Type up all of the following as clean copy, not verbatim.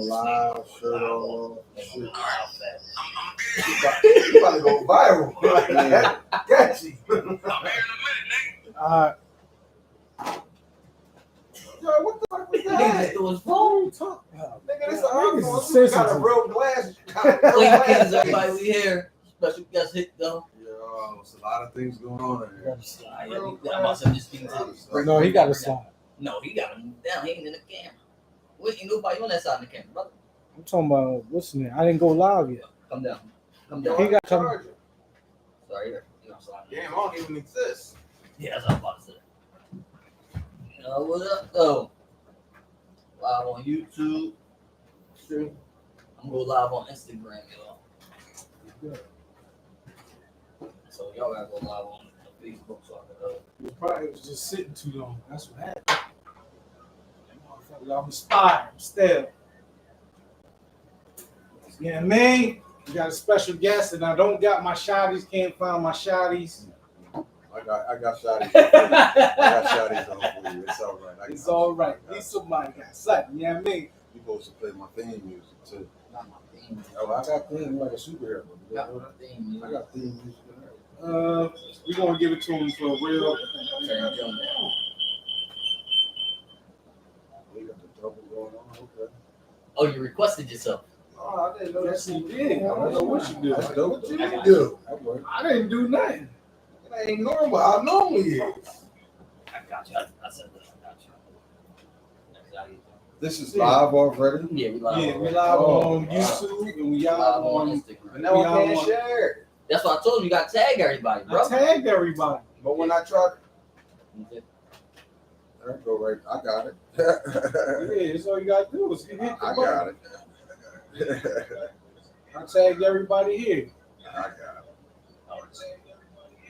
live, shirt off, shit. You about to go viral. Yeah. Catchy. Yo, what the fuck was that? Niggas threw his phone. Nigga, this Niggas iPhone. is You got a sensitive. real glass. Clean kids, everybody we here. Special guest hickdoe. Yo, it's a lot of things going on in here. I'm about to send this thing to No, he got a slide. No, he got to move down. He ain't in the camera. We ain't nobody on that side of the camera, brother. I'm talking about what's the name? I didn't go live yet. Come down. Come He down. got some. Charger. Sorry, you don't slide. Damn, I don't even exist. Yeah, that's what I'm about to say. What up, though? Live on YouTube. Stream. I'm going live on Instagram, y'all. So y'all gotta go live on Facebook so I can You probably was just sitting too long. That's what happened. That motherfucker, I'm inspired still. You know what I mean? We got a special guest, and I don't got my shotties. Can't find my shotties. I got shotties. I got shotties on for you. It's all right. It's all right. At least somebody got something. You know what I mean? You supposed to play my theme music too. Not my theme. Oh, I got theme like a superhero. Got my theme. I got theme music. We're gonna give it to him for real. Turn Joe down. We got the double going on. Okay. Oh, you requested yourself. Oh, I didn't know Yes, that. he did. I don't know what you do. That's dope. What you do? That worked. I didn't do nothing. That ain't normal. How normal is. I got you. I said this. I got you. Next out here. This is live already. Yeah, we live. Yeah, we on live Oh, on YouTube and we live live on on. Instagram. And now I can't share it. That's why I told him you got to tag everybody, bro. I tagged everybody. But when I tried, There go right. I got it. Yeah, that's all you gotta do is hit the I button. got it. I tagged everybody here. I got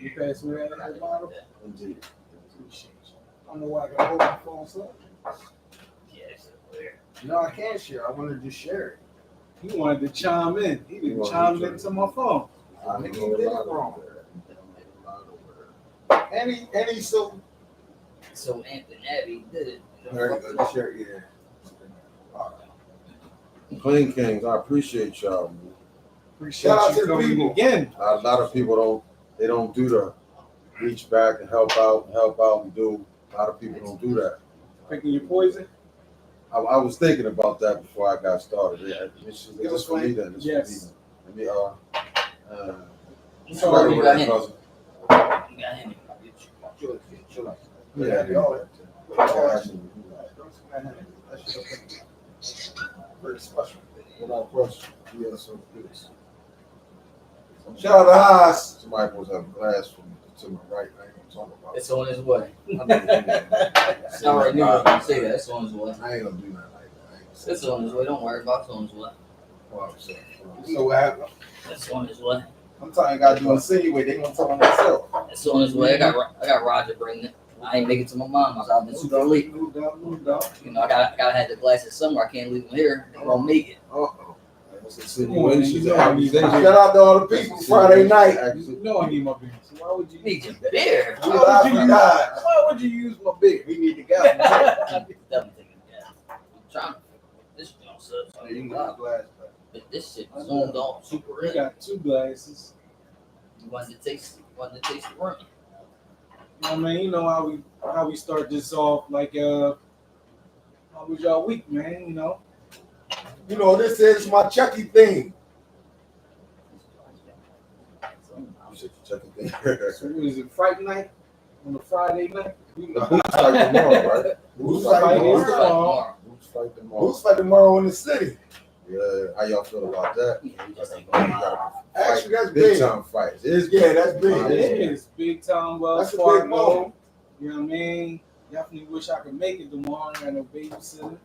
You pass me that bottle? it. Indeed. Appreciate you. I don't know why I gotta hold my phone so. Yeah, it's weird. no, I can't share. I wanted to share it. He wanted to chime in. He didn't chime into my phone. I think he did it wrong. And he so. So Anthony Abbey did it. Very good. Share, yeah. Clean Kings, I appreciate y'all. Man. Appreciate Shout out you to the coming people. again. A lot of people don't do the reach back and help out and do. A lot of people don't do that. Picking your poison? I was thinking about that before I got started. Yeah, it's just for me then. It's Yes. for me then. Let me So right you over got there, him. cousin. You got him. Very special. Without question. Yeah, so please. Shout out to Haas. Somebody supposed to have a glass from to my right. I ain't gonna talk about it. It's on his way. I I already knew I was gonna say that. It's on his way. ain't gonna do nothing like that. I ain't gonna It's on his way. Don't worry about it. It's on his way. say So what happened? It's on his way. Sometimes you gotta do insinuate. They gonna tell on themselves. It's on his way. I got Roger bringing it. I ain't make it to my mom. I've been super late. No doubt. You know, I gotta have the glasses somewhere. I can't leave them here. They won't make it. Uh-oh. That's insinuations. You know I need accusations. Shout out to all the people Friday night. You know I need my beer. So why would you Need your beer. Why would you use my beer? We need to go. Definitely taking it down. I'm trying to this joint so You can got a glass back. but this shit zoomed on super We in. got 2 glasses. You wanted to taste the rum. I mean, you know how we start this off, like how was y'all week, man? You know? You know, this is my Chucky thing. You should check it So what is it, Fright night? On a Friday night? The Boots fight tomorrow, right? Who's fight fighting is tomorrow? Boots fight tomorrow. Who's fighting tomorrow in the city? Yeah, how y'all feel about that? Yeah, we just ain't You going gotta Actually, that's big big. time fights. It's Yeah, that's big. It is big time Wells That's a big Fargo. moment. You know what I mean? Definitely wish I could make it tomorrow. I got no babysitter.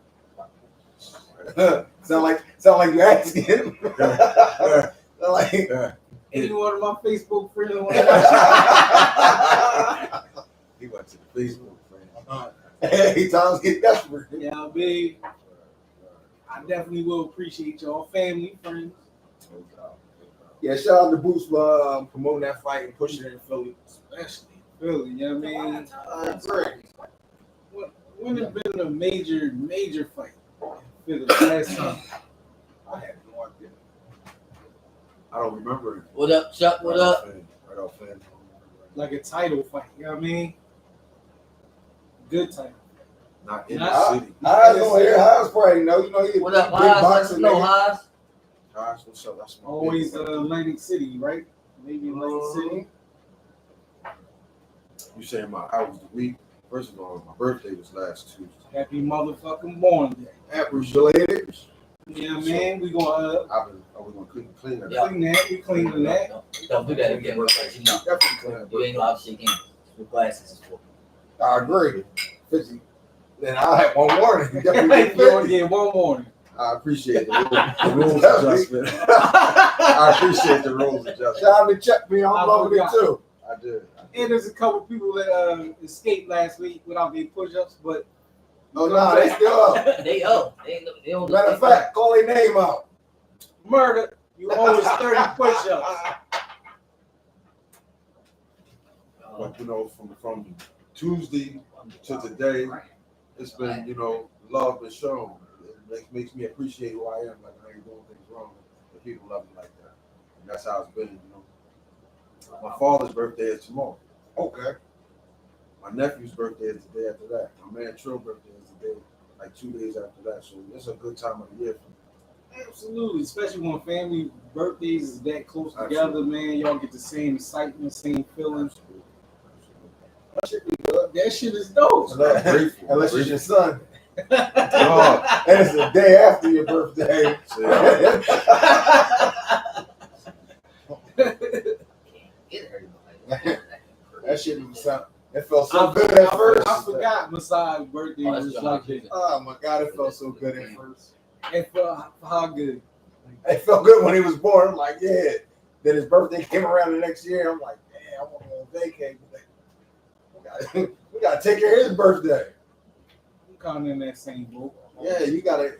sound like you asking him. Like, Any one of my Facebook friends He went to the Facebook friend. hey, times get desperate. yeah, big. I definitely will appreciate y'all, family, friends. Yeah, shout out to Boots for promoting that fight and pushing it in Philly. Especially Philly, you know what I mean? Great. When has been a major fight in Philly last time? I don't remember it. What up, Chuck? What up? Right off fan. Like a title fight, you know what I mean? Good title. Not in Nah. the city. Haas on here. Haas probably know. You know, he What up, big Haas? boxer, No, nigga. Haas. Gosh, what's up? That's my Always big brother. Atlantic City, right? Maybe Atlantic City. You saying I was the week? First of all, my birthday was last Tuesday. Happy motherfucking born day. Apple related. Yeah, man. We gonna We're gonna clean that Yeah. up. clean that. We cleaning that. Don't do that again. We're like, you know, Definitely clean up. you ain't allowed to shake hands. Your glasses is for. I agree. 50. Then I'll have one warning. You You definitely only get get one morning. I appreciate the rules adjustment. I appreciate the rules adjustment. Shout out to Chuck me. I'm I loving it forgot. too. I did. And there's a couple people that escaped last week without their push-ups, but Oh, nah, they still up. They owe. They don't. Matter of fact, call their name out. murder, you owe us 30 push-ups. But you know, from Tuesday to today, it's been, you know, love is shown. It makes me appreciate who I am. Like I ain't doing things wrong. The people love me like that, and that's how it's been. You know, my father's birthday is tomorrow. Okay. My nephew's birthday is the day after that. My man Trill's birthday is the day, like 2 days after that. So it's a good time of the year for me. Absolutely, especially when family birthdays is that close together, man. Y'all get the same excitement, same feelings. That should be good. That shit is dope. I'm grateful. Unless it's your son. Oh, And it's the day after your birthday. see, That shit was something. It felt so good at first. I forgot Masai's birthday Oh, that's was John like Hopkins. that. Oh my God, it felt so good at first. It felt how good. It felt good when he was born. I'm like, yeah. Then his birthday came around the next year. I'm like, man, I want to go on vacation. We gotta take care of his birthday. I'm kind of in that same boat. Yeah, you gotta.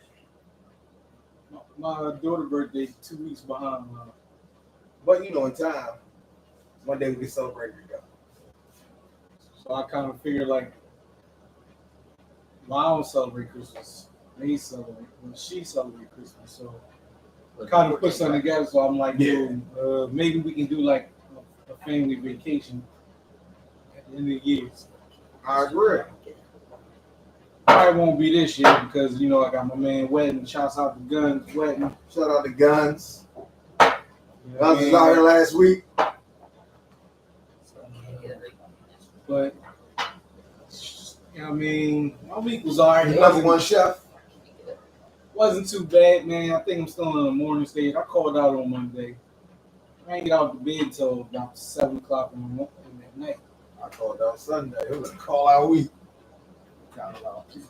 My daughter's birthday 2 weeks behind mine. But you know, in time, one day we can celebrate together. So I kind of figured like, well, I don't celebrate Christmas. They celebrate, well, she celebrate Christmas. So kind of put something together. So I'm like, yo, maybe we can do like a family vacation at the end of the year. I agree. Probably won't be this year because you know I got my man wedding. Shouts out to Guns wedding. Shout out to Guns. You know what I Guns was mean? out here last week. But you know what I mean, my week was alright. It Number one chef. wasn't too bad, man. I think I'm still in the morning stage. I called out on Monday. I ain't get out of bed till about 7 o'clock in the morning at night. I called out Sunday. It was a call out week.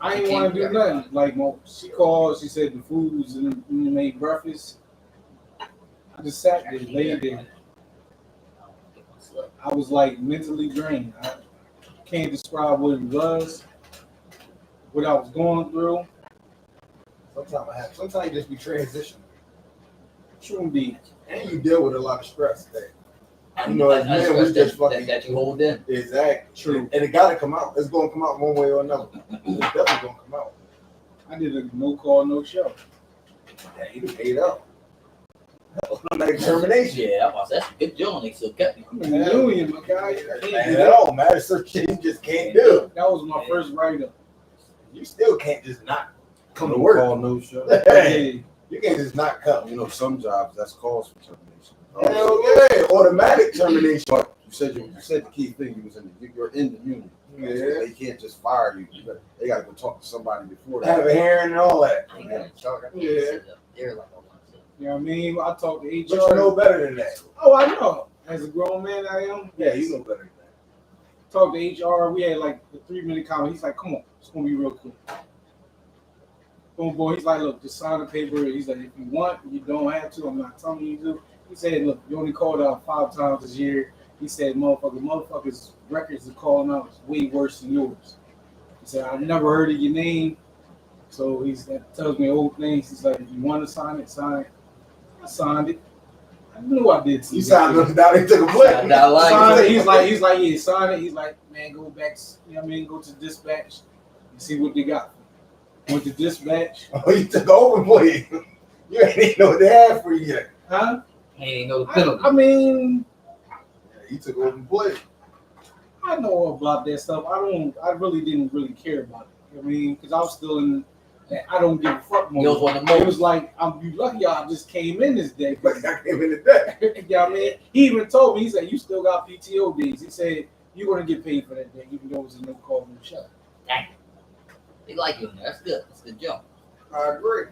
I ain't want to do nothing. Like, she called, she said the food was in, we made breakfast. I just sat there, laid there. I was like mentally drained. I can't describe what it was, what I was going through. Sometimes you just be transitioning. True indeed. And you deal with a lot of stress there. You know, as men, we just fucking. that you hold in. Exactly. True. And it gotta come out. It's gonna come out one way or another. It's definitely gonna come out. I did a no call, no show. Yeah, you done paid up. Automatic termination. Yeah, that's a good job. They still kept you. I'm in the union, my guy. You can't do Man, that. that don't matter. Certain shit you just can't do. That was my first write-up. You still can't just not come to no work. call, no show. Hey, you can't just not come. You know, some jobs that's cause for termination. Hell yeah, automatic termination. But you said the key thing. You're in the union. Yeah. They can't just fire you. They got to go talk to somebody before that. Have a hearing and all that. Yeah. They're like, You know what I mean? I talked to HR. But you know better than that. Oh, I know. As a grown man I am. Yeah, you know better than that. Talked to HR. We had like a 3-minute comment. He's like, come on, it's going to be real quick. Boom, boy. He's like, look, just sign the paper. He's like, if you want, you don't have to. I'm not telling you to. He said, look, you only called out 5 times this year. He said, motherfuckers' records of calling out is way worse than yours. He said, I've never heard of your name. So that tells me old things. He's like, if you want to sign it, sign it. I signed it. I knew I did. You signed them down, they took a play. Signed that line. Signed it. He's like, yeah, sign it. He's like, man, go back, you know what I mean? Go to dispatch and see what they got. Went to dispatch. Oh, you took over play. You ain't even know what they had for you yet. Huh? He ain't know the penalty. I mean, Yeah, he took over and played. I know about that stuff. I really didn't care about it. I mean, because I was still in. I don't give a fuck more. You was one of the It most. was like, you lucky I just came in this day. Like I came in today. You know what I mean? He even told me, he said, you still got PTO days. He said, you're going to get paid for that day, even though it was a no call, no shot. Dang. They like you in there. That's good. That's a good jump. I agree.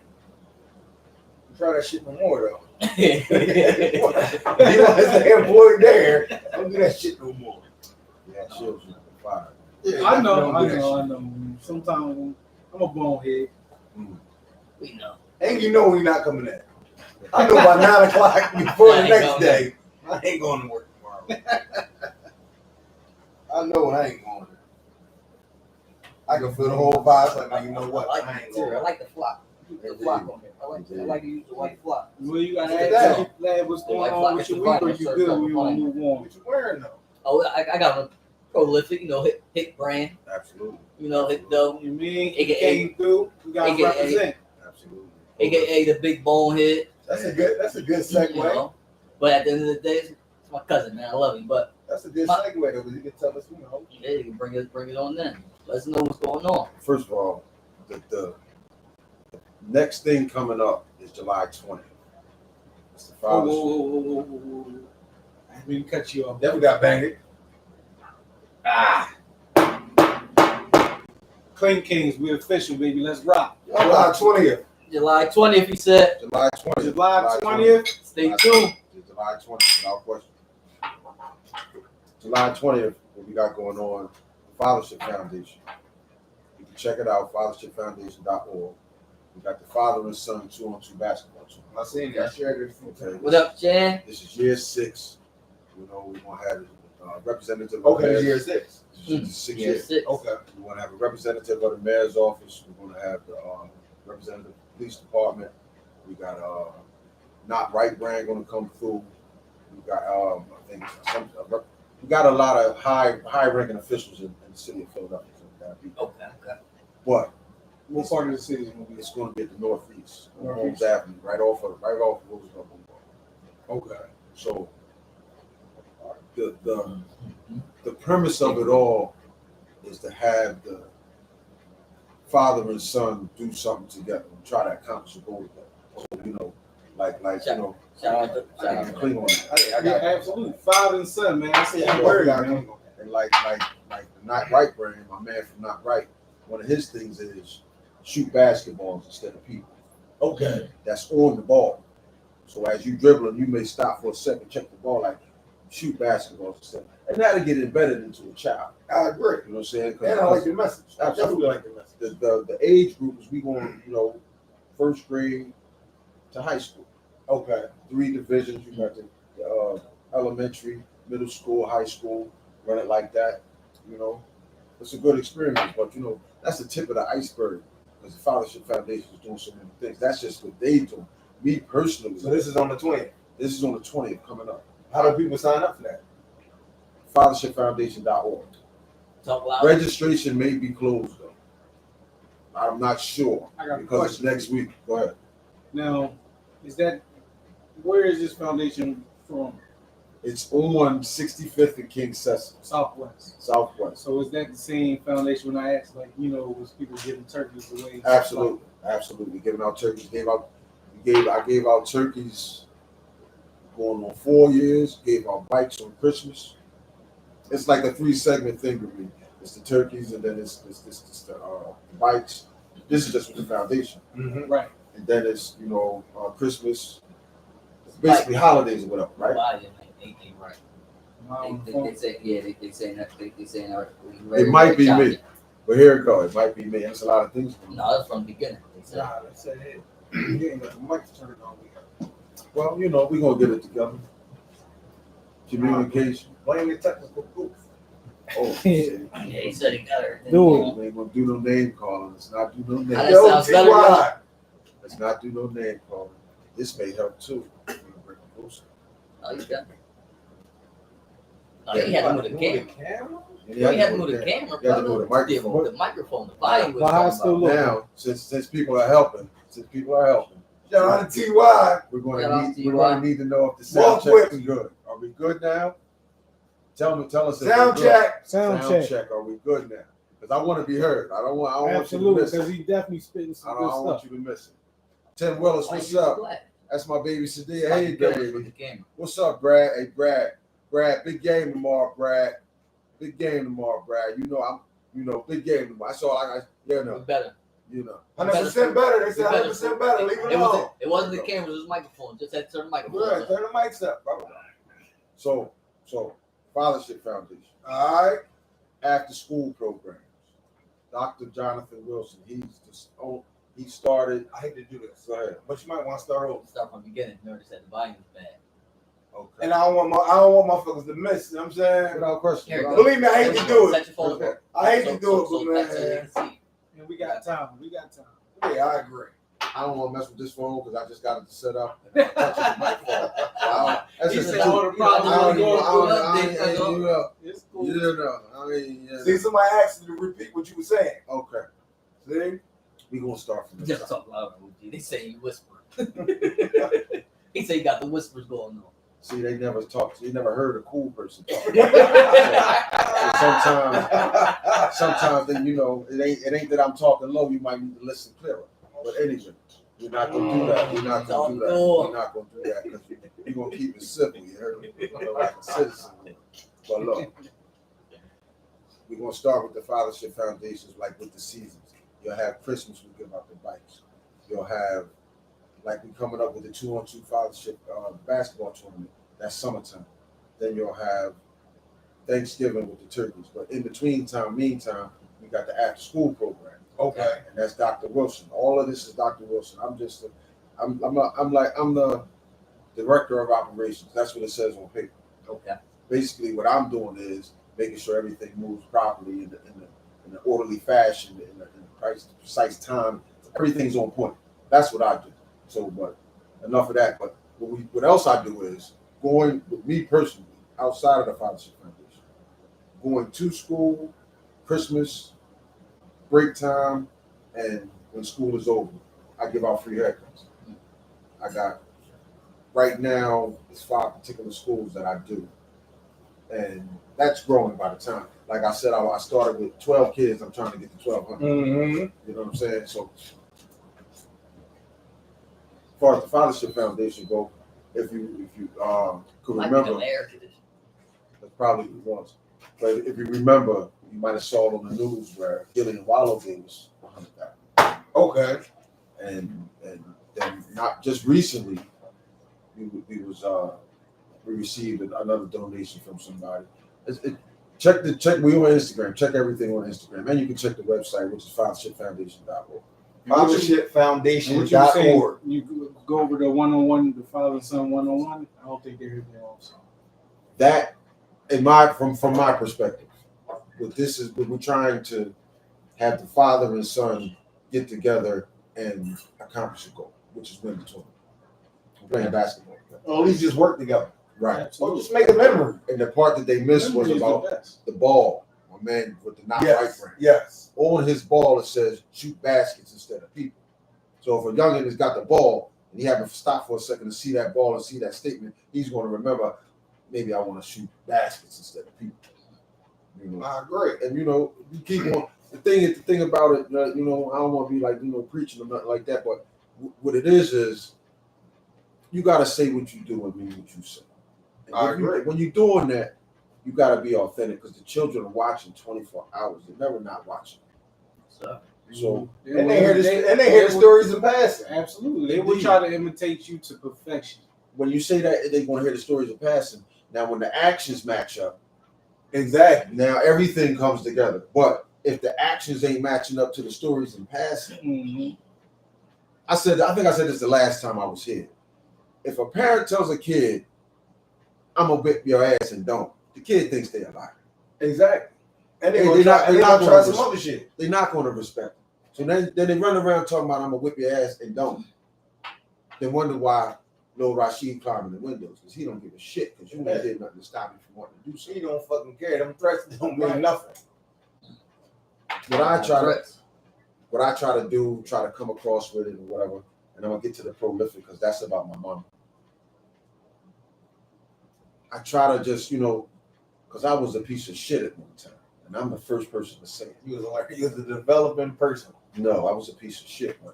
Try that shit no more though. Yeah. You want to say employee there? Don't do that shit no more. Yeah, Shields was fired. Yeah, I know. don't do that shit. Sometimes I'm a bonehead. We know. And you know we not coming in. I know by 9 o'clock before the next day, I ain't going to work tomorrow. I know I ain't going there. I can feel the whole vibe. Like, man, you know what? I like I it ain't too. going. I like the flock. The flock on there. I like to use the white flock. Well, you got Sit to down. ask you, lad, what's going Like, on with it's your the week, or vinyl you shirt, good, the or you want to vinyl. move on? What you wearing though? Oh, I got a prolific, hit brand, Absolutely. hickdoe, You mean, AKA came through, you got to AKA represent. Absolutely. aka the big bonehead. That's a good segue. You know? But at the end of the day, it's my cousin, man. I love him. But That's a good segue though, because you can tell us, you know. yeah, you can bring it on then. Let us know what's going on. First of all, the next thing coming up is July 20th. It's the Father's Whoa. I didn't mean to cut you off. Never got banged. Clean Kings, we official, baby. Let's rock. July 20th. July 20th, he said. July 20th. July 20th. Stay tuned. July 20th, without question. July 20th, what we got going on, the Fathership Foundation. You can check it out, fathershipfoundation.org. We got the father and son 2-on-2 basketball team. I seen that. I shared it. Okay. What up, Jan? This is year 6. You know, we're going to have a representative of Okay, the it's mayor's. year 6. This is 6 Yeah, years. 6. Okay. We want to have a representative of the mayor's office. We're going to have the representative of the police department. We got Not Right brand going to come through. We got I think we got a lot of high ranking officials in the city of Philadelphia. Okay. But What part of the city is going to be? it's going to be at the northeast, on Northeast. Holmes Avenue, right off Roosevelt Boulevard. Okay. So the premise of it all is to have the father and son do something together and try to accomplish a goal together. So, you know, like you know, Shout out to clean on that. I got Absolutely. Father and son, man. I see Yeah, you word, worried, man. man. And like the Not Right brand, my man from Not Right, one of his things is shoot basketballs instead of people. Okay. That's on the ball. So as you dribbling, you may stop for a second, check the ball, like shoot basketballs instead. And that'll get embedded into a child. I agree. You know what I'm saying? And I like the message. I definitely like the message. The age group is we going, you know, first grade to high school. Okay. 3 divisions. You got the elementary, middle school, high school, run it like that. You know, it's a good experience, but you know, that's the tip of the iceberg. Because the Fathership Foundation is doing so many things. That's just what they do. Me personally, So this is on the 20th. this is on the 20th coming up. How do people sign up for that? Fathershipfoundation.org. Talk loud. Registration may be closed though. I'm not sure I got a because it's question. next week. Go ahead. Now, where is this foundation from? It's on 65th and King Cecil, Southwest. Southwest. So is that the same foundation when I asked, like, you know, was people giving turkeys away? Absolutely. Giving out turkeys. I gave out turkeys going on 4 years. Gave out bikes on Christmas. It's like a 3-segment thing with me. It's the turkeys, and then it's the bikes. This is just with the foundation, Mm-hmm. Right. and then it's Christmas. It's basically holidays or whatever, right? Right. They say they saying It might be me, but here it goes. It might be me. There's a lot of things. No, that's from the beginning. They said. Nah, that's it. You ain't got the mic to turn it on. Well, you know, we're gonna get it together. Communication. Blame the technical goof. Oh, shit. Yeah, he said he got her. Do We ain't gonna do no name calling. Let's not do no name. That Yo, sounds better T.Y. Let's not do no name calling. This may help too. Oh, you got it. Oh, he had to move the camera. Yeah, He had to move the camera, You had to move the brother. microphone. The microphone, the volume was Well, how talking it's still about. look? Now, since people are helping, Shout out to TY. We're Shout gonna out to we're you, gonna Rob. need to know if the sound Walk check with is me. good. Are we good now? Tell us if Sound we're good. check. Sound check. Are we good now? Because I want to be heard. I don't want you to Absolutely, miss because it. he definitely spitting I some don't good want stuff. you to miss it. Tim Willis, what's up? That's my baby Sadia. Hey, baby. What's up, Brad? Hey, Brad, big game tomorrow, Brad. Big game tomorrow, Brad. Big game tomorrow. That's all I got. Yeah, no. Better. 100% better. They said 100% better. Leave it alone. It wasn't the cameras, it was microphone. Just had to turn the microphone. Right, turn the mics up, bro. So Fathership Foundation. All right. After school programs. Dr. Jonathan Wilson. He started. I hate to do this. Go ahead. But you might want to start over. Start from the beginning. Notice that the volume's bad. Okay. And I don't want motherfuckers to miss. You know what I'm saying? Without question. Here, Believe me, I hate to do Set it. your phone up. I hate to do it, So but that's so they man. can see. And we got time. Yeah, I agree. I don't want to mess with this phone because I just got it to set up. And I'm touching my phone. That's He just said two. all the problems I are going It's cool. Yeah. See, somebody asked you to repeat what you were saying. Okay. See? We gonna start from this Just side. talk louder, OG. They say you whisper. He say you got the whispers going on. See, they never talk. They never heard a cool person talk. So Sometimes. sometimes then it ain't that I'm talking low. You might need to listen clearer. But anyway, we're not gonna do that. We're not gonna do that because we're gonna keep it simple. You heard me? Like a citizen. But look, we're gonna start with the Fathership Foundations, like with the seasons. You'll have Christmas, we give out the bikes. You'll have, like, we coming up with the 2-on-2 Fathership basketball tournament. That's summertime. Then you'll have Thanksgiving with the turkeys. But in meantime, we got the after school program. Okay. And that's Dr. Wilson. All of this is Dr. Wilson. I'm the director of operations. That's what it says on paper. Okay. Basically, what I'm doing is making sure everything moves properly in the orderly fashion, in the precise time. Everything's on point. That's what I do. So, but enough of that. But what else I do is going with me personally outside of the Fathership Foundation, going to school, Christmas, break time, and when school is over, I give out free haircuts. I got right now it's 5 particular schools that I do, and that's growing by the time. Like I said, I started with 12 kids. I'm trying to get to 1,200. Mm-hmm. You know what I'm saying? So, as far as the Fathership Foundation go, if you could remember, that's probably what it was. But if you remember, you might have saw it on the news where Gillian Wallow gave us $100,000. Okay. And then not just recently, we received another donation from somebody. Check. We on Instagram. Check everything on Instagram, and you can check the website, which is fathershipfoundation.org. Fathershipfoundation.org. You go over the one-on-one, the father and son one-on-one. I don't think they're here also. That, from my perspective, we're trying to have the father and son get together and accomplish a goal, which is win the tournament. We're playing basketball. Or at least just work together. Right. Or just make a memory. And the part that they missed was about the ball. My man with the not right brain. Yes. On his ball, it says shoot baskets instead of people. So if a youngin has got the ball and he haven't stopped for a second to see that ball and see that statement, he's going to remember, maybe I want to shoot baskets instead of people. I agree. And you keep on. The thing about it, I don't want to be like preaching or nothing like that, but what it is you got to say what you do and mean what you say. And I agree. When you're doing that, you got to be authentic because the children are watching 24 hours. They're never not watching. So and they hear the stories in passing. Absolutely, they will try to imitate you to perfection. When you say that, they're going to hear the stories of passing. Now, when the actions match up, exactly. Now everything comes together. But if the actions ain't matching up to the stories in passing, I think I said this the last time I was here. If a parent tells a kid, "I'm gonna whip your ass," and don't, the kid thinks they're a liar. Exactly. And they're not try some other shit. They're not going to respect it. So then they run around talking about, "I'm gonna whip your ass," and don't. They wonder why Lil Rashid climbing the windows because he don't give a shit because you ain't did nothing to stop him from wanting to do something. He don't fucking care. Them threats don't mean nothing. What I try to do, try to come across with it or whatever, and I'm gonna get to the prolific because that's about my mom. I try to just, because I was a piece of shit at one time, and I'm the first person to say it. You was a developing person. No, I was a piece of shit, man.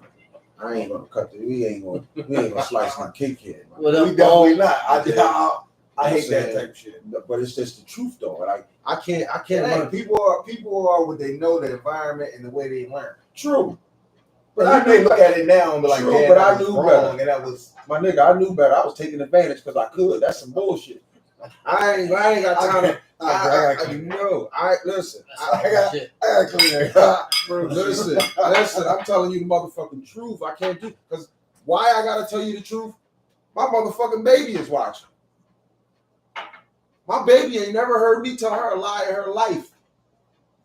I ain't gonna cut the. We ain't gonna slice my cake here. Well, We definitely not. I hate saying, that type of shit. But it's just the truth, though. Like I can't Hey, learn. people are what they know, the environment and the way they learn. True, But I may look at it now and be like, True, yeah, but that I was knew wrong, better. and that was. my nigga. I knew better. I was taking advantage because I could. That's some bullshit. I ain't got time to. Listen. I gotta clean that. Listen. I'm telling you the motherfucking truth. I can't do because why I gotta tell you the truth? My motherfucking baby is watching. My baby ain't never heard me tell her a lie in her life,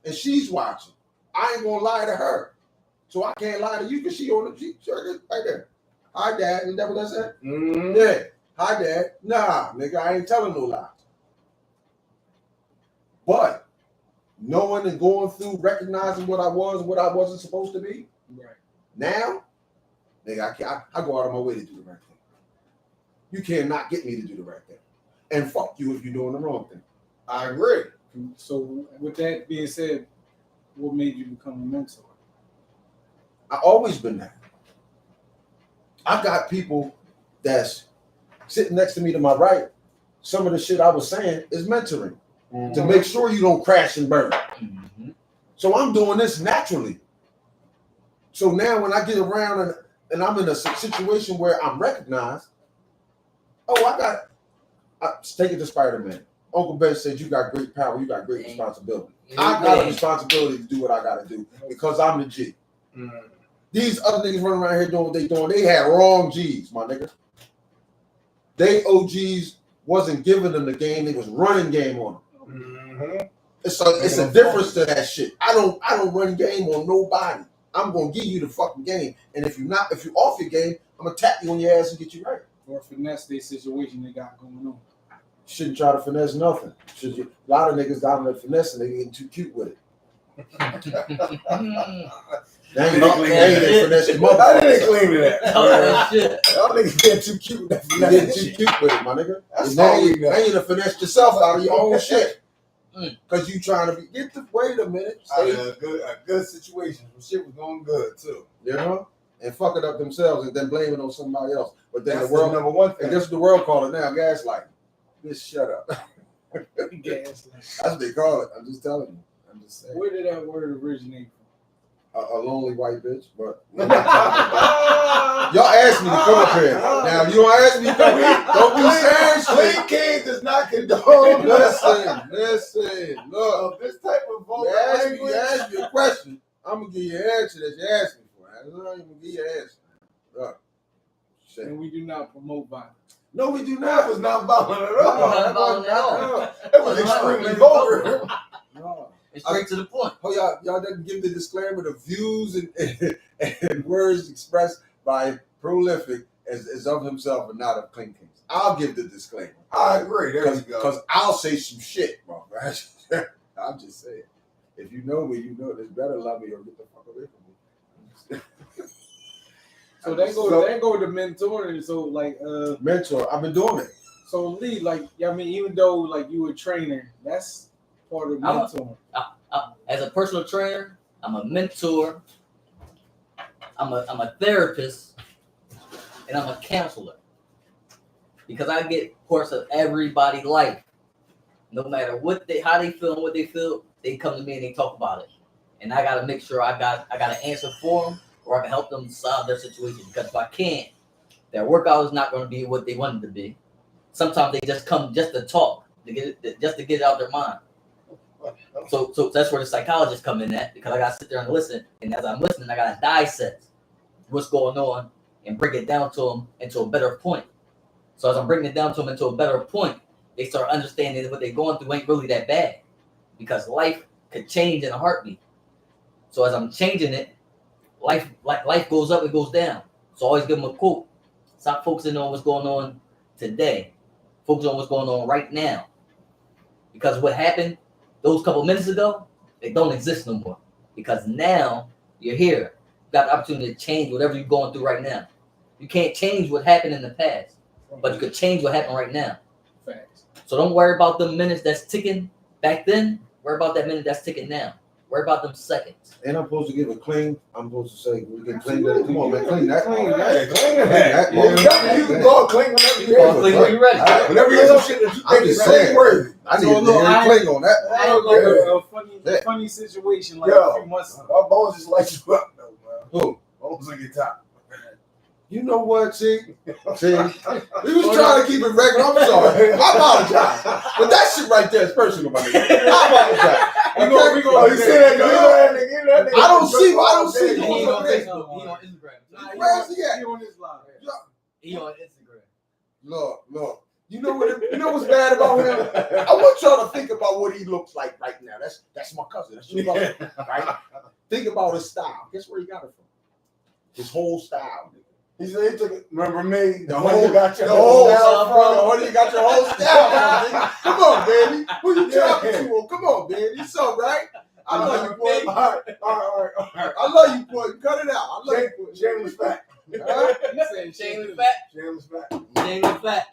and she's watching. I ain't gonna lie to her, so I can't lie to you because she on the right there. Hi, Dad. Isn't that what I said? Mm-hmm. Yeah. Hi, Dad. Nah, nigga, I ain't telling no lies. But knowing and going through, recognizing what I was and what I wasn't supposed to be. Right. Now, nigga, I go out of my way to do the right thing. You cannot get me to do the right thing. And fuck you if you're doing the wrong thing. I agree. So with that being said, what made you become a mentor? I always been that. I got people that's sitting next to me to my right. Some of the shit I was saying is mentoring to make sure you don't crash and burn. Mm-hmm. So I'm doing this naturally. So now when I get around and I'm in a situation where I'm recognized, take it to Spider-Man. Uncle Ben said, you got great power, you got great responsibility. I got a responsibility to do what I got to do because I'm the G. These other niggas running around here doing what they doing, they had wrong G's, my nigga. They OGs wasn't giving them the game, they was running game on them. Mm-hmm. It's a difference to that shit. I don't run game on nobody. I'm gonna give you the fucking game. And if you off your game, I'm gonna tap you on your ass and get you right. Or finesse their situation they got going on. Shouldn't try to finesse nothing. A lot of niggas down there finessing, they getting too cute with it. They ain't finesse your mother. I didn't claim that. Oh, shit. Y'all niggas getting too cute with that You getting finesse too shit. cute with it, my nigga. That's Now all we you know. to finesse yourself out of your own shit. Because you trying to wait a minute. A good situation. Some shit was going good too. And fuck it up themselves and then blame it on somebody else. But then That's the world, number one thing. and this is the world calling now, gaslighting. Just shut up. Gas. That's what they call it. I'm just telling you. I'm just saying. Where did that word originate A lonely white bitch, but Y'all y'all asked me to come up here. Now if you don't ask me to come here, don't be saying shit. Clean King does not condone. Listen, look. This type of vulgar You language. ask me a question, I'm gonna give you an answer that you asked me for. I'm not even gonna give you an answer. Look. Shit. and we do not promote violence. No, we do That not. was not violent at Not all. violent at all. It was extremely vulgar. No. It's straight to the point. Oh, y'all didn't give the disclaimer. The views and words expressed by Prolific is of himself and not of Clean Kings. I'll give the disclaimer. I agree. There you go. Because I'll say some shit, bro. I'm just saying. If you know me, you know this. Better love me or get the fuck away from me. So that go with the mentoring. So like mentor. I've been doing it. So Lee, like even though like you a trainer, that's part of mentoring. As a personal trainer, I'm a mentor. I'm a therapist, and I'm a counselor. Because I get parts of everybody's life. No matter how they feel and what they feel, they come to me and they talk about it. And I gotta make sure I got an answer for them, or I can help them solve their situation. Because if I can't, their workout is not going to be what they want it to be. Sometimes they just come just to talk, to get it out their mind. So that's where the psychologists come in at, because I got to sit there and listen. And as I'm listening, I got to dissect what's going on and bring it down to them into a better point. So as I'm bringing it down to them into a better point, they start understanding that what they're going through ain't really that bad, because life could change in a heartbeat. So as I'm changing it, life goes up, it goes down. So always give them a quote. Stop focusing on what's going on today. Focus on what's going on right now. Because what happened those couple minutes ago, they don't exist no more. Because now you're here. You got the opportunity to change whatever you're going through right now. You can't change what happened in the past, but you could change what happened right now. Facts. So don't worry about the minutes that's ticking back then. Worry about that minute that's ticking now. Worry about them seconds. And I'm supposed to give a clean. I'm supposed to say we can clean that. Come on, man, clean that. Clean Yeah, that. clean that. Yeah. You can go clean whenever You you're gonna ready. clean when you ready. Whenever you get some shit that you I'm think is just saying. clean worthy. I need So, to look, hear I- clean on that. I had like Yeah. a funny situation like Yo. a few months ago. My bones just light you up, though, man. Who? Bones on your top. You know what, see? We was trying to keep it regular. I'm sorry. I apologize. But that shit right there is personal, my nigga. I apologize. We gonna Oh, you see that? I don't see. I don't see. He ain't on Facebook. He on Instagram. Where's he at? He on his line. He on Instagram. Look. You know what's bad about him? I want y'all to think about what he looks like right now. That's my cousin. That's your brother, right? Think about his style. Guess where he got it from? His whole style. Nigga. He said he took it. Remember me? The whole got your whole style from. You got your whole style from, nigga. Come on, baby. Who you talking to? Come on, baby. It's all right. I love you, boy. All right. I love you, boy. Cut it out. I love you, boy. Shameless fact. He said Shameless fat. Shameless fact. Shameless fat.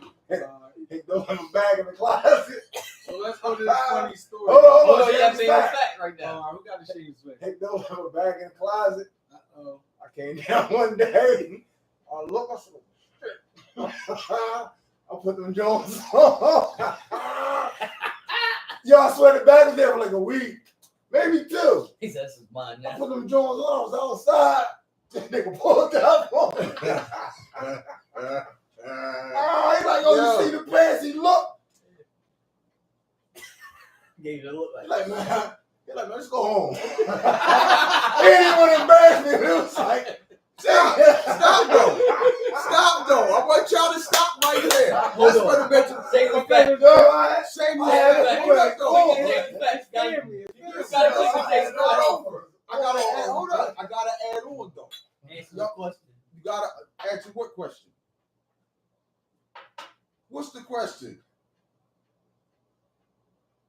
He don't have a bag in the closet. So let's go to this funny story. Hold on. Oh, yeah, I'm shameless fat right now. Who got the shades back? He don't have a bag in the closet. Uh-oh. I came down one day. I look, I said, I put them Jones on. Yo, I swear the bag was there for like a week. Maybe 2. He said, "This is mine I now." put them Jones on. I was outside. This nigga pulled down on me. Oh, he like, oh, you see the pants? He looked. Gave you a look He like. like, man, let's go home. He didn't want to embarrass me. It was like, Stop though. Stop though. I want y'all to stop right there. Hold That's on. what the mental. Shameless fat. Shame I you. had Hold it. up, though. Shameless fat. Family. I gotta add. Hold up. I gotta add on though. Answer the question. You gotta answer what question? What's the question?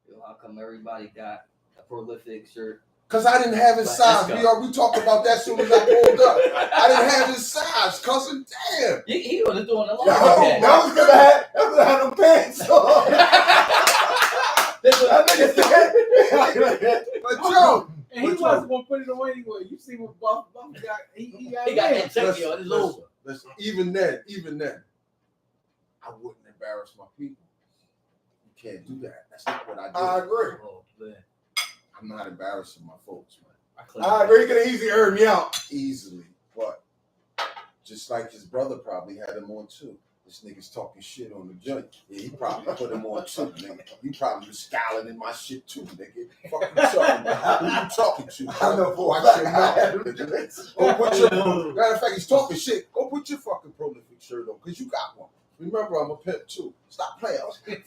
Yo, how come everybody got a prolific shirt? Cause I didn't have his Let's size. go. We talked about that as soon as I pulled up. I didn't have his size, cousin. Damn. He was doing a lot. That was because I had them pants on. That nigga said. But yo, And he wasn't gonna put it away anyway. You see what Buff got? He got He got in. that checky on his over. listen, even then, I wouldn't embarrass my people. You can't do that. That's not what I do. I agree. Oh, man. I'm not embarrassing my folks, man. I agree. You could have easily heard me out. Easily, but just like his brother probably had him on too. This nigga's talking shit on the joint. Yeah, he probably put him on too, nigga. You probably was scowling in my shit too, nigga. Fuck you talking about? Who you talking to? I know for a Watch fact your I mouth. had them joints. Go put your matter of fact, he's talking shit. Go put your fucking prolific shirt on, cause you got one. Remember, I'm a pimp too. Stop playing.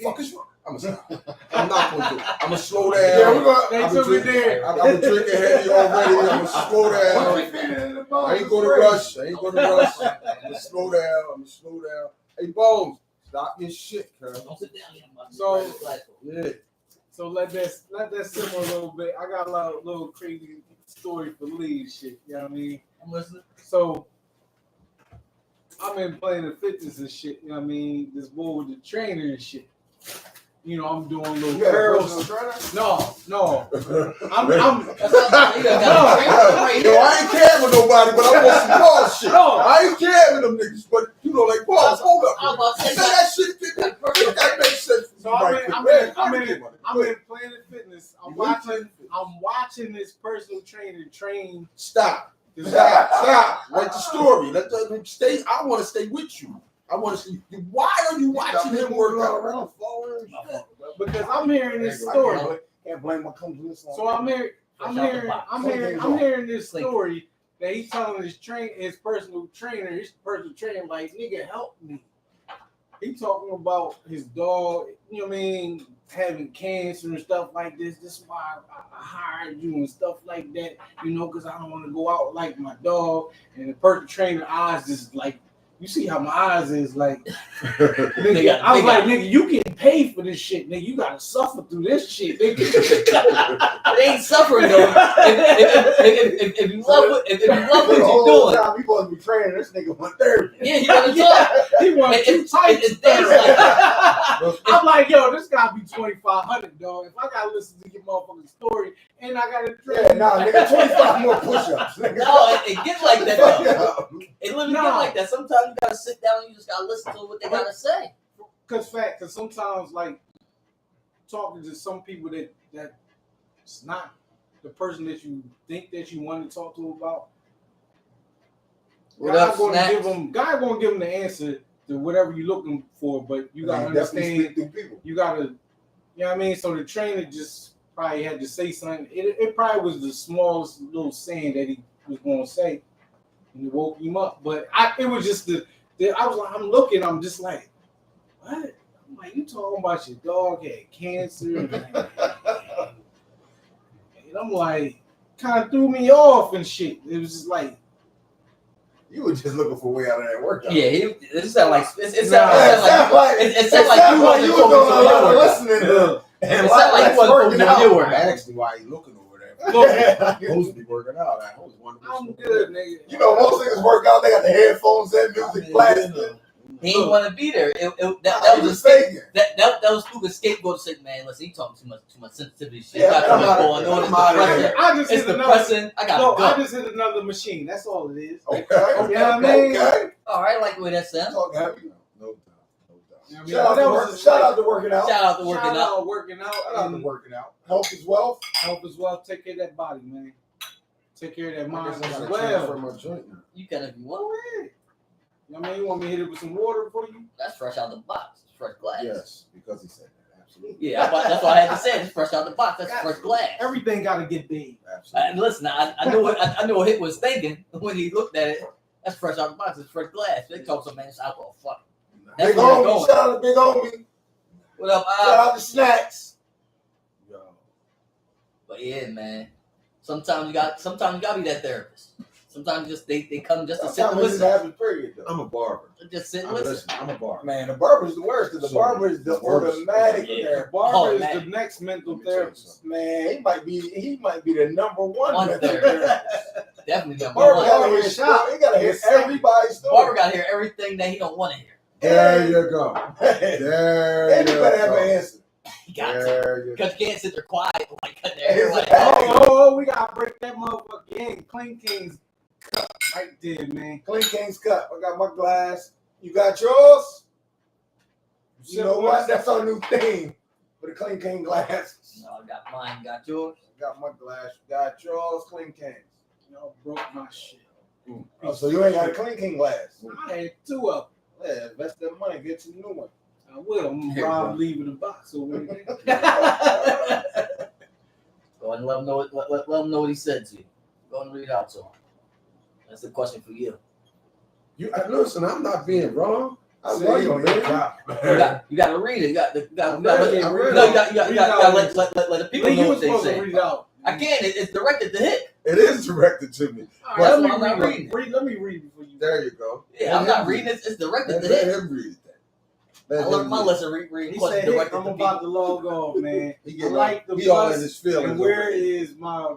Fuck is wrong? I'm gonna stop. I'm not gonna do it. I'm gonna slow down. Yeah, we're gonna. They took it there. I'm drinking heavy already. I'm gonna slow down. I ain't gonna rush. I'm gonna slow down. Hey, Bones, stop your shit, cuz. Don't sit down yet, man. So- Yeah. So let that simmer a little bit. I got a little crazy story for Lee and shit. You know what I mean? I'm listening. So I'm in playing the fitness and shit. You know what I mean? This boy with the trainer and shit. You know, I'm doing little curls. No. I'm Yo, That's not, you got right I ain't caring with nobody, but I want some Paul shit. No. I ain't caring with them niggas, but you know, like Paul, hold up. I'm about to Say say that shit, that makes sense. So I'm in Planet Fitness. I'm watching this personal trainer train. Stop. Write the story. Let them stay. I want to stay with you. I want to see. Why are you watching him work out? around? Because I'm hearing this story. Can't blame my company. So I'm hearing this story that he's telling his personal trainer, like, nigga, help me. He talking about his dog, you know what I mean, having cancer and stuff like this. This is why I hired you and stuff like that, you know, because I don't want to go out like my dog. And the personal trainer eyes just like, You see how my eyes is like, They nigga, got- I was they like, got- nigga, you getting paid for this shit, nigga. You gotta suffer through this shit, nigga. They ain't suffering though. If you love what if you love what you're doing, Time, you supposed to be training this nigga on therapy. yeah, you gotta talk. He wants It- two it's- types. it's damn right. I'm like, yo, this gotta be 2,500, dog. If I gotta listen to your motherfucking story and I gotta train, Yeah, nah, nigga, 25 more push-ups. Nigga. No, it gets like that though. Yeah. It literally No. get like that. Sometimes you gotta sit down and you just gotta listen to what they gotta say. Cause sometimes like talking to some people that's not the person that you think that you want to talk to about. What up, God Snaps? gonna give them the answer to whatever you're looking for, but you gotta Definitely understand. speak through people. You gotta, you know what I mean. So the trainer just probably had to say something. It probably was the smallest little saying that he was gonna say, and it woke him up. But it was just I was like, I'm just like, what? I'm like, you talking about your dog had cancer, and I'm like, kind of threw me off and shit. It was just like, You were just looking for a way out of that workout. Yeah, it sound like it Nah, sound like it sound like you was doing a lot of workout. listening to. And It sound like you wasn't working doing out. your I workout. asked him why he looking over there. look, Supposed to be working out. I was wondering. I'm good, nigga. You know, most niggas work out, they got the headphones in, music blasting. He didn't want to be there. That That was a mistaken. that was stupid scapegoat shit, man. Listen, he talking too much sensitivity shit. Yeah, Got too much I'm going on. outta It's here. depressing. I just It's hit another. depressing. I gotta No, go. I just hit another machine. That's all it is. Okay, You know what I mean? okay. All right, I like the way that sounds. Talk happy. No doubt. You know what I mean? Shout out That to was work- just shout like- out to working out. Shout out to working Shout out. out working out, Shout out to and working out. Health is wealth. help as well. Take care of that body, man. Take care of that I mind guess I as gotta transfer well. my joint now. You can if you want. Go ahead. You know what I mean? You want me to hit it with some water for you? That's fresh out the box. It's fresh glass. Yes, because he said that. Absolutely. Yeah, that's what I had to say. It's fresh out the box. That's fresh glass. Everything got to get big. Absolutely. And listen, I knew what Hick was thinking when he looked at it. That's fresh out the box. It's fresh glass. They talk some man, it's alcohol. Fuck. That's Big where they're homie. going. Shout out to Big homie. What up, Shout out to Snacks. Yo, But yeah, man. Sometimes you gotta be that therapist. Sometimes they come just to sit and Sometimes it's listen. happens, period, though. I'm a barber. Just sit and I'm, listen. listen, I'm a barber. Man, the barber's the worst, because the So, barber is the the worst. automatic Yeah. therapist. Barber Oh, is man. the next mental Let me tell you therapist. Man, he might be the number one One mental therapist. therapist. Definitely got Barber one. gotta Barber hear shot. he gotta hear It's second. everybody's story. Barber got to hear everything that he don't want to hear. There you go. Hey, There and you you better have go. an answer. He got to. There you go. Because you can't sit there quiet like cutting their hair. Like, Exactly. Oh, we got to break that motherfucker in. Clean King's cup right there, man. Clean King's cup. I got my glass. You got yours? You know what? That's our new theme for the Clean King glasses. no, I got mine. Got yours. Got my glass. You got yours. Clean Kings. Y'all broke my shit. Oh, so you ain't got a Clean King glass? I had two of them. Yeah, invest that money. Get you a new one. I will. I'm Here, gonna bro. leave it in the box over there. Go ahead and let him know. Let him know what he said to you. Go and read it out to him. That's the question for you. You listen. I'm not being wrong. I See, love you you, on your man. top. You got to read it. You got to I let read it. let the people Lee, know you what was they supposed say. to read it out. I can't. It's directed to Hick. It is directed to me. All That's right, why I'm not let reading me let me read it for you. There you go. Yeah, I'm not reading it. It's directed to Let Hick. him read that. I Let learned him my read. lesson. Read He questions said, "Hey, directed I'm to about people. to log off, man. He I get like the he all in bus, his feelings. and where over it. is my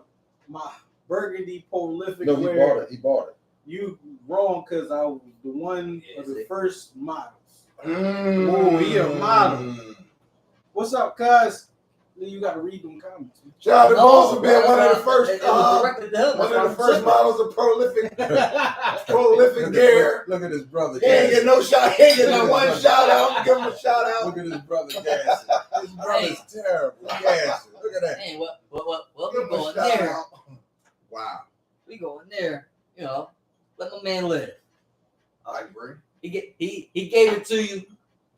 burgundy prolific No, he wear? bought it. He bought it. You wrong because I was the one Yeah, of the see. first models. Oh, he a model. What's up, cuz? You got to read them comments. Shout out to No, Bones for being one of the it first, was directed to him. one That's of why the I'm first saying. models of prolific Look gear. at his brother. He ain't get no shout. He ain't get no Look at one his shout out. I'm gonna give him a shout out. Look at his brother gassing. His brother's terrible. Gassing. Look at that. Hey, what we Give him a going shout there? out. Wow. We going there. You know, let my man live. I agree. He gave it to you.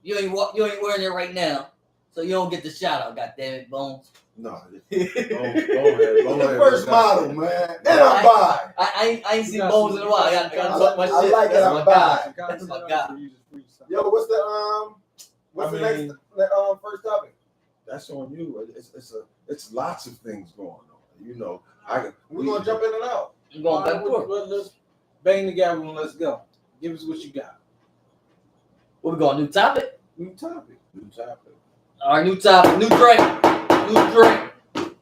You ain't wearing it right now, so you don't get the shout out. God damn it, Bones. No. He's the first model, man. And I'm bi. I ain't seen You got Bones some- in a while. I got talk my I shit. like it, That's I'm my bi. guy. That's my guy. Yo, what's the what's I the mean- next first topic? That's on you. It's lots of things going on. You know, We're gonna jump in and out. I'm going back and forth. Let's bang the gavel and let's go. Give us what you got. What we going? New topic? New topic. New topic. All right, new topic. New drink. New drink.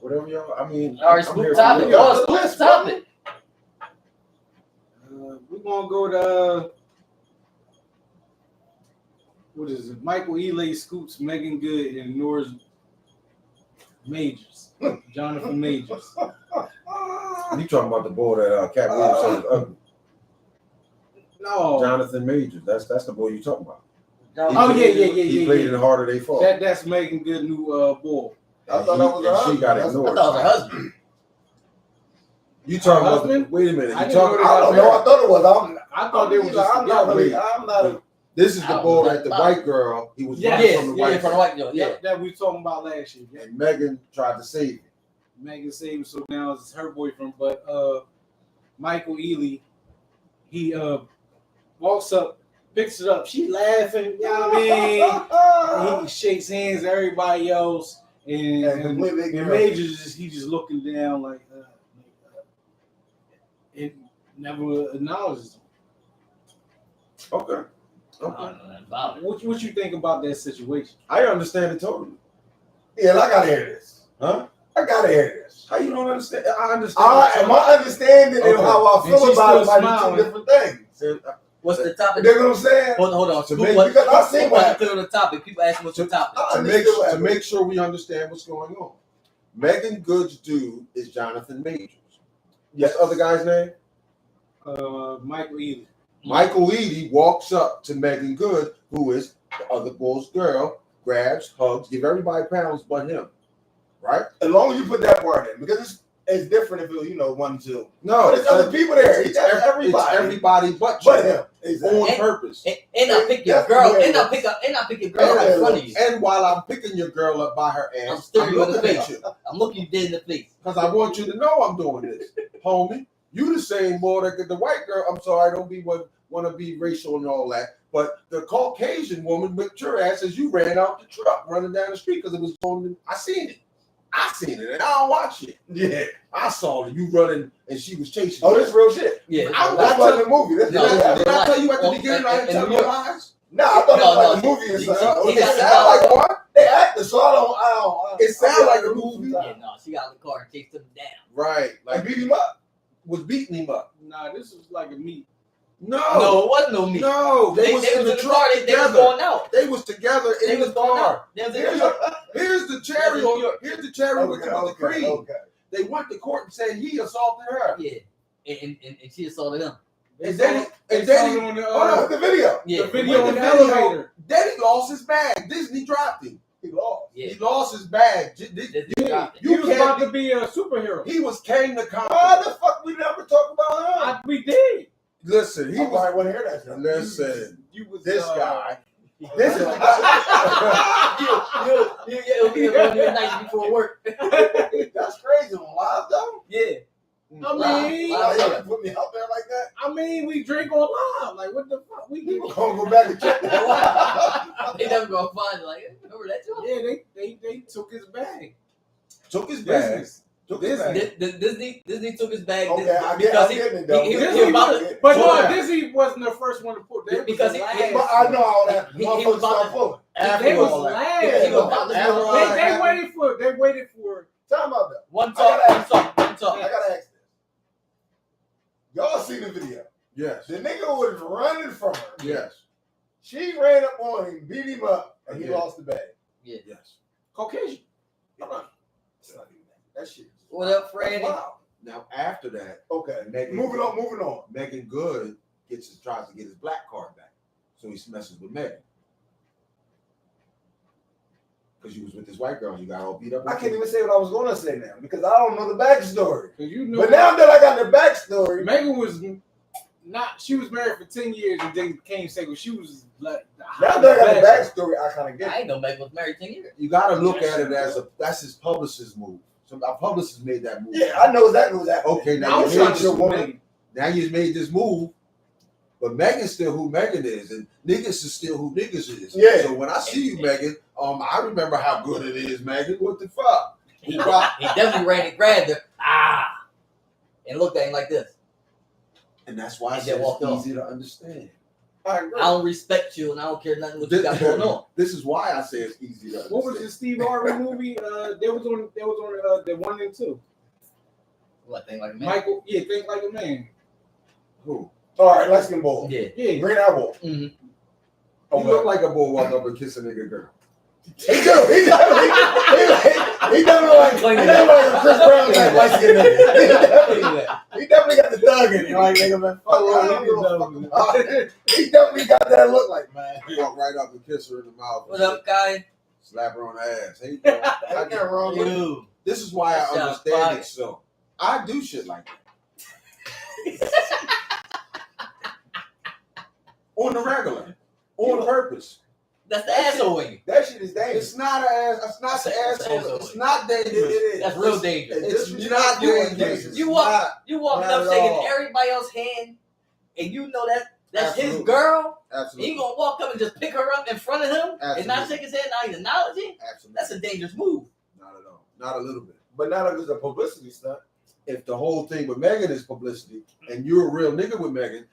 Whatever y'all. I mean, All right, I'm smooth here topic. for you. Oh, smooth topic. We're gonna go to what is it? Michael Ealy scoops Megan Good and ignores Majors. Jonathan Majors. You talking about the boy that Cat Williams said was ugly? No. Jonathan Majors. That's the boy you talking about. Oh yeah. He played in Harder They Fall. That's Megan Good new boy. I thought that was her she got husband. ignored. I thought it was her husband. You talking about? husband? Wait a minute. I You didn't talking? know I don't know. I thought it was. I thought they were just I'm not together. really. I'm not a. This is the I boy was that the like, white girl. He was Yeah, running Yeah, from the yeah, white from the girl, white girl. Yeah. That we were talking about last year. Yeah. and Megan tried to save him. Megan saved, so now it's her boyfriend. But Michael Ealy, he walks up, picks it up. She laughing, you know what I mean? He shakes hands with everybody else, and completely ignorant. Majors he just looking down like it never acknowledges him. Okay. I don't know nothing about it. What you think about that situation? I understand it totally. Yeah, I gotta hear this. Huh? I gotta hear this. How you don't understand? I understand. And my understanding and Okay. how I And feel she's about it still might be smiling. two different things. What's the topic? You know what I'm saying? Hold on. To Who make- was- because I see who what wasn't clear on the topic. People asking what's the topic. To make sure we understand what's going on. Megan Good's dude is Jonathan Majors. What's the other guy's name? Michael Ealy. Michael Eady walks up to Megan Good, who is the other bull's girl, grabs, hugs, give everybody pounds but him. Right? As long as you put that part in, because it's different if it, 1, 2. No, But there's other people there. It's That's everybody. It's everybody but you. But him. Exactly. On purpose. And I pick your girl. And I pick your girl right in front of you. And while I'm picking your girl up by her I'm ass, staring I'm you in the looking at face. you. I'm looking you dead in the face. Because I want you to know I'm doing this, homie. You the same boy that the white girl. I'm sorry, I don't want to be racial and all that. But the Caucasian woman whipped your ass as you ran out the truck, running down the street because it was going. I seen it, and I don't watch it. Yeah. I saw it. You running, and she was chasing. Oh, you. this real shit. Yeah. I was That's watching like the movie. This No, Did I like- tell you at the well, beginning I didn't in tell New no York- lies? No, I thought it was No, like a movie or he- something. he- It sound like one. They acted, so I don't. It sound like a movie. Yeah, no, she got in the car and chased him down. Right, Like like beat him up. was beating him up. Nah, this was like a meet. No, No, it wasn't no me. no, they was in the truck car. They was together. going out. They was together They in was the going car. out. They was in Here's, New York. here's the cherry New on York. here's the cherry with the cream. Okay. They went to court and said he assaulted her. Yeah, and she assaulted him. And then They and then saw it on the, Oh, no, the video. Yeah, the video With on the the video. elevator. then he lost his bag. Disney dropped him. He lost. yeah. He lost his bag. Disney You, dropped it. He you was about to can't. be a superhero. He was came to Why conquer. the fuck we never talk about him? We did. Listen, he I was. might want to hear that. Shit. Listen, You was this guy. This is It'll be a night before work. that's crazy. On live though. Yeah. I mean, Wow. Y'all can put me out there like that. I mean, we drink on live. Like, what the fuck? We People gonna go back and check that. They never gonna find it. Like, remember that joke? yeah, they took his bag. Took his bag. Business. Took his bag. Disney took his bag Okay, I because get it though. he Disney about to- But So no, yeah. Disney wasn't the first one to put that. Because was he- the last But I know all that. He Motherfuckers was about start to- pulling. They was all that. last. He was about to After do all it. that They happened. waited for. Time out though. One I talk. gotta Talk. I gotta ask this. Y'all seen the video? Yes. The nigga was running from her. Yes. She ran up on him, beat him up, and he Yeah. lost the bag. Yes. Caucasian. It's not even that. That shit. What up, That's Freddie? wild. Now after that, Okay. Megan- Moving on. Megan Good tries to get his black card back, so he messes with Megan because you was with this white girl. You got all beat up. I can't even say what I was gonna say now because I don't know the backstory. Cause you know. But now that I got the backstory, Megan was not. She was married for 10 years and then became single. She was like. now that I got the backstory, I kind of get I it. ain't know Meg was married 10 years. You got to look at it as that's his publicist move. So our publicist made that move. Yeah, I know exactly what's happening. Okay, I now was you trying made to your sue woman. Megan. Now you made this move, but Megan's still who Megan is, and niggas is still who niggas is. Yeah. So when I see you, Megan, I remember how good it is, Megan. What the fuck? He definitely ran and grabbed her. And looked at him like this. And that's why I And said then walked it's off. easy to understand. I agree. I don't respect you, and I don't care nothing what you got going on. This is why I say it's easy to What was the Steve Harvey movie? They was on the 1 and 2. What, Think Like a Man? Michael, yeah, Think Like a Man. Who? All right, let's get ball. Yeah. Yeah. Green Apple. Mm-hmm. You look like a boy walk up and kiss a nigga girl. He do. He definitely like a Chris Brown type light skinned nigga. He definitely got the thug in him. Like nigga, man, fuck you. He definitely got that look like, man. He walk right up and kiss her in the mouth. What up, guy? Slap her on the ass. Hey, bro. I get wrong. You. This is why I understand it. So I do shit like that. On the regular. On purpose. That's the asshole way. That shit is dangerous. It's not an ass. It's not the asshole. It's not dangerous. It is. That's real dangerous. It's not dangerous. You walking not up at shaking all. everybody else's hand, and you know that's his Absolutely. girl. And Absolutely. you gonna walk up and just pick her up in front of him and not Absolutely. shake his hand, not even acknowledge it? Absolutely. That's a dangerous move. Not at all. Not a little bit. But not if it's a publicity stunt. If the whole thing with Megan is publicity and you're a real nigga with Megan,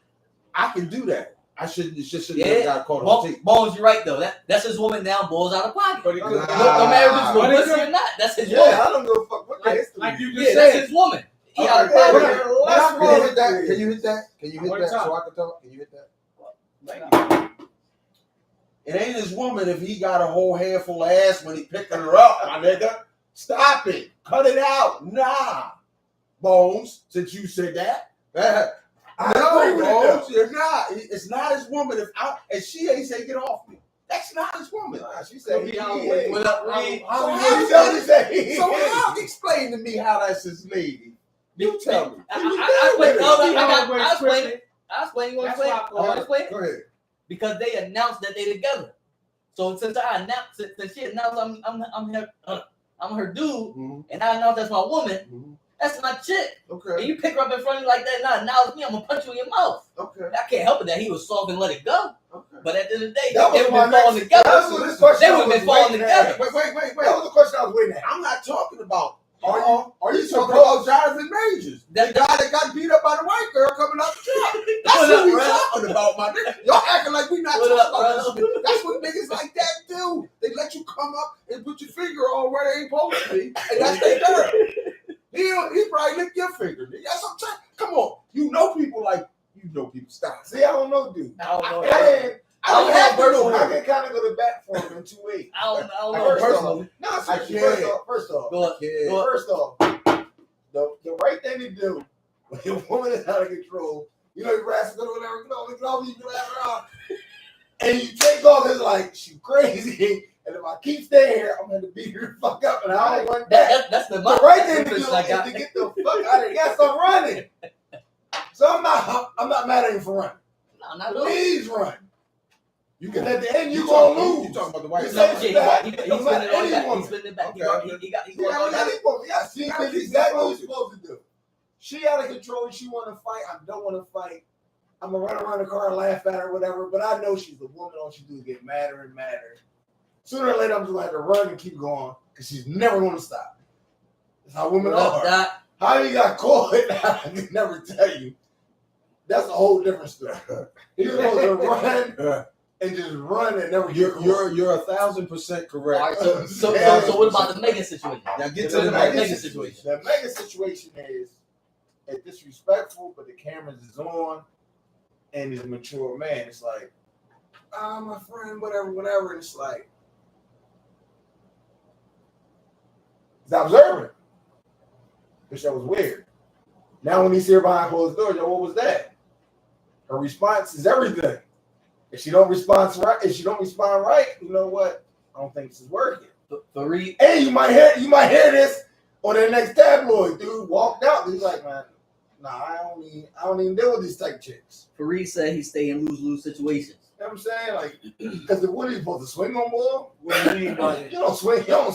I can do that. I shouldn't. It just shouldn't have got caught on tape. Bones, you're right though. That's his woman now. Balls out of pocket. But it could, No matter if it's But it publicity could- or not, that's his Yeah, woman. I don't give a fuck what the history. like you just Yeah, that's said. his woman. He Okay, out of yeah, pocket. yeah. Can you hit that? Can you hit that? Can you hit One that time. so I can talk? Can you hit that? It ain't his woman if he got a whole handful of ass when he picking her up, my nigga. Stop it. Cut it out. Nah. Bones, since you said that. I agree with it, Bones, you're not. It's not his woman and she ain't say get off me. That's not his woman. Nah, she said he is. What up, Reed? So how explain to me how that's his lady? You tell me. I explain it. You want to explain? That's why I You want to explain? Go ahead. Because they announced that they together. So since she announced I'm her dude, Mm-hmm. and I announced that's my woman, Mm-hmm. that's my chick. And Okay. you pick her up in front of you like that and not acknowledge me, I'm gonna punch you in your mouth. Okay. I can't help it that he was soft and let it go. Okay. But at the end of the day, That they was would have my been falling next- together. that was the question They I would have was been falling waiting together. at. Wait. That was the question I was waiting at. I'm not talking about. Are you talking supposed? about Jonathan Majors? That- The guy that got beat up by the white girl coming out the truck. That's What what up, we bro? talking about, my nigga. Y'all acting like we not What talking up, about bro? this. That's what niggas like that do. They let you come up and put your finger on where they ain't supposed to be, and that's their girl. He probably licked your finger. Nigga. That's what I'm saying. Come on, you know people. Stop. See, I don't know, dude. I don't know. I don't have to know I her. can kind of go to bat for him in 2 ways. I don't know First personally. No, I seriously, can't. first off, Go up. Yeah. Go up. first off, the right thing to do when your woman is out of control, you know, you rascal or whatever, you can have her on, and you take off, it's like, she crazy, and if I keep staying here, I'm going to beat her the fuck up, and I don't want that. That's the The right thing to do difference is I got. to get the fuck out of here. Yes, I'm running. So I'm not mad at you for running. No, not at all. Please run. You Because can. at the end, you're You going to talking lose. about the white You He's girl? said- spinning it all back. He's spinning it back. Okay. He got Yes, she did exactly what you're supposed to do. She out of control. She want to fight. I don't want to fight. I'm going to run around the car and laugh at her or whatever. But I know she's a woman. All she do is get madder and madder. Sooner or later, I'm just going to have to run and keep going because she's never going to stop. That's how women are. Doc. How you got caught, I can never tell you. That's a whole different story. You're supposed to run and just run and never get caught. You're 1,000% correct. All right, so what about the Megan situation? Now get to What the about Megan Megan situation. situation? The Megan situation is it's disrespectful, but the cameras is on, and he's a mature man. It's like, my friend, whatever. And it's like, he's observant. Which that was weird. Now when he's here behind closed doors, yo, what was that? Her response is everything. If she don't respond right, you know what? I don't think this is working. Fareed, Hey, you might hear this on the next tabloid. Dude walked out. He's like, man, nah, I don't even deal with these type chicks. Fareed said he stay in lose-lose situations. You know what I'm saying? Like, because what are you supposed to swing on ball? What do you mean by You don't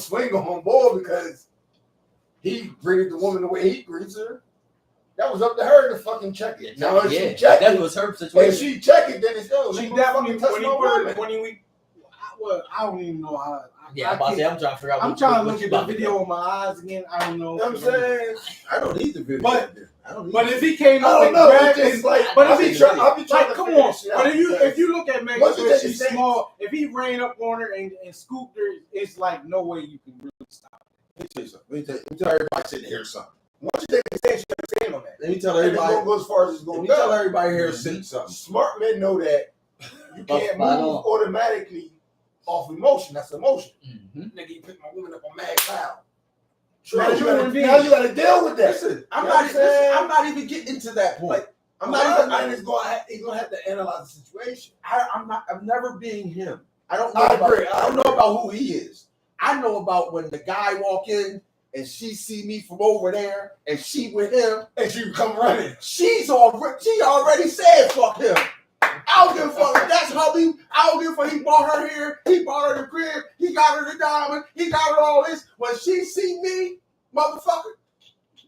swing on ball because he greeted the woman the way he greets her. That was up to her to fucking check it. Now if she check that it, was her if situation. she check it, then it's yo. She nigga, definitely fucking touch my woman. well, I don't even know how. Yeah, I'm trying to figure out. I'm trying to what look you at the about to video do. with my eyes again. I don't know. You know what I'm saying? I don't need the video. But- I don't need But the if he came I up don't and know. grabbed It's it, just like, But I'll if be he- trying to like, come figure on. this shit out, But if because you look at Megan, once you where take a she's stance- small, if he ran up on her and scooped her, it's like no way you can really stop. Let me tell you something. Let me tell everybody sitting here something. once you take a stance, you stand on that. Let me tell And it's everybody. gonna go as far as it's Let gonna me tell go. everybody here sitting something. Smart men know that you can't Spot move on. automatically off emotion. That's emotion. Mhm. Nigga, you pick my woman up on mad cloud. True. Now you gotta deal with that. Listen, I'm You know what I'm saying? I'm not even getting to that point. Like, I'm man not even. is gonna have to analyze the situation. I'm never being him. I don't I know. agree. I don't know about who he is. I know about when the guy walk in and she see me from over there and she with him. And you come running. She already said fuck him. I don't give a fuck if that's hubby. I don't give a fuck. He brought her here. He brought her the crib. He got her the diamond. He got her all this. When she see me, motherfucker,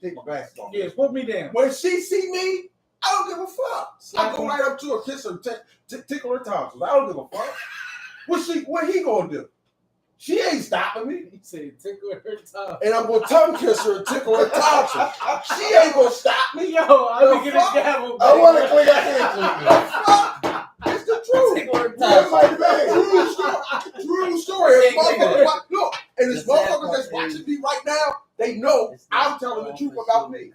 take my glasses off. Yeah, put me down. When she see me, I don't give a fuck. I Slap go him. right up to her, kiss her, tickle her tonsils. I don't give a fuck. What he gonna do? She ain't stopping me. He said, tickle her tongue. And I'm gonna tongue kiss her and tickle her tonsils. She ain't gonna stop me. Yo, I The be getting fuck? gavel. I want to clear your hands The with me. fuck? It's the truth. Tickle her That's tongue. my man. True story. And motherfuckers, look, and The it's sad motherfuckers part that's is- watching me right now. They know I'm telling the truth about me.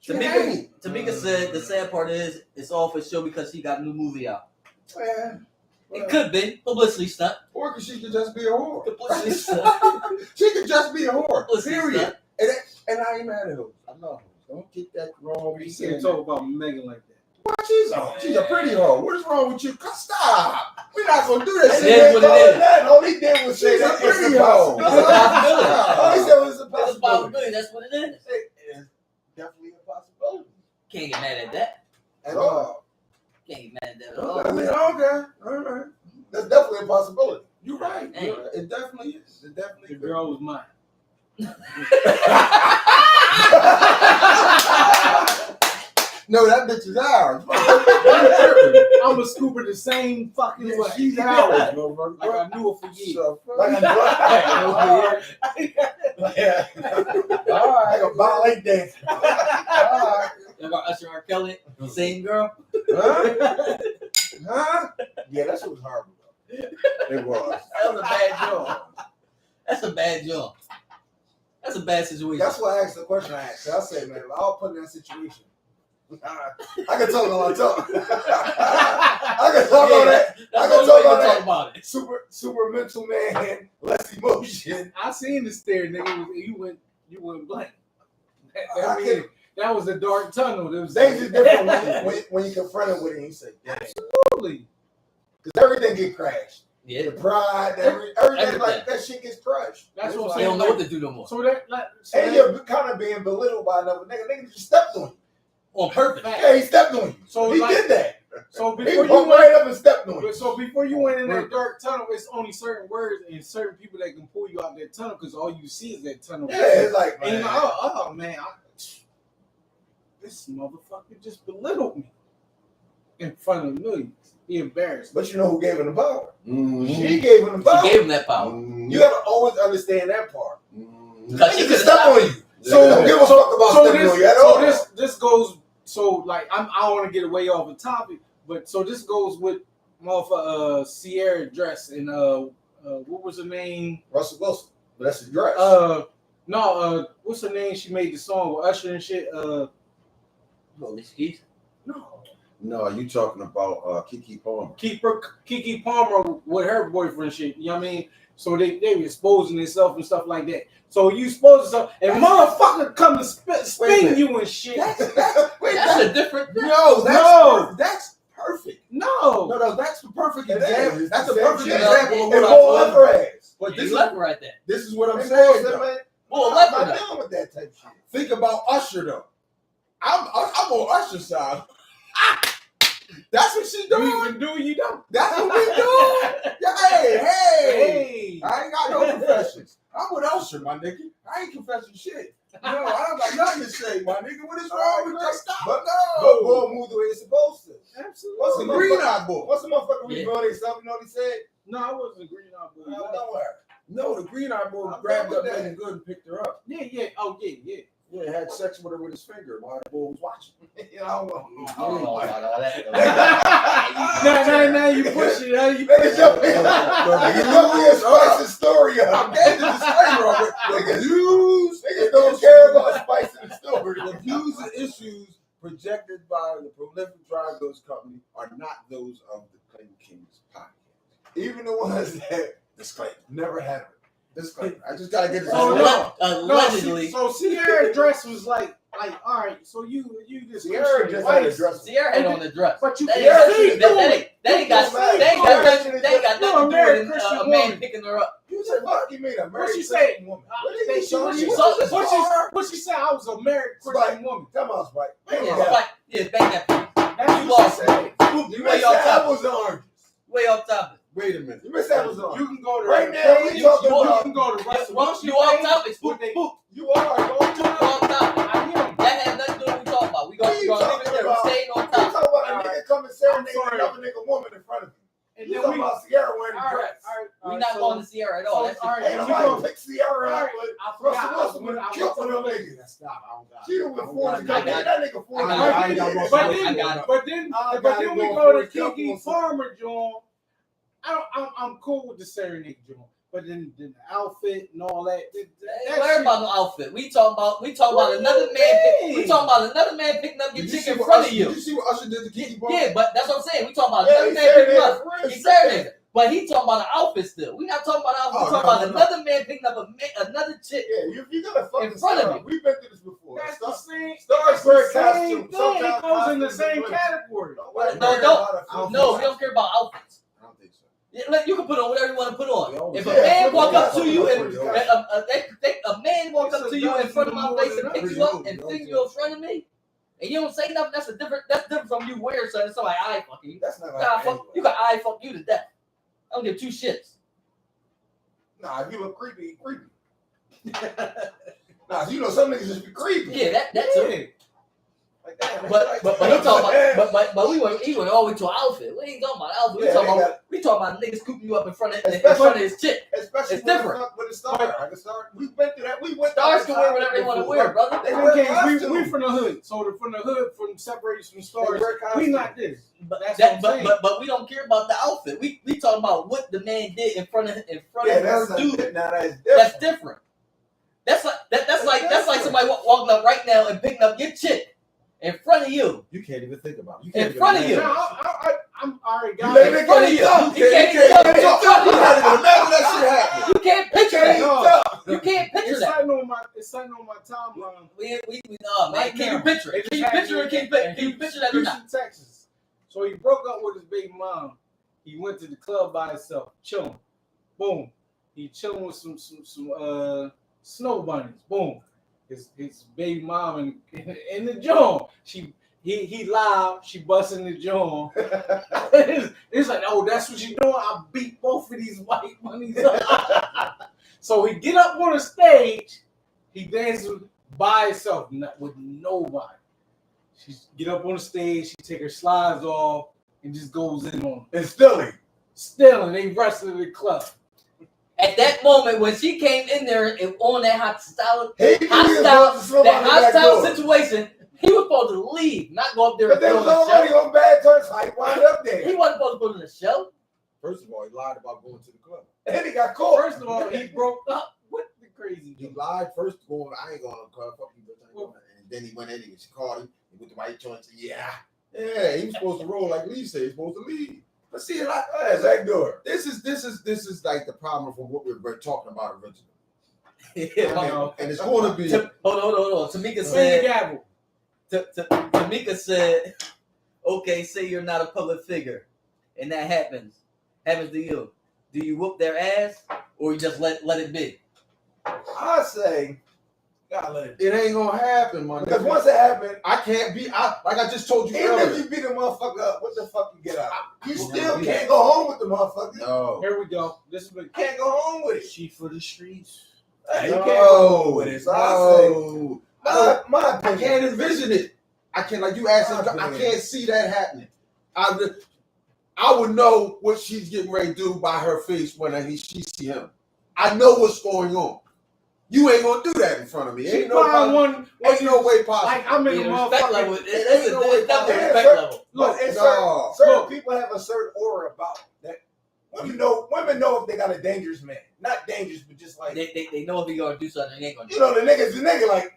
Tamika said the sad part is it's all for show because she got a new movie out. Man, It could be publicity stunt. or cause she could just be a whore. Publicity stunt. She could just be a whore. Publicity Period. stunt. And I ain't mad at her. I love her. Don't get that wrong. You can't talk about Megan like that. What? She's a pretty hoe. What is wrong with you? Stop. We're not gonna do this. It is what it is. That. All he did was say She's a that it's pretty a hoe. possibility. All he said was a It's a possibility. possibility. That's what it is. It's definitely a possibility. Can't get mad at that. At all. Can't get mad at that at I all. mean, okay. All right. That's definitely a possibility. You're right. Hey. You're right. It definitely is. It The definitely is. girl was mine. No, that bitch is ours. I'm a scooper the same fucking way. She's ours, motherfucker. Like I knew it for years. So, Like all a ballet dance. right. You got Usher R. Kelly, same girl. Huh? Huh? Yeah, that shit was horrible. It was. That was a bad job. That's a bad job. That's a bad situation. That's why I asked the question I asked. I said, man, if I was put in that situation, I can talk a lot of talk. I can talk on that. That's I the can only way talk you on talk about it. Super mental man, less emotion. I seen the stare, nigga. You went blank. I That, mean, that was a dark tunnel. It was Things is different when you confront it with it and you say, damn. Absolutely. Because everything get crashed. Yeah. The pride, everything Everything. like that shit gets crushed. That's what I'm They saying. don't know what to do no more. So that, like, so And that- you're kind of being belittled by another nigga. Nigga just stepped on you. On purpose. Yeah, he stepped on you. So he like- did that. so He before you walked went, right up and stepped on you. so before you went in that dark tunnel, it's only certain words and certain people that can pull you out that tunnel because all you see is that tunnel. Yeah, it's like, And you're man. like, oh man, this motherfucker just belittled me in front of millions. He embarrassed me. But you know who gave him the power? Mhm. She gave him the power. She gave him that power. Mhm. You gotta always understand that part. Mhm. Because she Nigga could just step on you. So don't give a fuck about stepping on you at all. this goes so like I don't want to get away off the topic, but so this goes with motherfucker Sierra dress and what was her name? Russell Wilson. But that's his dress. What's her name? She made the song with Usher and shit. Holy skis. No, you talking about Kiki Palmer. Kiki Palmer with her boyfriend shit. You know what I mean? So they exposing themselves and stuff like that. So you expose yourself and motherfucker come to spin you and shit. That's That's a different. that's perfect. No, that's the perfect It example. is. That's the It's the perfect same example of And what Paul I'm left her ass. But You this is left her right there. this is what I'm And saying. Paul said, though. man, Well, I'm left her not there. dealing with that type of shit. Think about Usher though. I'm on Usher's side. That's what she You doing. even do you don't. That's what we doing. Hey. Hey. I ain't got no confessions. I'm with Usher, my nigga. I ain't confessing shit. No, I don't got nothing to say, my nigga. What is wrong with that? Stop. But No. Paul moved the way it's supposed to. Absolutely. Once the Green Eye Boy. What's the motherfucker revealed himself? You know what he said? No, I wasn't a Green Eye Boy. Don't worry. No, the Green Eye Boy I'm grabbed done up with that. Megan Good and picked her up. Yeah. Oh, yeah. Yeah, had sex with her with his finger while the boy was watching. You know, I don't know about all that. Now you push it. Huh? You nigga jump in. Nigga jump in, spice the story I up. gave the disclaimer already. The views, Niggas don't care about spicing the story. the views and issues projected by the Prolific Drive Goods Company are not those of the Clayton Kings podcast. Even the ones that disclaimer never had it. Disclaimer. I just gotta get this. Oh, out. no. Allegedly. So Sierra dress was like, all right. So you just Sierra just white. had a dress. Sierra had on the dress. But you They can't ain't see got through it. they ain't got They nothing to do American with Christian a man woman. picking her up. You said, fuck, you mean a What she married say? Christian woman. What did What you she say? what she said? I was a married Christian woman. Come on, Spike. Yeah, Come on. bang that piece. That's You what lost. she said. You way missed off the topic. apples and oranges. Way off topic. Wait a minute. You missed the apples and oranges. You can go to Right now, we talking you about. can go to Once Russell. you off topic, What they- You are going you off topic. I am. That has nothing to do with what we talking about. We gonna What you leave it talking there. about? We're staying on You talking topic. about a nigga coming serenading I'm sorry. another nigga woman in front of you. And You then talking we. about Sierra wearing a All right, dress. We're not going to Sierra at all. That's all right, Ain't we nobody go- pick Sierra All up right, with I Russell forgot. Wilson with a kill for them niggas. Stop. I don't got She done went forward. I got it. That nigga forward. I got But it. But then- But then I got it we going go for to the couple Kiki of- Farmer John. I'm cool with the serenade John, but then the outfit and all that. Don't worry about no outfit. We talking about another man. We talking about another man picking up your Did you chick see in what front Usher, of you. did you see what Usher did to Kiki Bar? Yeah, but that's what I'm saying. We talking about Yeah, another he man picking serenaded up. for real. He serenaded. But he talking about an outfit still. We not talking about an outfit. Oh, We talking no, about no, no. another man picking up another chick. Yeah, you gotta fuck In the front of star. me. We've been through this before. That's the same. Stars That's wear the same costumes. thing. Sometimes It goes in the costumes same are category. No, we don't care about outfits. I don't think so. Yeah, you can put on whatever you want to put on. If a Yeah, man put walk on up to you and that. a man walk up to you in front of my face and pick you up and Don't pick do you in front of me, and you don't say nothing, that's different from you wearing something. So like, I fuck you. That's not Nah, like fuck, you got I fuck you to death. I don't give two shits. Nah, if you look creepy, you creepy. Nah, you know some niggas just be creepy. Yeah, that's it. Like that. But he talking Yeah. about but he went all the way to an outfit. We ain't talking about outfit. Yeah, We talking about niggas scooping you up in front of his chick. Especially It's when different. With a star. Like a star. We've been through that. We went Stars can wear whatever they want to wear, brother. They wear Okay, costumes. we from the hood, so from the hood, from separates from They stars. wear We costumes. not this. But That's that, what I'm but we don't care about the outfit. We talking about what the man did in front of Yeah, her that's dude. now that's different. That's different. That's like somebody walking up right now and picking up your chick in front of you. You can't even think about it. You In can't even front of imagine you. it. I'm already You got let it. me In front of get you. up. You can't even You can't even imagine that shit happening. You can't picture Can't that. talk. You can't picture It's that. something on my timeline. We no man. Right Can now. you picture it? Can you picture it? Can you picture that or not? Houston, Texas. So he broke up with his baby mom. He went to the club by himself, chilling. Boom. He chilling with some snow bunnies. Boom. His baby mom in the joint. He live. She busting the joint. It's like, oh, that's what you doing. I beat both of these white bunnies up. So he get up on the stage. He dances by himself, not with nobody. She get up on the stage. She take her slides off and just goes in on them. It's Philly. Still, and they wrestle the club. At that moment when she came in there and on that hostile Hostile situation, he was supposed to leave, not go up there But and they put was on the already show. on bad terms. How he wound up He there? wasn't supposed to put on the show. First of all, he lied about going to the club. And he got caught. First of all, he broke up with the crazy He dude. lied first, going, I ain't going to the club. Fuck you, bitch. I ain't going. And then he went in and she called him. He went to white joints. Yeah. Yeah, he was supposed to roll like Lee said. He's supposed to leave. But see, like, Zach Door. this is like the problem from what we were talking about originally. Yeah. And it's going to be. Hold on. Tamika Swing the said. gavel. Tamika said, "Okay, say you're not a public figure, and that happens to you. Do you whoop their ass, or you just let it be?" I say, gotta let it. It ain't gonna happen, man. Because once it happened, I can't be. Like I just told you even earlier. if you beat a motherfucker up, what the fuck you get out? You still can't go home with the motherfucker. No. Here we go. This is what You can't go home with it. she for the streets. You can't go home with it. So I say, my I opinion. can't envision it. I can't, like you asked, I My opinion. can't see that happening. I would know what she's getting ready to do by her face when she see him. I know what's going on. You ain't gonna do that in front of me. She Ain't no way possible. Like I'm in the respect level. motherfucking. It's definitely Yeah, respect sir. level. Look, and certain people have a certain aura about that. Women know if they got a dangerous man. Not dangerous, but just like They know if he gonna do something, they ain't gonna do. You know, the nigga like,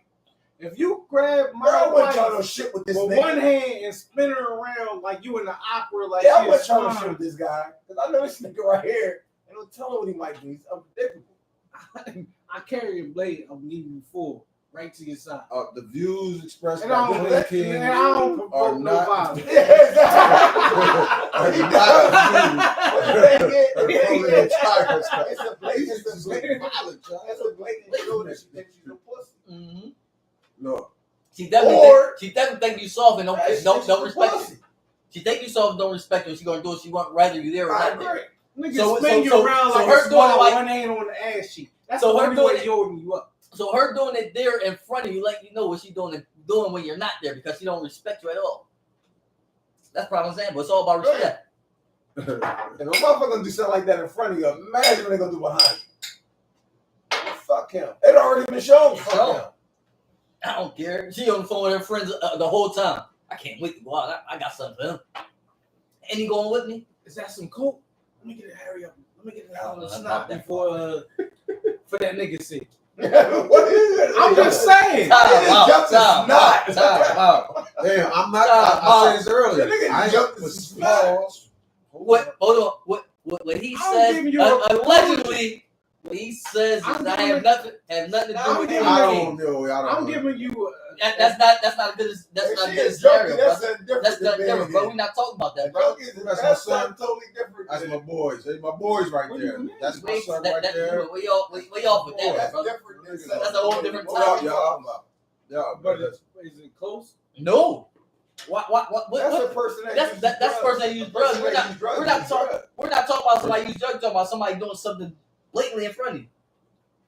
if you grab my I wouldn't wife try no shit with this with nigga. one hand and spin her around like you in the opera, like I wouldn't try no shit with this guy because I know this nigga right here. And don't tell him what he might do. He's unpredictable. I carry a blade. I'm leaving you full right to your side. The views expressed And by I Billy King don't are provoke no not. violence. Are It's a blatant show that she thinks she's a pussy. Mm-hmm. No. She definitely think you soft and don't respect pussy. you. She think you soft and don't respect you. She gonna do what she want, whether you there or I not there. agree. Nigga spin you around like her a small, doing it like one hand on the ass cheek. That's so the her only doing way holding you up. So her doing it there in front of you, let you know what she's doing when you're not there because she don't respect you at all. That's what I'm saying, but it's all about respect. If a motherfucker gonna do something like that in front of you, imagine what they gonna do behind you. Fuck him. It already been shown. Fuck him. I don't care. She on the phone with her friends the whole time. I can't wait to go out. I got something for him. And he going with me? Is that some coke? Let me get it. Hurry up. Let me get it out of the That's snot not that before for that nigga sake. What is it? I'm just saying. Time out. Damn, I'm not. I said this earlier. I jumped the snot. What? Hold on. What he says? Allegedly, what he says is I have nothing to do with it. I'm giving you. That's not a good. That's not a good scenario. That's not different, bro. We're not talking about that, bro. That's my son. Totally different. That's my boys. Hey, my boys right there. That's my son right there. We off with that, bro. That's a whole different topic. But is it close? No. What? That's a person that's the person that used drugs. We're not talking about somebody using drugs. We're talking about somebody doing something blatantly in front of you.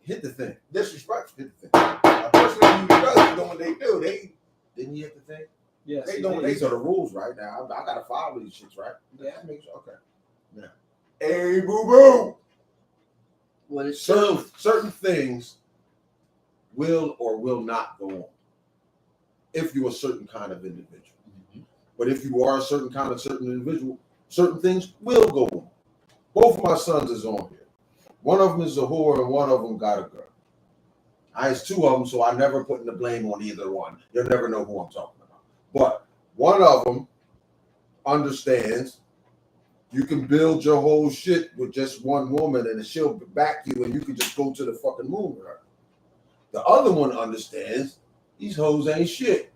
Hit the thing. Disrespectful. Hit the thing. A person that uses drugs doing what they do. They didn't you hit the thing? Yes. These are the rules right now. I gotta follow these shits, right? Yeah. Okay. Yeah. Hey, boo boo. What is certain things will or will not go on if you're a certain kind of individual. Mm-hmm. But if you are a certain individual, certain things will go on. Both of my sons is on here. One of them is a whore and one of them got a girl. It's two of them, so I never putting the blame on either one. You'll never know who I'm talking about. But one of them understands you can build your whole shit with just one woman and she'll back you and you can just go to the fucking moon with her. The other one understands these hoes ain't shit.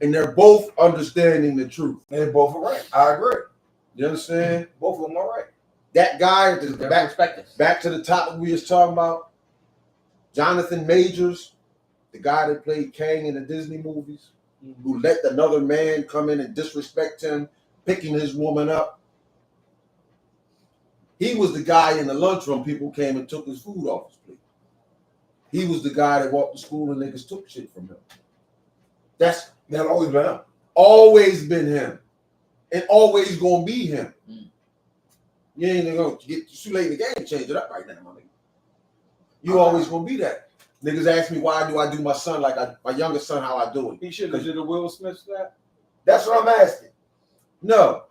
And they're both understanding the truth. They both are right. I agree. You understand? Both of them are right. That guy, back to the topic we was talking about, Jonathan Majors, the guy that played Kang in the Disney movies, who let another man come in and disrespect him, picking his woman up. He was the guy in the lunchroom. People came and took his food off his plate. He was the guy that walked to school and niggas took shit from him. That's always been him. Always been him. And always gonna be him. You ain't gonna get too late in the game to change it up right now, my nigga. You always gonna be that. Niggas ask me why do I do my son like my youngest son how I do it. He should have did a Will Smith that. That's what I'm asking. No.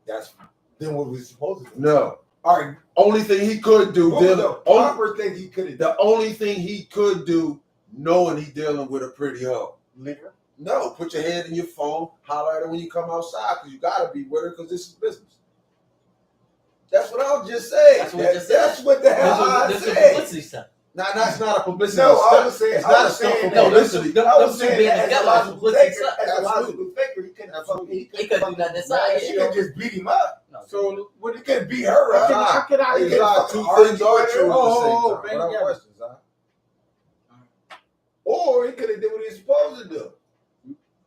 That's then what we supposed to do. No. All right. Only thing he could do. The only thing he could do, knowing he dealing with a pretty hoe. Liquor. No, put your hand in your phone, holler at her when you come outside, because you gotta be with her because this is business. That's what I was just saying. That's what the hell I said. Now that's not a publicity. No, I was saying. It's not a stuff for publicity. I was saying as a logical thinker, he couldn't do nothing inside. He could just beat him up. So what? He could beat her up. How could I? Two things are true at the same time. Without questions, or he could have did what he's supposed to do.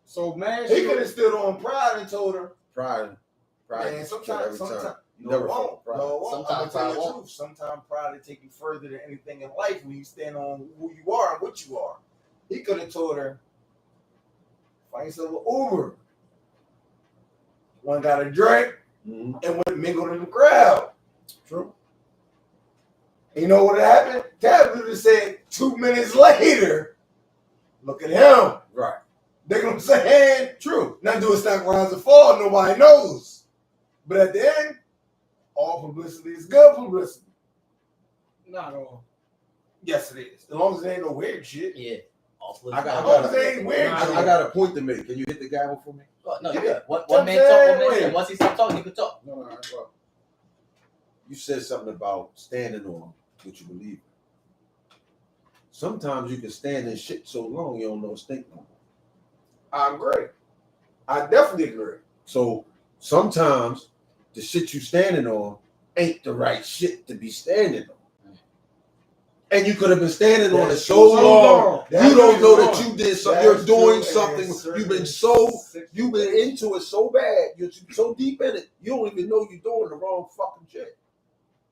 So man, he could have stood on pride and told her. Pride. And sometimes. Never fall. Sometimes pride won't. Sometimes pride will take you further than anything in life when you stand on who you are and what you are. He could have told her, find yourself an Uber. one got a drink, Mhm. and went mingled in the crowd. True. And you know what happened? Tabitha said 2 minutes later, look at him. Right. Dig what I'm saying? True. Not doing stock rise or fall, nobody knows. But at the end, all publicity is good publicity. Not all. Yes, it is. As long as there ain't no weird shit. Yeah. I got- As long as there ain't weird I shit. got a point to make. Can you hit the gavel for me? Oh, no, you Yeah. good. One I'm man saying, talk, one man wait. say. Once he stops talking, you can talk. No, all right, well, you said something about standing on what you believe in. Sometimes you can stand in shit so long you don't know stink no more. I agree. I definitely agree. So sometimes the shit you standing on ain't the right shit to be standing on. And you could have been standing on it That's so true. long, That's you don't know true. that you did something. That's You're doing true. something. Yes, You've been sir. you've been into it so bad. You're so deep in it. You don't even know you're doing the wrong fucking shit.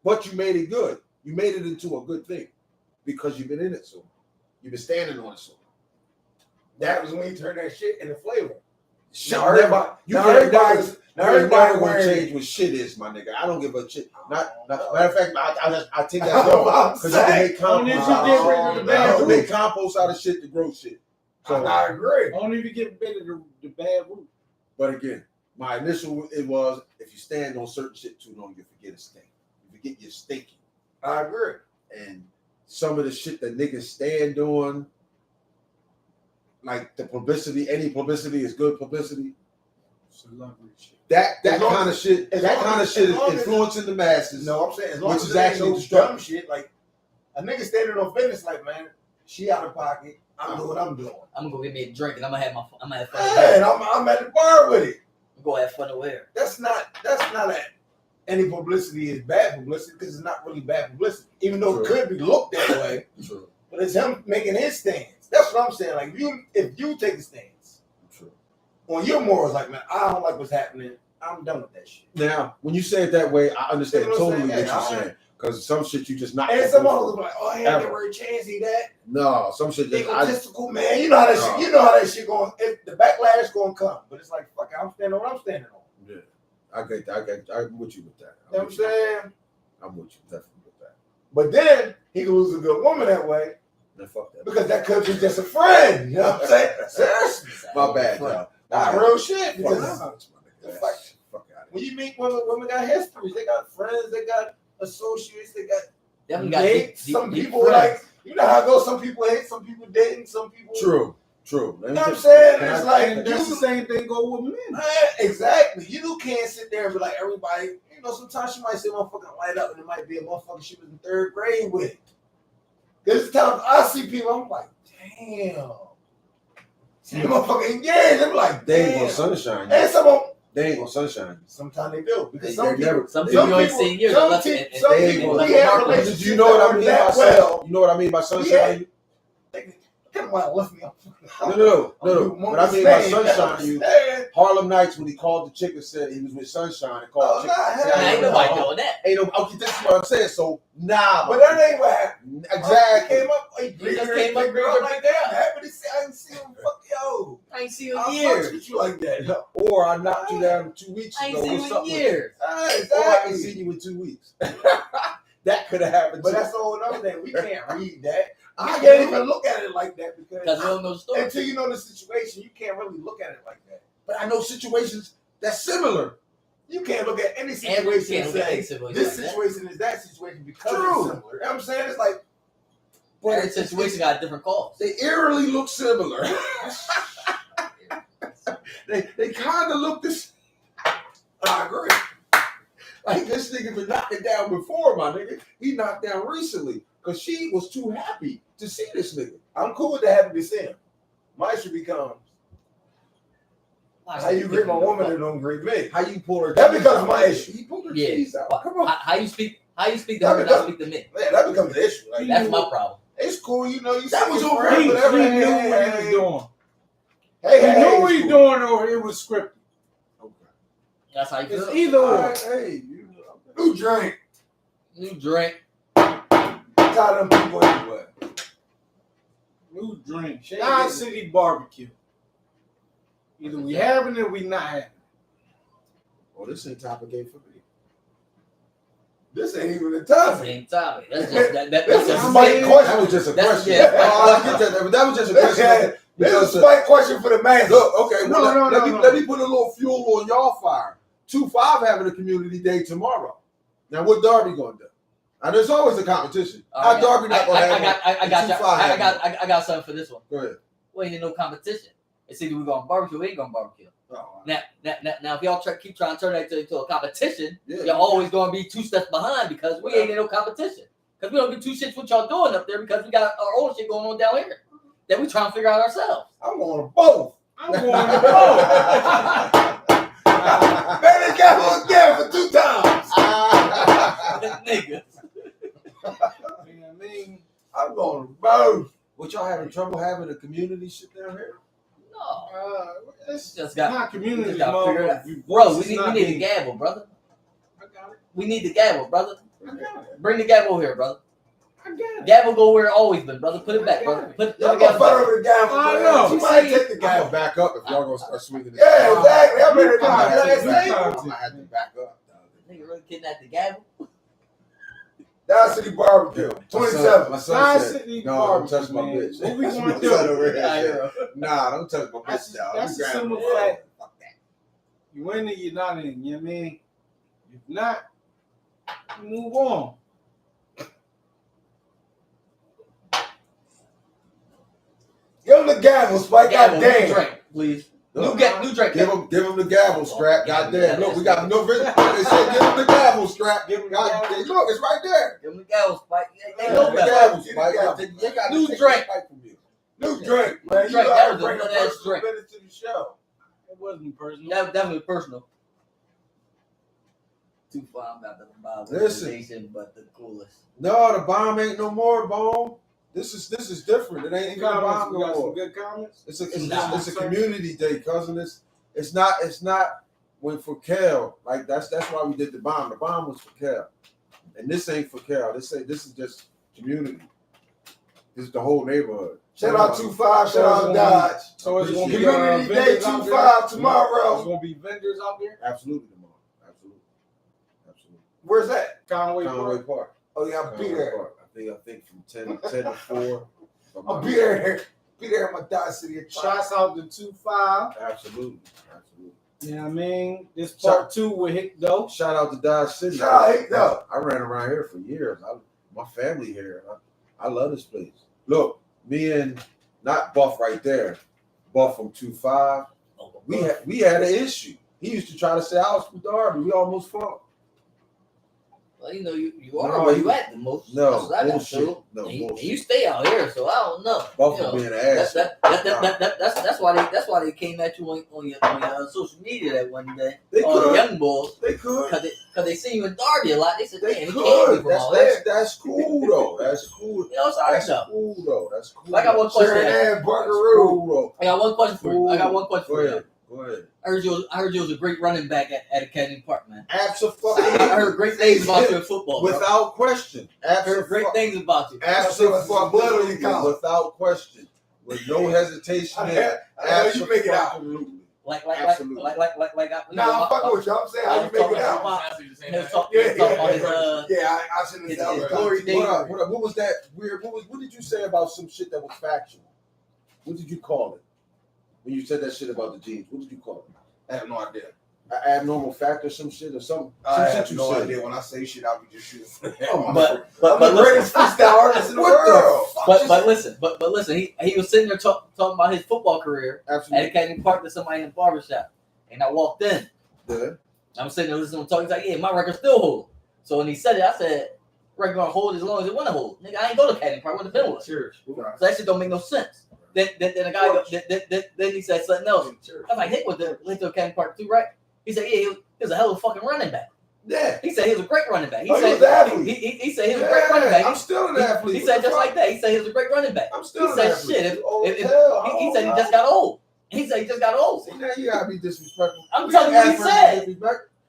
But you made it good. You made it into a good thing because you've been in it so long. You've been standing on it so long. That was when you turned that shit into flavor. Shit, Now everybody, you now can't everybody's, never, now you're everybody never gonna wearing change what shit is, my nigga. I don't give a shit. Matter No. of fact, I take that That's wrong what I'm because you can saying. make compost. Only if you out get of rid shit. of the You bad can make root. compost out of shit to grow shit. So, I agree. Only if you get rid of the bad root. but again, my initial it was if you stand on certain shit too long, you forget a stink. You forget you're stinking. I agree. And some of the shit that niggas stand on, like the publicity, any publicity is good publicity. Celebrity shit. That As long kind of as- shit, as that long kind of as- shit as is long as- influencing the masses. No, I'm saying as long Which as is there ain't actually no destructive. dumb shit, like a nigga standing on business, like man, she out of pocket. I'm doing what I'm doing. I'm gonna go get me a drink and I'm gonna have fun over Yeah, here. and I'm at the bar with it. I'm gonna have fun over here. That's not any publicity is bad publicity because it's not really bad publicity, even though it True. could be looked that way. True. But it's him making his stance. That's what I'm saying. Like if you take a stance True. on your morals, like man, I don't like what's happening. I'm done with that shit. Now, when you say it that way, I understand You know what I'm totally saying? what Yeah, you're saying. Because some shit you just not. And gonna some go others for. be like, oh, I ain't Ever. never a chance. He that No, some shit just. egotistical man. You know how that shit. You know how that shit going. The backlash going to come. But it's like fuck it, I'm standing on what I'm standing on. Yeah, I get that. I'm with you with that. You know what I'm saying? I'm with you definitely with that. But then he could lose a good woman that way Then fuck that. because that could be just a friend. You know what I'm saying? Seriously. My bad, y'all. Not real shit. Fuck Because out. Fuck out. when you meet women got histories. They got friends. They got associates. They got Them got dates. deep, Some deep people friends. like, you know how it goes. Some people hate. Some people dating. Some people. True. You know what I'm saying? It's like And that's the same thing go with men. Exactly. You can't sit there and be like everybody. You know, sometimes she might say motherfucking light up, and it might be a motherfucker she was in third grade with. There's times I see people, I'm like, damn. See the motherfucker in years, I'm like, They ain't damn. gonna sunshine you. And some of them, They ain't gonna sunshine you. sometimes they do because They some people, never. Some they- people you ain't seen years. some left people- it- some they ain't people gonna- we have Mark, relationships Do you know what I that mean are by that sunshine? well. You know what I mean by sunshine you? Kind of want to lift me up. No. What I mean by sunshine you, Harlem Nights when he called the chick and said he was with Sunshine and called Oh, the chick. nah, and said, hell Ain't no. nobody doing that. Ain't no. Okay, this is what I'm saying. So nah, But that ain't what happened. exactly. He came up, he just came up, girl bring like her that. up. I'm happy to see. I didn't see him. Fuck yo. I ain't seen you I in fucks years. with you like that. Or I knocked you down 2 weeks I ain't ago. seen What's you up in with years. Or I ain't Exactly. seen you in 2 weeks. That could have happened. But too. that's a whole other thing. We can't read that. I I get can't it. even look at it like that Because because we don't know the story. until you know the situation, you can't really look at it like that. But I know situations that's similar. You can't look at any And we situation can't and look at any say situation this like that. situation is that situation because True. it's similar. You know what I'm saying? It's like, But Every situation got a different cause. they eerily look similar. they kind of look this. I agree. Like this nigga been knocking down before, my nigga. He knocked down recently because she was too happy to see this nigga. I'm cool with the happy to see him. My issue becomes how you greet my woman and don't greet me. How you pull her? That cheese becomes out. my issue. He pulled her Yeah. cheese out. But Come on. How you speak to her and not speak to me? Man, that becomes an issue. Like, That's my problem. it's cool, you know. You That see was your over friend, He whatever. knew Hey, what he hey, was doing. Hey, He hey, knew hey, what he it's was cool. doing or it was scripted. Okay. That's how you It's feel. either All or. right, hey, you New drink. New drink. Tired of them people anyway. New drink. Shane Shine getting- City Barbecue. Either we having it or we not having it. Oh, this ain't topic game for me. This ain't even the That's topic. ain't topic. That's just that's This just is a Spike spike. question. That was just a That's- question. yeah. Oh, I get that. That was just a question. This is Because a Spike question for the man. look, okay, well, No, let me put a little fuel on y'all fire. 2-5 having a community day tomorrow. Now, what Darby gonna do? And there's always a competition. How Darby not gonna have I got something for this one. Go ahead. Well, ain't no competition. It's either we gonna barbecue or we ain't gonna barbecue. Oh, Now, if y'all keep trying to turn that into a competition, yeah. you're always gonna be 2 steps behind because we ain't in no competition. Because we don't give 2 shits what y'all doing up there because we got our own shit going on down here that we trying to figure out ourselves. I'm going to both. I'm going to both. Man, they got on again for 2 times. Niggas. You know what I mean? I'm going to both. What y'all having trouble having a community shit down here? No. It's Just got not community, just gotta figure it out. mode. Bro, we need the gavel, brother. I got it. We need the gavel, brother. I got it. Bring the gavel here, brother. I got it. Gavel go where it always been, brother. Put it back, brother. Put Y'all the gonna gavel fight back. over the gavel. I man. know. Somebody take the I'm gonna gavel. back up if y'all gonna start swinging this. Yeah, exactly. I'm ready to I'm come gonna have last to back night. up. I'm gonna have to back up. Nigga really kidnapped the gavel. Down City Barbecue. 27. My Side son said, City no, barbecue, don't touch my man. bitch. What we That's gonna my do? son over here I said, hear nah, don't touch my That's- bitch, dog. that's You a grab simple her. fact. Fuck that. You in it, you're not in. You know what I mean? If not, you move on. Give him the gavel, Spike. Gavel, new Goddamn. drink, please. Look, New drink. Give him the gavel strap. Yeah, Goddamn. Look, we got no vision. They said give him the gavel strap. Give him the God, gavel. look, it's right there. Give him the gavel, Spike. They Give know him the better. gavel, Give Spike. the gavel. They got New to take drink. the Spike from you. New drink, man. You Drink, that gotta was a bring a good-ass personal drink. business to the show. It wasn't personal. That was definitely personal. 2-5 got the Bible Listen. organization, but the coolest. No, the bomb ain't no more, Bone. This is different. It ain't even a Comments, bomb we no got some more. good comments. It's a Nah. it's a community day, cousin. It's not when for Cal. Like that's why we did the bomb. The bomb was for Cal, and this ain't for Cal. This is just community. This is the whole neighborhood. Shout out 2-5. Shout out Dodge. So it's gonna be Community Day vendors out there. 2-5 There's tomorrow. gonna be vendors out there. Absolutely tomorrow. Absolutely. Where's that? Conway Conway Park. Park. Oh yeah, I'll be Conway there. Park. I think from 10 to 4. I'll be there. Be there at my Dodge City. Shouts out to 2-5. Absolutely. You know what I mean? This part 2 with hickdoe. Shout out to Dodge City. Shout out hickdoe. I ran around here for years. My family here. I love this place. Look, me and not Buff right there, Buff from 2-5. We had an issue. He used to try to say I was from Darby. We almost fought. Well, you know, you are No, where you at the most. no, That's what I got bullshit. to. No, and bullshit. you stay out here, so I don't know. Buff You know, was being an that's ass. that's why they came at you on your social media that one day. They All the could. young boys, They could. cause they see you in Darby a lot. They said, They "Damn, he could. can't be from out here." That's cool though. That's cool. You know, it's alright That's though. cool though. That's cool. I got one question. Sharon Ann That's Buckaroo. cool though. I got one question for you. I got one question Go for you. ahead. Go ahead. I heard you was a great running back at Academy Park, man. Absolutely. I heard great things about you in football. Bro. Without question. I heard great things about you. Absolutely. Without question. With no hesitation. I know you make it out. Absolutely. Like, Absolutely. Nah, I'm fucking with you. I'm saying how you make it out. His talk about his Yeah, I shouldn't his have said glory that. days. What was that weird? What did you say about some shit that was factual? What did you call it? When you said that shit about the jeans, what did you call it? I have no idea. An abnormal fact or some shit or some I shit have you no said. idea. When I say shit, I'll be just shooting. Oh, But I'm the greatest freestyle artist in the What the world. fuck? but listen, he was sitting there talking about his football career at Absolutely. Academy Park to somebody in the barbershop, and I walked in. Yeah. I'm sitting there listening to him talk. He's like, "Yeah, my record still hold." So when he said it, I said, "Record gonna hold as long as it want to hold." Nigga, I ain't go to Academy Park. What the been was? Cheers. So that shit don't make no sense. Then the guy then he said something else. I was like, "Hick went to Academy Park too, right?" He said, "Yeah, he was a hell of a fucking running back." Yeah. He said he was a great running back. He Oh, he said was an athlete. he said he was a great running back. I'm still an athlete. He What said the just fuck? like that. He said he was a great running back. I'm still He an said athlete. shit. Old If as hell. he said he just got old. He said he just got old. See, now you gotta be disrespectful. I'm telling you what he said.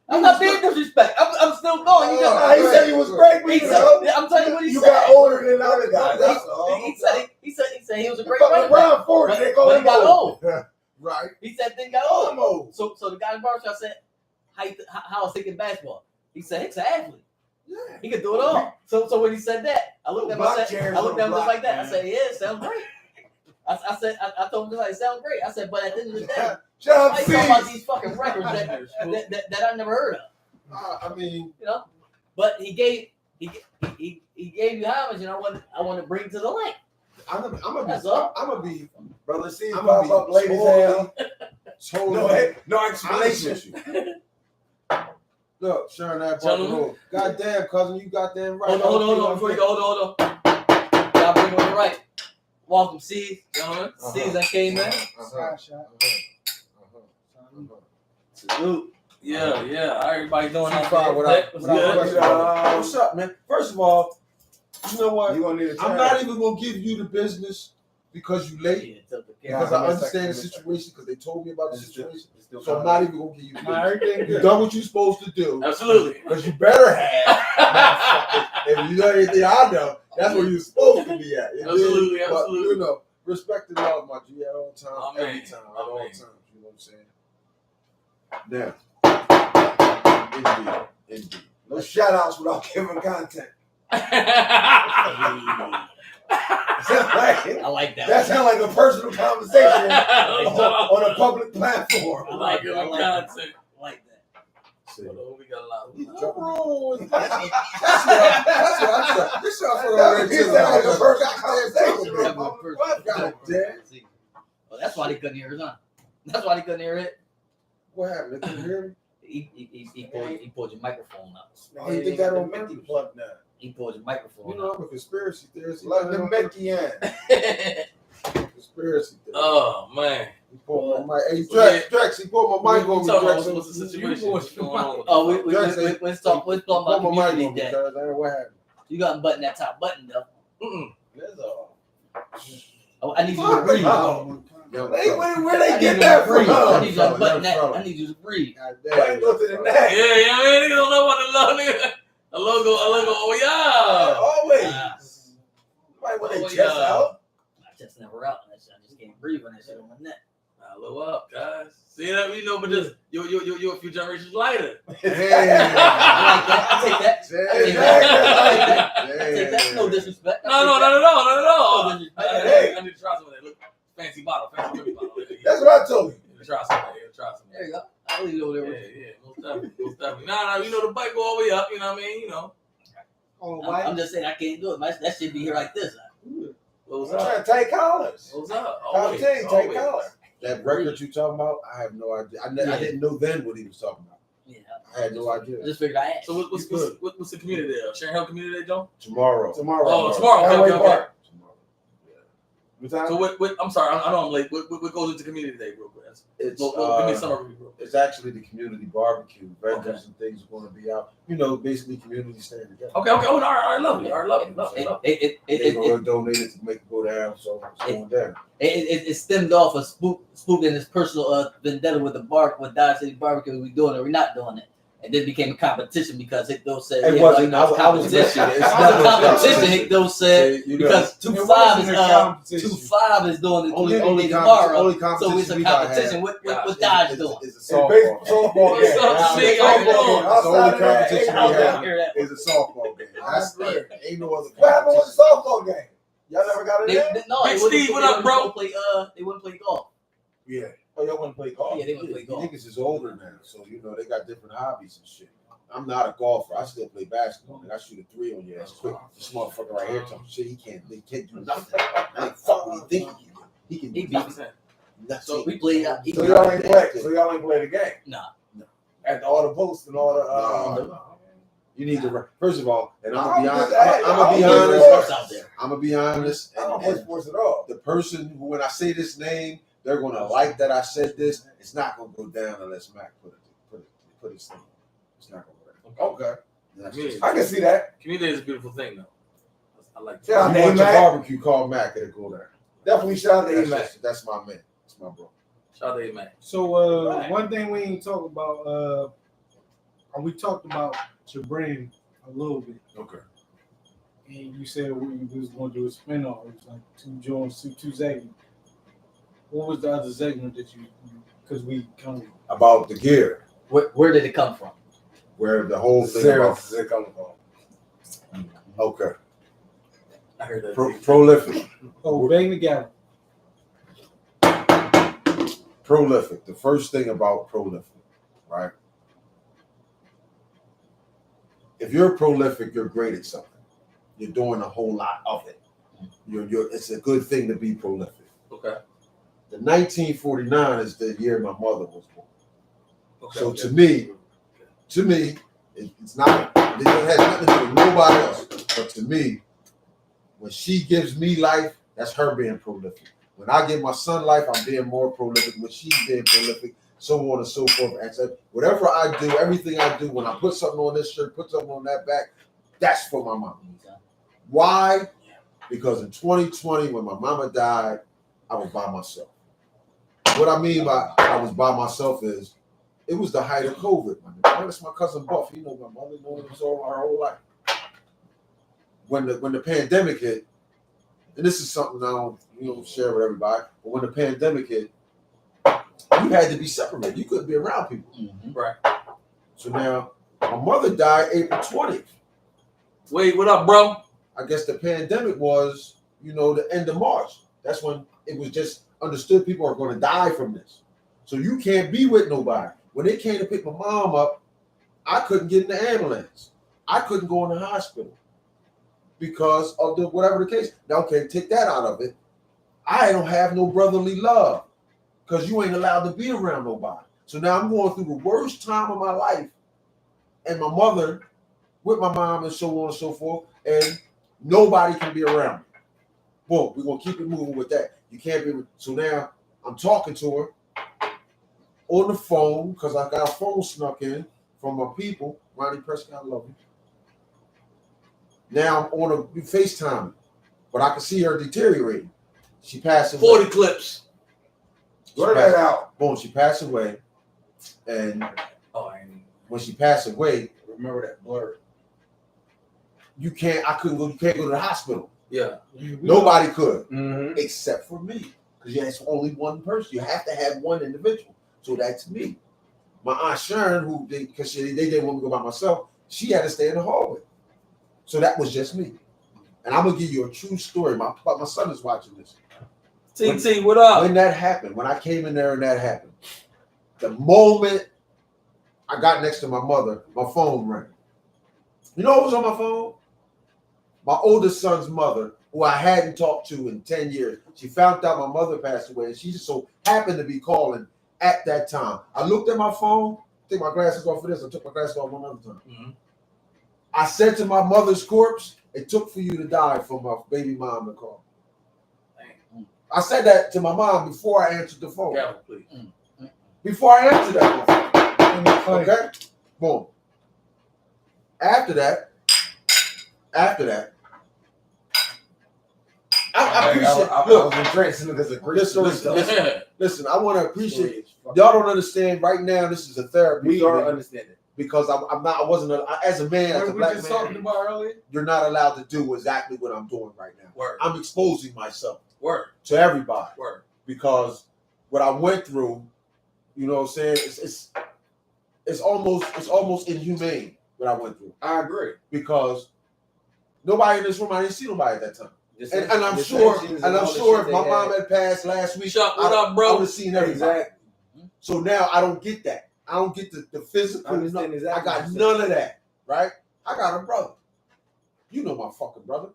I'm not being disrespect. I'm still going. He Nah, he just said he was great. he But said, I'm telling you what he you said. got older than other guys. That's all. He said he was a great Fucking running back. around 40, they call But he him got old. old. Right. He said then got I'm old. old. So the guy in the barbershop said, how I was thinking basketball. He said Hick's an athlete. Yeah. He could do it all. So when he said that, I looked at him just like that. I said, yeah, it sounds great. I said, I told him, it sounds great. I said, but at the end of the day, Shut up, why you talking about these fucking records that I never heard of? I mean, you know, but he gave you homage, and I want to bring to the light. I'm gonna be, brother. See, I'm pop gonna up, be ladies' hell. totally No explanation. Look, sharing that part of the road. Goddamn, cousin, you goddamn right. Hold on. Before you go, hold on. Y'all bring it right. Welcome, Steve. Gentlemen, Steve that came in. Salute. Yeah. Everybody doing that. What's up, man? First of all, you know what? I'm not even gonna give you the business because you late. Because I understand the situation. Because they told me about the situation. So I'm not even gonna give you the business. You done what you're supposed to do. Absolutely. Because you better have. If you know anything I know, that's where you're supposed to be at. Absolutely. But, you know, respect and love, my G, at all times, every time, at all times. You know what I'm saying? Now, indeed. No shout outs without giving content. I like that. That sounds like a personal conversation on a public platform. I like that. I like that. We got a lot of That's what I'm saying. This y'all for already. It sounds like a personal conversation. Well, that's why they couldn't hear it, huh? That's why they couldn't hear it. What happened? They couldn't hear me? He pulled your microphone up. Oh, you think that don't make you plug now? He pulled your microphone. You know, I'm a conspiracy theorist. Let them make you in. Conspiracy theorist. Oh man. He pulled my mic. Hey, Drex, he pulled my mic on me. What's the situation? What's going on? Oh, let's talk about community day. What happened? You got to button that top button though. That's all. Oh, I need you to breathe. Where they get that from? I need you to button that. I need you to breathe. Right, go to the neck. Yeah, I mean, you don't know what the logo. Oh yeah. Always. Right when they chest out. My chest never out. I just can't breathe when that shit on my neck. Low up, guys. See that? We know, but just you're a few generations lighter. I take that. I take that. No disrespect. No, not at all. I need to try some of that. Look, fancy bottle. That's what I told you. Try some of that. There you go. I'll leave it over there. Yeah. Most definitely. Nah. You know the bike go all the way up. You know what I mean? You know. I'm just saying I can't do it. That should be here like this. What's up? I'm trying to tight collars. What's up? Always. Tight collars. That record you talking about, I have no idea. I didn't know then what he was talking about. Yeah. I had no idea. I just figured I asked. So what's the community there? Sharon Hill Community Day, John? Tomorrow. Oh, tomorrow. Okay. Yeah. So what? I'm sorry. I know I'm late. What goes into Community Day, real quick? It's give me a summary, real quick. It's actually the community barbecue. Vendors and things are going to be out. You know, basically community staying together. Okay. Oh, I love it. They're going to donate it to make it go down, so it's going down. It stemmed off of Spook and his personal vendetta with Dodge City Barbecue. We doing it, we're not doing it, and then became a competition because Hickdoe said it wasn't. I was competition. It's a competition. Hickdoe said because 2-5 is doing the only tomorrow, so it's a competition. What Dodge doing? It's a softball game. It's the only competition we have. It's a softball game. That's it. Ain't no other competition. What happened with the softball game? Y'all never got it in? No, Big Steve, what up, bro? They wouldn't play golf. Yeah. Oh, y'all want to play golf? Yeah, they want to play golf. Niggas is older now, so you know they got different hobbies and shit. I'm not a golfer. I still play basketball, and I shoot a 3 on your ass quick. This motherfucker right here talking shit. He can't do nothing. I ain't fuck what he think he can do nothing. So we played. So y'all ain't play. So y'all ain't play the game. Nah. After all the posts and all the. You need to. First of all, and I'm gonna be honest. I don't play sports at all. The person who, when I say this name, they're gonna like that I said this. It's not gonna go down unless Mac put his thing. It's not gonna go down. Okay. I can see that. Community is a beautiful thing, though. I like that. Shout out you to want your barbecue, call Mac. It'll go down. Definitely shout out to A-Mac. That's my man. That's my bro. Shout out to A-Mac. So one thing we ain't talk about, we talked about your brand a little bit. Okay. And you said we was going to do a spin-off. It was like 2 Jones, 2 segments. What was the other segment that you because we kind of about the gear? Where did it come from? Where the whole thing Serious about it come from. okay, I heard that. prolific. Oh, bang the gavel. Prolific. The first thing about prolific, right? If you're prolific, you're great at something. You're doing a whole lot of it. It's a good thing to be prolific. Okay. The 1949 is the year my mother was born. Okay. So to me, it's not. It has nothing to do with nobody else. But to me, when she gives me life, that's her being prolific. When I give my son life, I'm being more prolific. When she's being prolific, so on and so forth. And so whatever I do, everything I do, when I put something on this shirt, put something on that back, that's for my mom. Why? Because in 2020, when my mama died, I was by myself. What I mean by I was by myself is it was the height of COVID. That's my cousin Buff. You know my mother, known him so our whole life. When the pandemic hit, and this is something I don't share with everybody, but when the pandemic hit, you had to be separated. You couldn't be around people. Mm-hmm. Right. So now my mother died April 20th. Wait, what up, bro? I guess the pandemic was, the end of March. That's when it was just understood people are going to die from this. So you can't be with nobody. When they came to pick my mom up, I couldn't get in the ambulance. I couldn't go in the hospital because of whatever the case. Now, okay, take that out of it. I don't have no brotherly love because you ain't allowed to be around nobody. So now I'm going through the worst time of my life, and my mother with my mom and so on and so forth, and nobody can be around me. Boom, we're going to keep it moving with that. You can't be. So now I'm talking to her on the phone because I got a phone snuck in from my people. Ronnie Prescott, I love you. Now I'm on a FaceTime, but I can see her deteriorating. She passed away. 40 clips. Blur that out. Boom, she passed away. And when she passed away, Remember that blur. you can't go to the hospital. Yeah. Nobody could, Mm-hmm. except for me. Because it's only one person. You have to have one individual. So that's me. My Aunt Sharon, because they didn't want me to go by myself, she had to stay in the hallway. So that was just me. And I'm going to give you a true story. My son is watching this. TT, what up? When that happened, when I came in there and that happened, the moment I got next to my mother, my phone rang. You know what was on my phone? My oldest son's mother, who I hadn't talked to in 10 years. She found out my mother passed away, and she just so happened to be calling at that time. I looked at my phone, take my glasses off for this. I took my glasses off one other time. Mm-hmm. I said to my mother's corpse, it took for you to die for my baby mom to call. I said that to my mom before I answered the phone. Gavel, please. Mm-hmm. Before I answered that phone. Okay? Boom. After that, I appreciate. I was entranced because of great stories. Listen, I want to appreciate. Y'all don't understand right now. This is a therapy. We are understanding because I wasn't as a man, as a black just man. talking about earlier. You're not allowed to do exactly what I'm doing right now. Word. I'm exposing myself. Word. To everybody. Word. Because what I went through, you know what I'm saying, it's almost inhumane what I went through. I agree. Because nobody in this room, I didn't see nobody at that time. And I'm sure if my mom had passed last week, what up, bro? I would have seen everybody. Exactly. So now I don't get that. I don't get the physical. I got none of that, right? I got a brother. You know my fucking brother.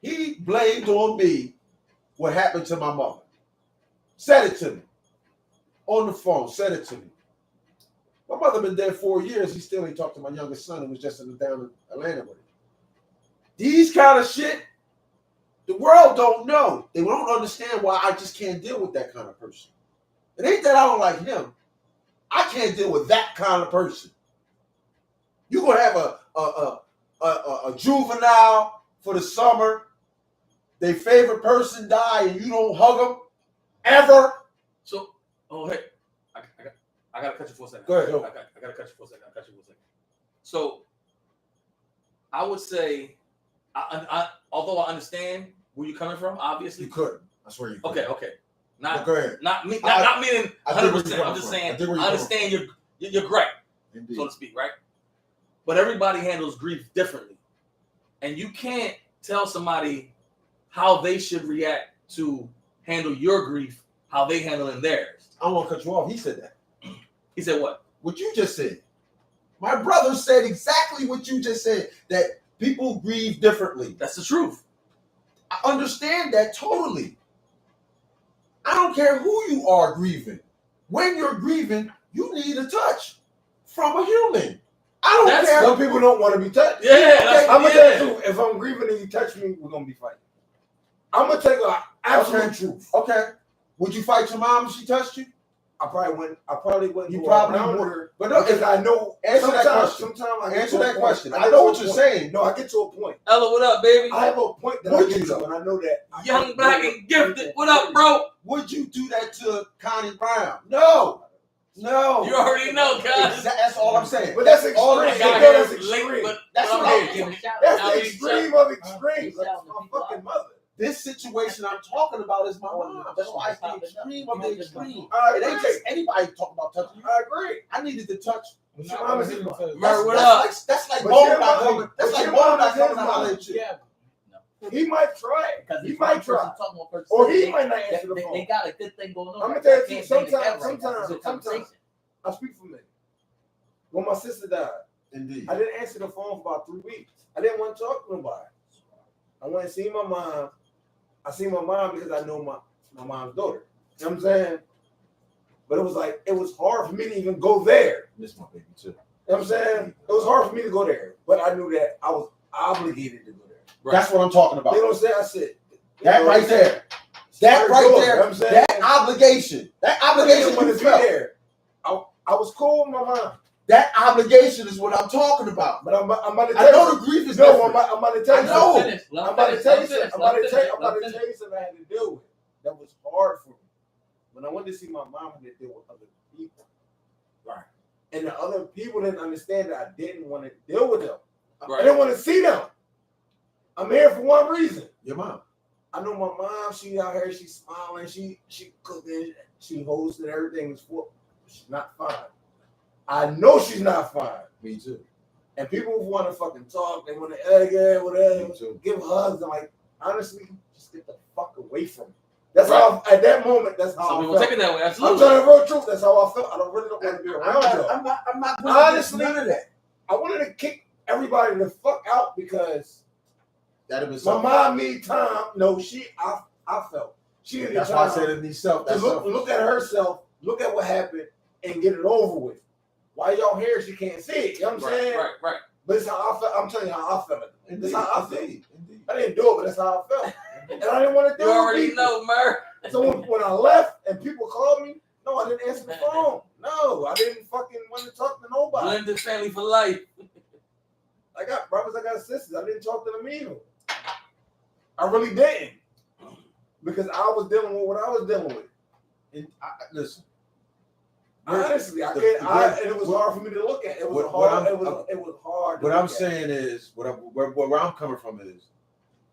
He blamed on me what happened to my mother. Said it to me. On the phone, said it to me. My mother been dead 4 years. He still ain't talked to my youngest son who was just down in Atlanta with him. These kind of shit, the world don't know. They don't understand why I just can't deal with that kind of person. It ain't that I don't like him. I can't deal with that kind of person. You're going to have a juvenile for the summer. Their favorite person die and you don't hug them ever. So, hey, I got to cut you for a second. Go ahead. I got to cut you for a second. So, I would say, although I understand where you're coming from, obviously. You couldn't. I swear you couldn't. Okay. Not go ahead. Not me. Not meaning 100%. I'm just from. saying. I understand your gripe, Indeed. so to speak, right? But everybody handles grief differently, and you can't tell somebody how they should react to handle your grief, how they handle in theirs. I don't want to cut you off. He said that. He said what? What you just said. My brother said exactly what you just said. That people grieve differently. That's the truth. I understand that totally. I don't care who you are grieving. When you're grieving, you need a touch from a human. I don't care. Some people don't want to be touched. Yeah, okay, I'm gonna tell you, if I'm grieving and you touch me, we're gonna be fighting. I'm gonna take an absolute truth. Okay. Would you fight your mom if she touched you? I probably wouldn't. You probably would. But no, because I know. Answer that question. Sometimes I answer that question. I know what you're saying. No, I get to a point. Ella, what up, baby? I have a point that I get to, and I know that. Young, black, and gifted. What up, bro? Would you do that to Connie Brown? No. No. You already know, guys. That's all I'm saying. But that's extreme. All I'm saying. That's extreme. That's what I'm saying. That's the extreme of extreme. Like my fucking mother. This situation I'm talking about is my mom. That's why it's the extreme of the extreme. It ain't just anybody talking about touching you. I agree. I needed to touch. What up? That's like bone not coming. That's like bone not coming out of shit. He might try it. Because He might try. Or he might not answer the phone. They got a good thing going on. I'm gonna tell you, sometimes I speak for me. When my sister died, indeed, I didn't answer the phone for about 3 weeks. I didn't want to talk to nobody. I went and see my mom. I seen my mom because I know my mom's daughter. You know what I'm saying? But it was hard for me to even go there. Miss my baby too. You know what I'm saying? It was hard for me to go there. But I knew that I was obligated to go there. Right. That's what I'm talking about. You know what I'm saying? I said that right there. That right there. You know that obligation. That obligation to be there. I was cool with my mom. That obligation is what I'm talking about. But I'm about to tell you. I know the grief is different. I'm about to tell you. I'm about to tell you something. I'm about to tell you something I had to deal with. That was hard for me. When I went to see my mom, I had to deal with other people. Right. And the other people didn't understand that I didn't want to deal with them. Right. I didn't want to see them. I'm here for one reason. Your mom. I know my mom, she out here, she's smiling, she cooking, she hosting, everything is full. She's not fine. I know she's not fine. Me too. And people want to fucking talk, they want to egg her, whatever, give hugs. I'm like, honestly, just get the fuck away from me. That's how, at that moment, that's how I felt. Take it that way, absolutely. I'm telling the real truth, that's how I felt. I don't want to be around you. I'm not honestly, none of that. I wanted to kick everybody the fuck out because my mom need time. No, I felt. She needed That's time. why I said it needs self. Look at herself, look at what happened, and get it over with. Why y'all here? She can't see it. You know what I'm saying? Right. But it's how I felt. I'm telling you how I felt. That's how I felt. Indeed. I didn't do it, but that's how I felt. And I didn't want to do it. You already know, Mer. So when I left and people called me, no, I didn't answer the phone. No, I didn't fucking want to talk to nobody. Blended family for life. I got brothers, I got sisters. I didn't talk to them either. I really didn't. Because I was dealing with what I was dealing with. And listen. Honestly, and it was hard for me to look at. It was hard. It was hard. What I'm saying is, where I'm coming from is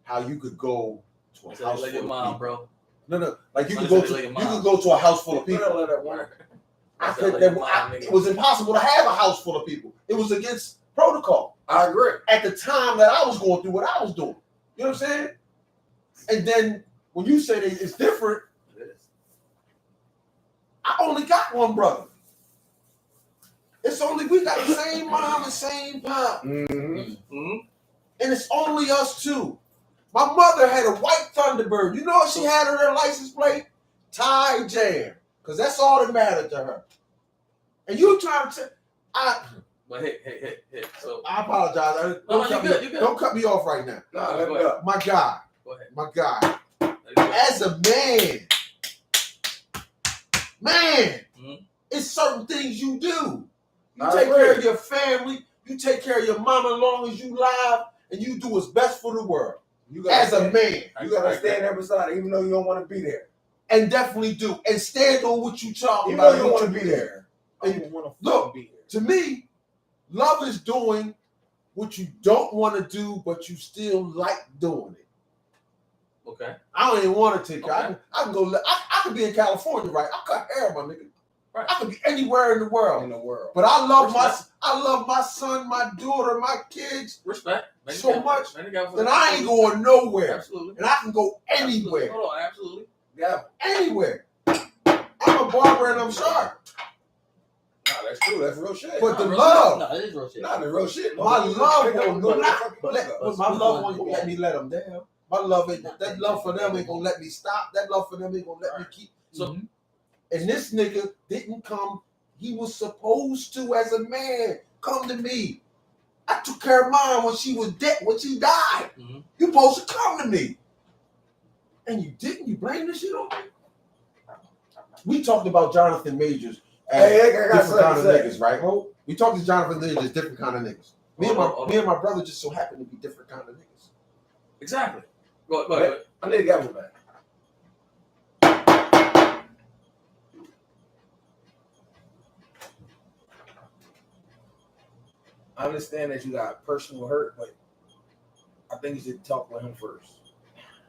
how you could go to a house like full your mom, of people. bro. No, like you could go to a house full of people. It was impossible to have a house full of people. It was against protocol. I agree. At the time that I was going through what I was doing, you know what I'm saying? And then when you say that it's different, I only got one brother. We got the same mom and same pop. Mm-hmm. And it's only us two. My mother had a white Thunderbird. You know what she had on her license plate? Tie Jam. Because that's all that mattered to her. And you trying to Well, hey. So I apologize. Don't cut me off right now. No, my guy. Go ahead. My guy. As a man, it's certain things you do. You take care of your family. You take care of your mama as long as you live, and you do what's best for the world. As a man, you gotta stand there beside it, even though you don't want to be there. And definitely do. And stand on what you talking even about. Though you don't want to be there. Look, be there. To me, love is doing what you don't want to do, but you still like doing it. Okay. I don't even want to take care. Okay. I can go. I could be in California, right? I cut hair, my nigga. Right. I could be anywhere in the world. But I love my son, my daughter, my kids Respect. so much that I ain't going nowhere. Absolutely. And I can go anywhere. Absolutely. Hold on, absolutely. Yeah, anywhere. I'm a barber and I'm sharp. Nah, that's true. That's real shit. But the No, love, no, it is real shit. Nah, the real shit. my love won't but- my love won't let me let them down. My love ain't that love for them ain't gonna let me stop. That love for them ain't gonna let me keep. So, And this nigga didn't come. He was supposed to, as a man, come to me. I took care of mine when she was dead, when she died. Mhm. You supposed to come to me. And you didn't. You blame this shit on me. We talked about Jonathan Majors as Hey, I got different kind of something to niggas, right? We talked to Jonathan Majors as different kind of niggas. Me and my brother just so happen to be different kind of niggas. exactly. Go ahead. I need to get one back. I understand that you got personal hurt, but I think you should talk with him first.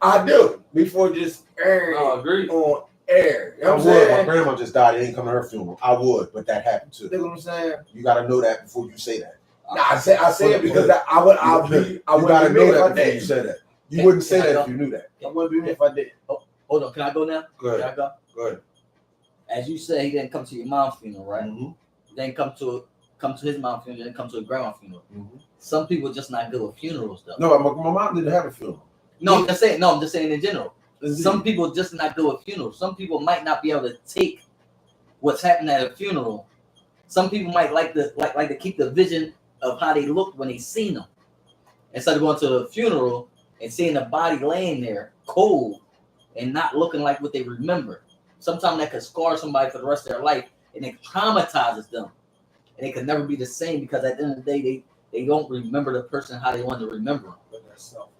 I do before just airing Agreed. on air. You know I what I'm would. My saying? grandma just died. It ain't come to her funeral. I would, but that happened too. You know what I'm saying? You got to know that before you say that. Nah, I say it because I would. I You wouldn't got to be know me if I that before you did. say that. You Can- wouldn't say can I that go? if you knew that. I wouldn't be me if I did. Hold on, can I go now? Go Can I ahead. go? Go ahead. As you said, he didn't come to your mom's funeral, right? Mhm. He didn't come to his mom's funeral. He didn't come to his grandma's funeral. Mhm. Some people just not good with funerals, though. No, my mom didn't have a funeral. No, I'm just saying. No, I'm just saying in general. Some people just not good with funerals. Some people might not be able to take what's happening at a funeral. Some people might like to keep the vision of how they looked when they seen them, instead of going to a funeral and seeing the body laying there cold and not looking like what they remember. Sometimes that could scar somebody for the rest of their life, and it traumatizes them, and they could never be the same because at the end of the day they don't remember the person how they want to remember them. But that's selfish.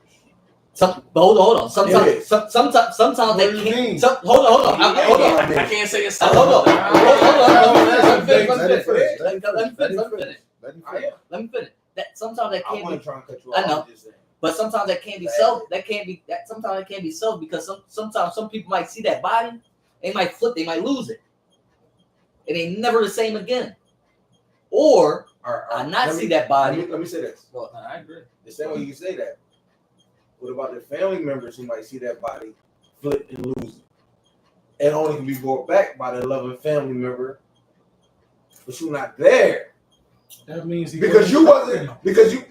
Hold on. Sometimes It is. sometimes What they do you can't. mean? Hold on. I can't say it's Hold on. Let me Let finish. Let me finish. That sometimes that I can't want be, to try and cut you I off. know. I'm just saying. but sometimes that can't be self. Sometimes it can't be self because sometimes some people might see that body, they might flip, they might lose it, and they never the same again. Or I not see that body. Let me say this. Well, I agree. The same way you say that. What about the family members who might see that body flip and lose it? It only can be brought back by the loving family member, but you're not there That means because you wasn't. Because you.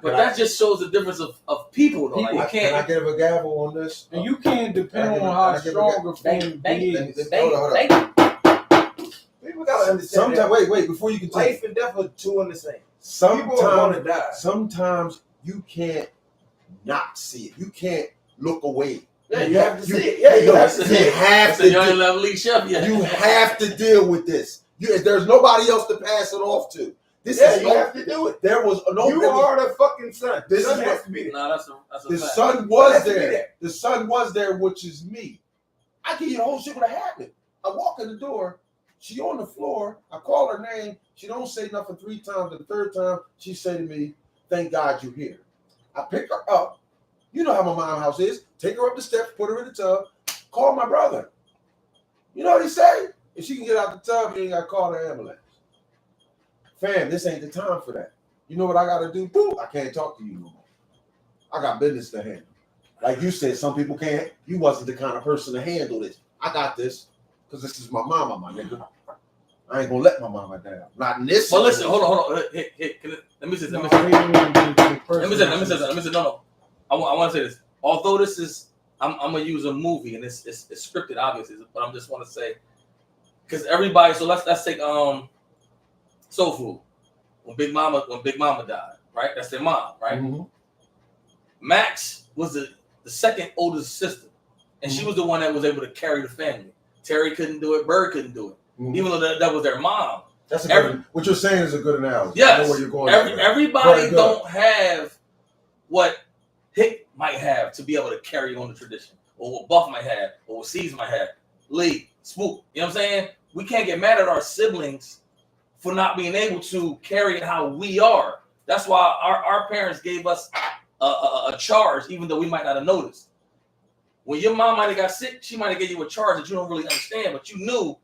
But that just shows the difference of people, though. Like, you Can I can't. give a gavel on this? And you can't depend Can I on how give a strong a family Thank you. is. Hold on. People gotta understand. Sometimes, wait, before you continue. Life and death are two in the same. People are gonna die. Sometimes you can't not see it. You can't look away. Yeah, you have to see it. Yeah, you have to see You it. have That's to. a young level league chef. Yeah. You have to deal with this. There's nobody else to pass it off to. This Yeah, is you have to do it. There was no. You there was- are the fucking son. This Son is has what- to be there. No, that's a the fact. sun was Has to be there. there. The sun was there, which is me. I give you the whole shit what happened. I walk in the door. She on the floor. I call her name. She don't say nothing 3 times. And the 3rd time, she say to me, "Thank God you're here." I pick her up. You know how my mom's house is. Take her up the steps, put her in the tub, call my brother. You know what he say? If she can get out the tub, you ain't got to call the ambulance. Fam, this ain't the time for that. You know what I got to do? Boom, I can't talk to you no more. I got business to handle. Like you said, some people can't. You wasn't the kind of person to handle this. I got this because this is my mama, my nigga. I ain't gonna let my mama down. Not in this. But listen, situation. hold on. Let me say. No, Let me say. let Let me say. No. I want to say this. Although this is, I'm gonna use a movie and it's scripted, obviously, but I'm just want to say because everybody. So let's take Soul Food when Big Mama died, right? That's their mom, right? Mhm. Max was the second oldest sister, and she was the one that was able to carry the family. Terry couldn't do it. Bird couldn't do it, even though that was their mom. That's a good. What you're saying is a good analogy. I Yes, know where you're going. everybody Very good. don't have what Hick might have to be able to carry on the tradition, or what Buff might have, or what C's might have. Lee, Spook, you know what I'm saying? We can't get mad at our siblings for not being able to carry it how we are. That's why our parents gave us a charge, even though we might not have noticed. When your mom might have got sick, she might have gave you a charge that you don't really understand, but you knew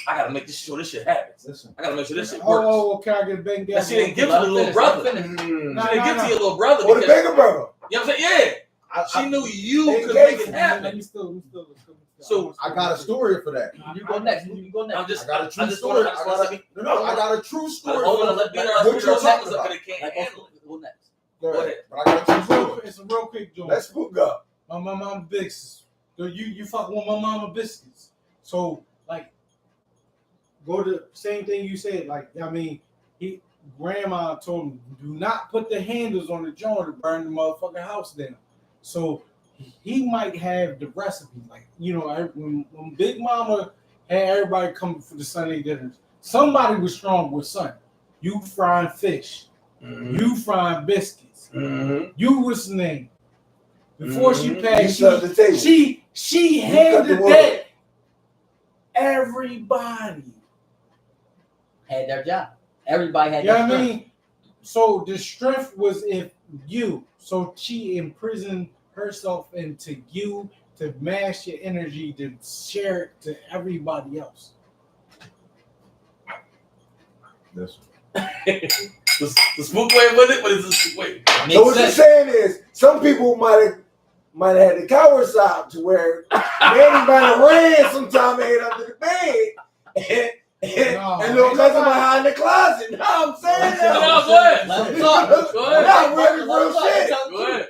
I gotta make sure this shit happens. Listen. I gotta make sure this shit works. Oh, can I get a bang? That she didn't give to the little brother. She didn't give to your little brother. Or the bigger brother. You know what I'm saying? Yeah. She knew you could make it happen. So I got a story for that. You go next. You go next. I'm just, I got a true I just story. want to I got a true I story. don't want to let What you're talking up about. because they can't handle it. Go next. Go Go ahead. ahead. But I got a true story. it's a real quick joint. Let's spook up. My mama biscuits. You fuck with my mama biscuits. So like, go to same thing you said. Like I mean, grandma told him do not put the handles on the joint to burn the motherfucking house down. So he might have the recipe. Like when Big Mama had everybody come for the Sunday dinners, somebody was strong with son. You frying fish. Mm-hmm. You frying biscuits. Mm-hmm. You what's the name? Before she You passed, set the table. she cut handed the wood. that. Everybody. Had their job. Everybody had You know their what I strength. mean? So the strength was in you. So she imprisoned herself into you to mash your energy to share it to everybody else. Listen. The spook way with it, but it's a spook way. Makes So what you're sense. saying is, some people might have had the coward side to where Manny might have ran sometime and hid under the bed, and little cousin behind the closet. You know what I'm saying? No, go ahead. Let him talk. Go ahead. Not really real shit. Go ahead.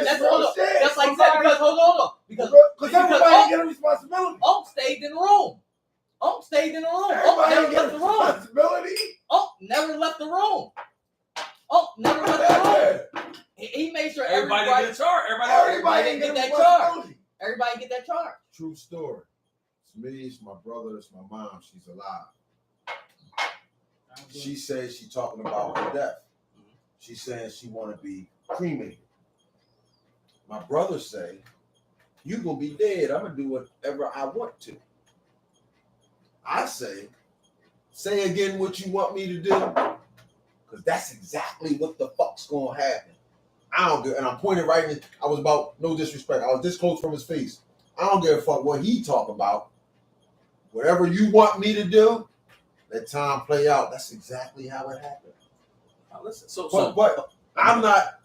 That's real hold on. shit. That's like that because hold on. Because Because everybody get a responsibility. Unc stayed in the room. Unc stayed in the room. Unc Everybody never get a left the room. responsibility. Unc never left the room. Unc never left the room. He made sure Everybody everybody get a charge. Everybody get get that that charge. responsibility. everybody get that charge. True story. It's me, it's my brother, it's my mom. She's alive. She says she's talking about her death. She's saying she want to be cremated. My brother say, you gonna be dead. I'm gonna do whatever I want to. I say again what you want me to do, because that's exactly what the fuck's gonna happen. I don't give, and I'm pointing right in. I was about no disrespect. I was this close from his face. I don't give a fuck what he talk about. Whatever you want me to do, let time play out. That's exactly how it happened. Now listen, But I'm not.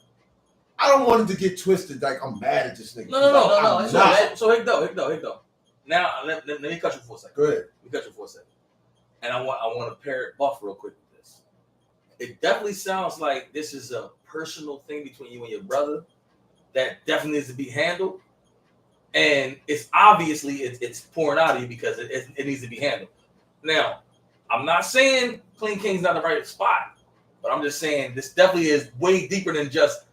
I don't want it to get twisted. Like I'm mad at this nigga. No. I'm not. So hickdoe. Now let me cut you for a second. Go ahead. Let me cut you for a second. And I want to pair it buff real quick with this. It definitely sounds like this is a personal thing between you and your brother that definitely needs to be handled. And it's obviously it's pouring out of you because it needs to be handled. Now, I'm not saying Clean King's not the right spot, but I'm just saying this definitely is way deeper than just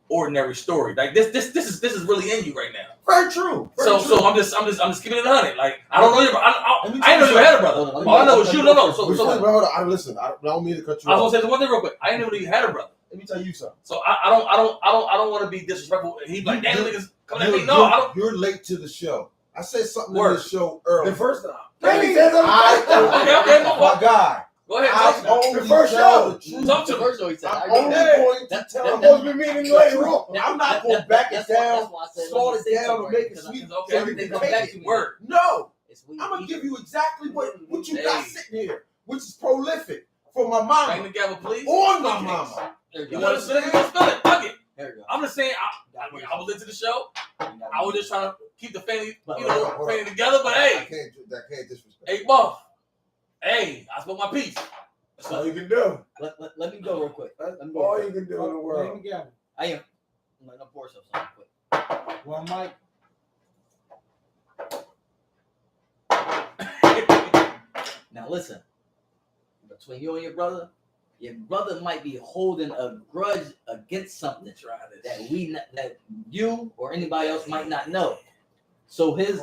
ordinary story. Like this is really in you right now. Very true. Very true. So I'm just keeping it 100. Like I don't know your I Let me didn't know you tell you had a brother. something. All I know is you. No. So Hold on. Listen. I don't mean to cut you I off. was gonna say the one thing real quick. I didn't know you had a brother. Let me tell you something. So I don't want to be disrespectful. He's like, damn niggas coming at me. No, I don't. You're late to the show. I said something Word. in the show earlier. The first time. Okay, Okay. my guy. Go ahead. I Talk to me. only The first tell show. the truth. Talk to The me. first one he said, I'm I only agree. going to That- tell that- him. Supposed to be meeting later on. I'm not going to back it That's why down, I said, slow let me it say down, something and make it because sweet. Okay. So you everything can comes take back it. to me. Word. No, It's we I'm going eat. to give you exactly what you got Hey. sitting here, which is prolific for my Bang mama. the gavel, please. On my mama. There you You go. want to spill it? Spill it. Fuck it. There you go. I'm just saying. I was into the show. I was just trying to keep the family, Hold on. family together. But I hey, can't disrespect. hey, buff. Hey, I spoke my piece. That's all you can do. Let me go real quick. That's Let me go all real you quick. can do in the world. I am. I'm letting pour some something quick. Well, Mike, Now listen. Between you and your brother might be holding a grudge against something Try this. that you or anybody else might not know. So his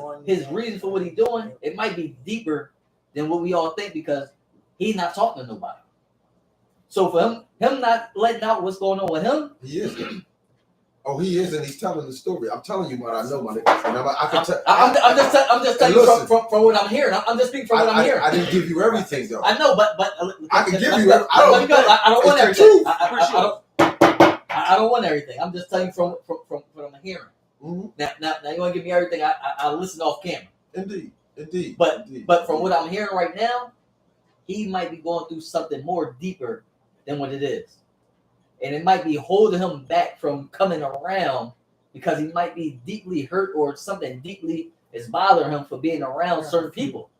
reason for what he's doing, it might be deeper than what we all think because he's not talking to nobody. So for him not letting out what's going on with him, He is. Oh, he is, and he's telling the story. I'm telling you what I know, my nigga. And I can tell. I'm just telling you listen. from what I'm hearing. I'm just speaking from what I'm hearing. I didn't give you everything, though. I know, but I can give you. let me go. I don't want it's the everything. truth. I don't want everything. I'm just telling you from what I'm hearing. Now you want to give me everything? I listen off camera. Indeed. But from what I'm hearing right now, he might be going through something more deeper than what it is, and it might be holding him back from coming around because he might be deeply hurt or something deeply is bothering him for being around certain people.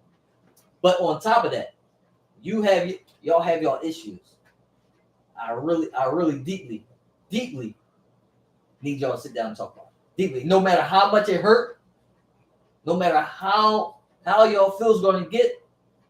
But on top of that, y'all have y'all issues. I really deeply need y'all to sit down and talk about it. Deeply. No matter how much it hurt, no matter how y'all feels going to get,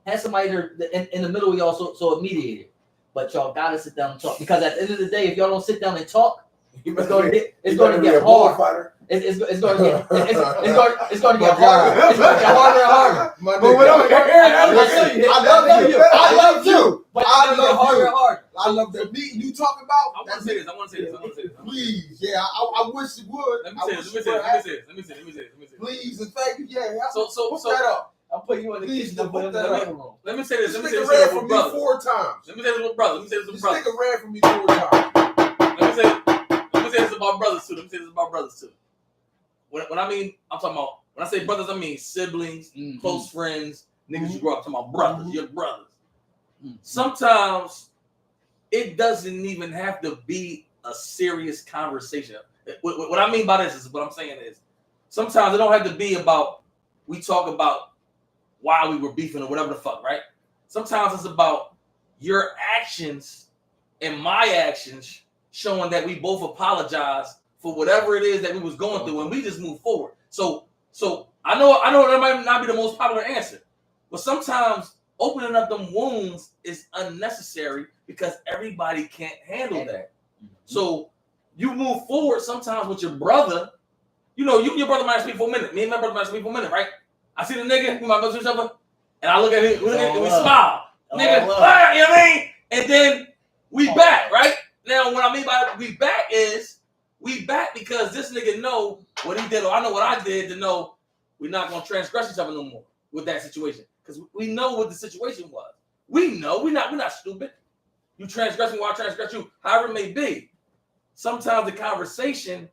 have somebody in the middle of y'all so a mediator. But y'all gotta sit down and talk, because at the end of the day, if y'all don't sit down and talk, it's gonna get hard. It's gonna get harder. It's gonna get harder. It's gonna get harder and harder. But what I'm hearing, I love you. But it's gonna get harder and harder. I love the meeting you talking about. I want to say this. Please, yeah, I wish you would. Let me say this. Please and thank you. Yeah, So put that up. I'll put you in the kitchen and put in the living room. Let me say this. This nigga ran from me 4 times. Let me say this with brothers. This nigga ran from me 4 times. Let me say this about brothers too. When I mean, I'm talking about, when I say brothers, I mean siblings, close friends, niggas you grew up. I'm talking about brothers, your brothers. Sometimes it doesn't even have to be a serious conversation. What I mean by this is, what I'm saying is, sometimes it don't have to be about, we talk about why we were beefing or whatever the fuck, right? Sometimes it's about your actions and my actions showing that we both apologize for whatever it is that we was going through, and we just move forward. So I know that might not be the most popular answer, but sometimes opening up them wounds is unnecessary because everybody can't handle that. So you move forward sometimes with your brother. You know, you and your brother might speak for a minute. Me and my brother might speak for a minute, right? I see the nigga, we might go to each other, and I look at him, and we smile. Nigga, you know what I mean? And then we back, right? Now, what I mean by we back is, we back because this nigga know what he did, or I know what I did to know we're not going to transgress each other no more with that situation. Because we know what the situation was. We know, we're not stupid. You transgress me while I transgress you, however it may be. Sometimes the conversation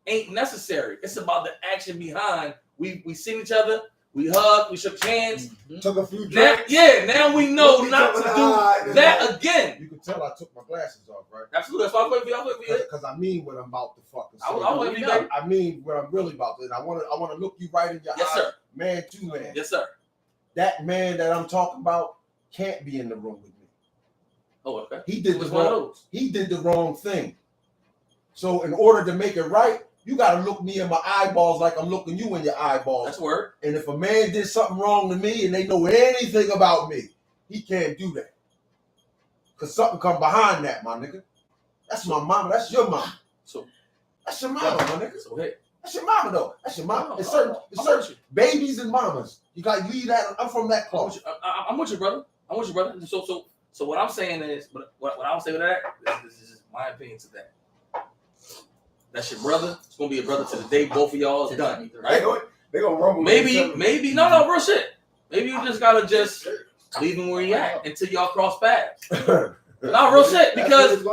ain't necessary. It's about the action behind. We seen each other, we hugged, we shook hands. Took a few drinks. Now we know not to do that again. You can tell I took my glasses off, right? Absolutely. That's why I'm waiting for you. Because I mean what I'm about to fucking say. I mean what I'm really about to. And I want to look you right in your eyes, sir. Man to man. Yes, sir. That man that I'm talking about can't be in the room with me. Oh, okay. He did the wrong thing. So in order to make it right, you got to look me in my eyeballs like I'm looking you in your eyeballs. That's word. And if a man did something wrong to me and they know anything about me, he can't do that. Because something come behind that, my nigga. That's my mama. That's your mama. So that's your mama, my nigga. So hey. That's your mama, though. That's your mama. It's certain babies and mamas. You got to leave that. I'm from that close. I'm with you, brother. So what I'm saying is, what I would say with that, this is just my opinion to that. That's your brother. It's gonna be a brother to the day both of y'all is done. Right? They gonna rumble. Maybe no real shit. Maybe you just gotta just leave him where he at until y'all cross paths. No real shit, because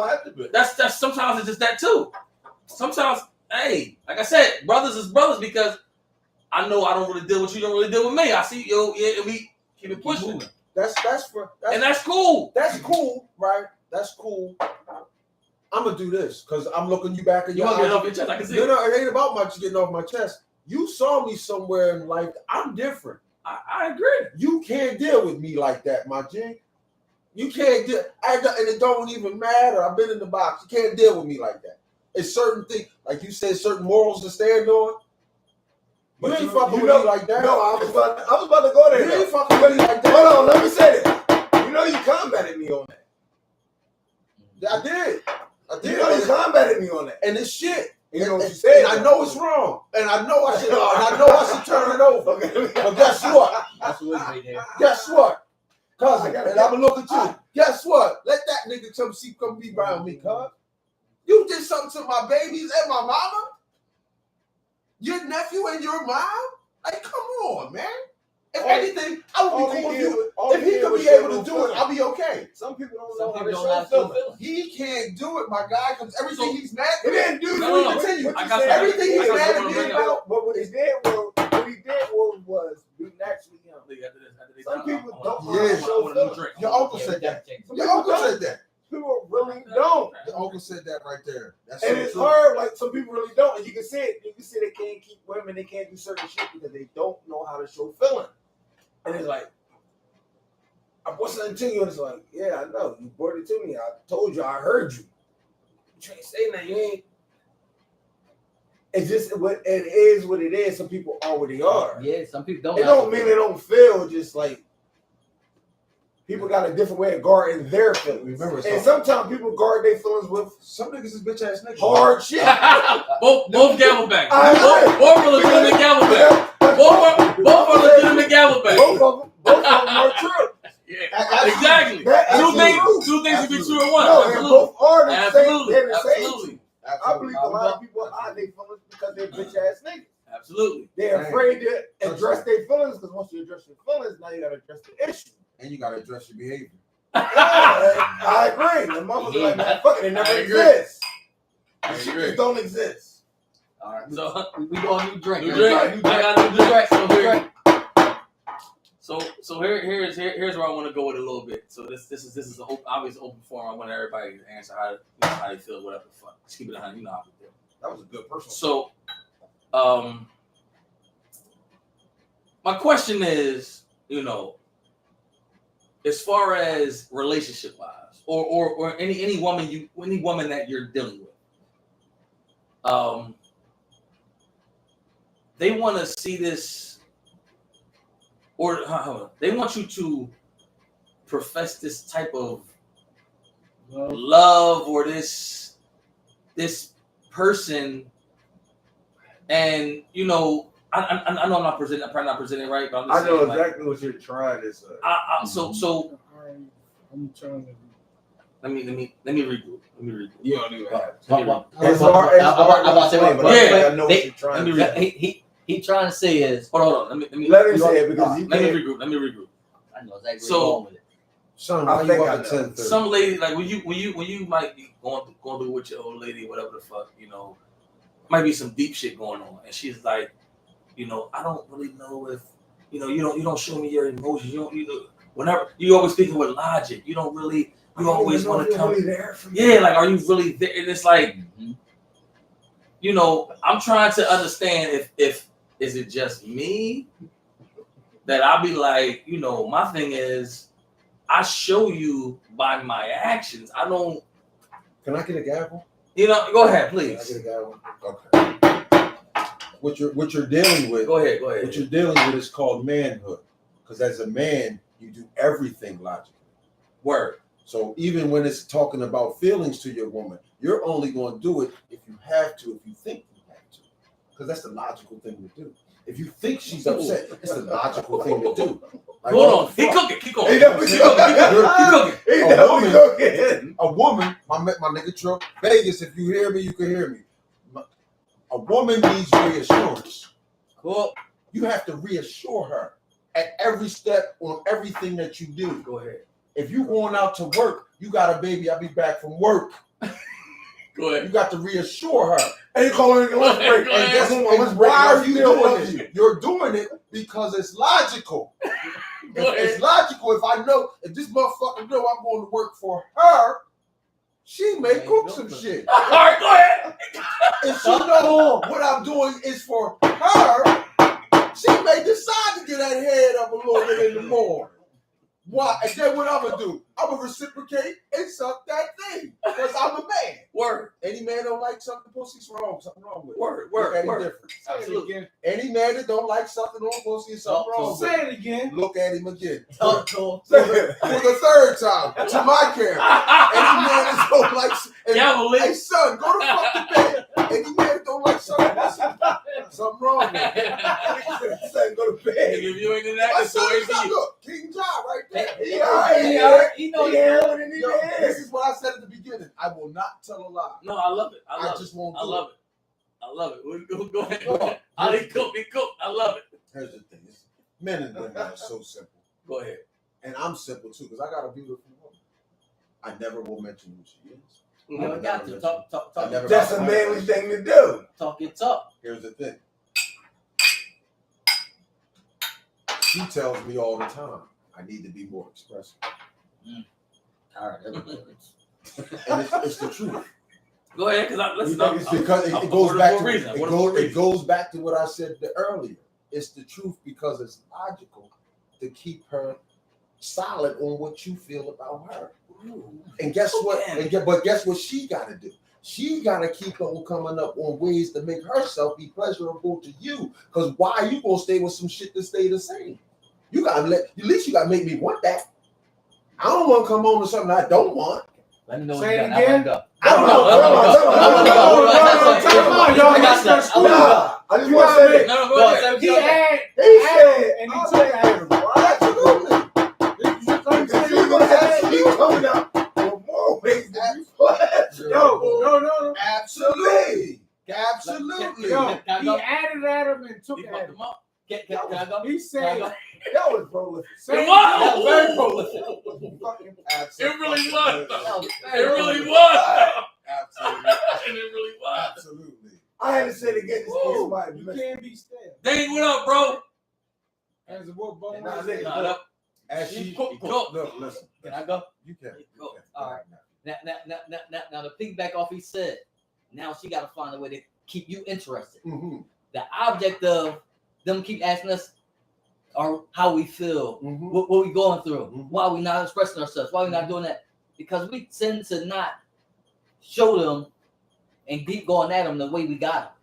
that's sometimes it's just that too. Sometimes, hey, like I said, brothers is brothers, because I know I don't really deal with you. You don't really deal with me. I see you, and we keep it pushing. That's cool. That's cool, right? That's cool. I'm gonna do this because I'm looking you back in your eyes. You want to get off your chest? I can see. No, it ain't about much getting off my chest. You saw me somewhere in life. I'm different. I agree. You can't deal with me like that, my G. You can't deal, and it don't even matter. I've been in the box. You can't deal with me like that. It's certain things, like you said, certain morals to stand on. But you ain't fucking with me like that. No, I was about to go there. You ain't fucking with me like that. Hold on, let me say this. You know you combated me on that. I did. You know you combated me on that. And it's shit. You know what you said. And I know it's wrong. And I know I should turn it over. Okay. But guess what? That's what it's right there. Guess what? Cousin, and I'm gonna look at you. Guess what? Let that nigga come be around me, cuz. You did something to my babies and my mama? Your nephew and your mom? Like, come on, man. If anything, I would be cool if he could be able to do it. I'll be okay. Some people don't Some know how people to don't know how show to show feelings. feelings. He can't do it, my guy, because everything he's mad. He didn't do No, that. no, I got Everything he's something. mad I at got me something. about, but what he did was be naturally young. Some people don't know how to Yeah. show feelings. Your uncle said that. Some Your people uncle don't. said that. People really don't. Your uncle said that right there. That's And so it's true. hard, like some people really don't. And you can see it. You can see they can't keep women, they can't do certain shit because they don't know how to show feeling. And it's like, I brought something to you, and it's like, yeah, I know. You brought it to me. I told you, I heard you. You ain't saying that. You ain't. It's just what it is. What it is. Some people are what they are. Yeah, some people don't. It don't mean they don't feel. Just like people got a different way of guarding their feelings. Remember, And sometimes people guard their feelings with some niggas is bitch ass niggas. hard shit. both gavel bang. I agree. Both are legitimate gavel bang. Both are legitimate gavel bang. Both of them are true. Yeah, exactly. Two things can be true at once. No, and Absolutely. both are the same. Absolutely. They're the same. Absolutely. I believe a lot of people hide their feelings because they're bitch ass niggas. Absolutely. They're afraid to address their feelings because once you address your feelings, now you gotta address the issue. And you gotta address your behavior. Yeah, I agree. The motherfuckers are like, man, fuck it, it never I agree. exists. I Shit agree. just don't exist. All right. So We go on new drink. New drink. I got new drink. So here's where I want to go with it a little bit. So this is an obvious open forum. I want everybody to answer how they feel, whatever the fuck. Just keep it 100. You know how we do. That was a good personal. So, my question is, as far as relationship wise, or any woman that you're dealing with, they want to see this, or they want you to profess this type of love or this person, and I know I'm probably not presenting it right, but I'm just I know saying, exactly what you're trying to say. So I'm trying to. let me regroup. You don't even have It's to. hard. I'm about to say, but I know what you're trying to say. He trying to say is. Hold on. Let me Let him say it because you let me can't. regroup. Let me regroup. I know exactly So- where you're going with it. Son, I why think you I up at know. 10:30? Some lady, like when you might be going through with your old lady, whatever the fuck, might be some deep shit going on, and she's like, I don't really know if, you don't show me your emotions. Whenever you always speaking with logic, you don't really, you always want to come. Really there for me. Yeah, like, are you really there? And it's like, I'm trying to understand if is it just me that I'll be like, my thing is, I show you by my actions. I don't, Can I get a gavel? go ahead, Can I please. get a gavel? Okay. What you're dealing with? Go ahead. What you're dealing with is called manhood. Because as a man, you do everything logically. Word. So even when it's talking about feelings to your woman, you're only going to do it if you have to, if you think you have to. Because that's the logical thing to do. If you think she's upset, it's the logical thing to do. Like, Hold on. Keep cooking. Keep going. He Keep definitely cooking. He A definitely woman- cooking. A woman, my nigga Trump, Vegas, if you hear me, you can hear me. A woman needs reassurance. Cool. You have to reassure her at every step on everything that you do. Go ahead. If you going out to work, you got a baby, I'll be back from work. Go You ahead. got to reassure her. And you calling it a lunch break. Go ahead. And why are you doing it? You're doing it because it's logical. Go ahead. It's logical. If I know, if this motherfucker know I'm going to work for her, she may cook some shit. All right, go ahead. If she know what I'm doing is for her, she may decide to get that head up a little bit in the morning. Why? And then what I'm gonna do? I'm gonna reciprocate and suck that thing because I'm a man. Word. Any man don't like sucking pussy's wrong. Something wrong with it. Word. Look at him Word. different. Say it Absolutely. again. Any man that don't like sucking on pussy is something wrong with Say it. it again. Look at him again. Oh, cool. For the third time to my camera. Any man that don't like hey son, go to fuck to bed. Any man that don't like sucking pussy, something wrong with it. Son, go to bed. If you ain't in that, My it's the son way is for not you. look, King John right there. He know Yo, this is what I said at the beginning. I will not tell a lie. No, I love it. I love just it. won't I do love it. I love it. Go ahead. No. I cook. I love it. Here's the thing. Men and women are so simple. Go ahead. And I'm simple too, because I got a beautiful woman. I never will mention who she is. You never got to talk. I never That's got a to. manly thing to do. Talk your talk. Here's the thing. She tells me all the time, I need to be more expressive. Tired of it. And it's the truth. Go ahead, because It's because it goes back to it goes back to what I said earlier. It's the truth because it's logical to keep her solid on what you feel about her. And guess what? But guess what she got to do? She got to keep on coming up on ways to make herself be pleasurable to you. Because why are you gonna stay with some shit that stay the same? You gotta at least you gotta make me want that. I don't want to come home with something I don't want. Let me know Say when it you again. got. I don't know. I just want to say this. No, go ahead. He had, He said, and he took Adam. absolutely. Because you're going to have me coming up for more ways to be pleasure. No. Absolutely. Absolutely. Yo, Can I he go? added Adam and took He fucked Adam. him up. Can I go? He said, That was prolific. It That was very was. prolific. It really was. That was It very really prolific. was. Absolutely. And it really was. Absolutely. I had to say it again. you can't be stale. Dang, what up, bro? As a what bone Nah, was nigga, it? Nah, that- As she He cooked. look, listen. Can I go? You can. Go. All right. Now, to piggyback off he said, now she got to find a way to keep you interested. Mm-hmm. The object of them keep asking us or how we feel, Mm-hmm. what we going through, Mhm. why we not expressing ourselves, why we not doing that, because we tend to not show them and keep going at them the way we got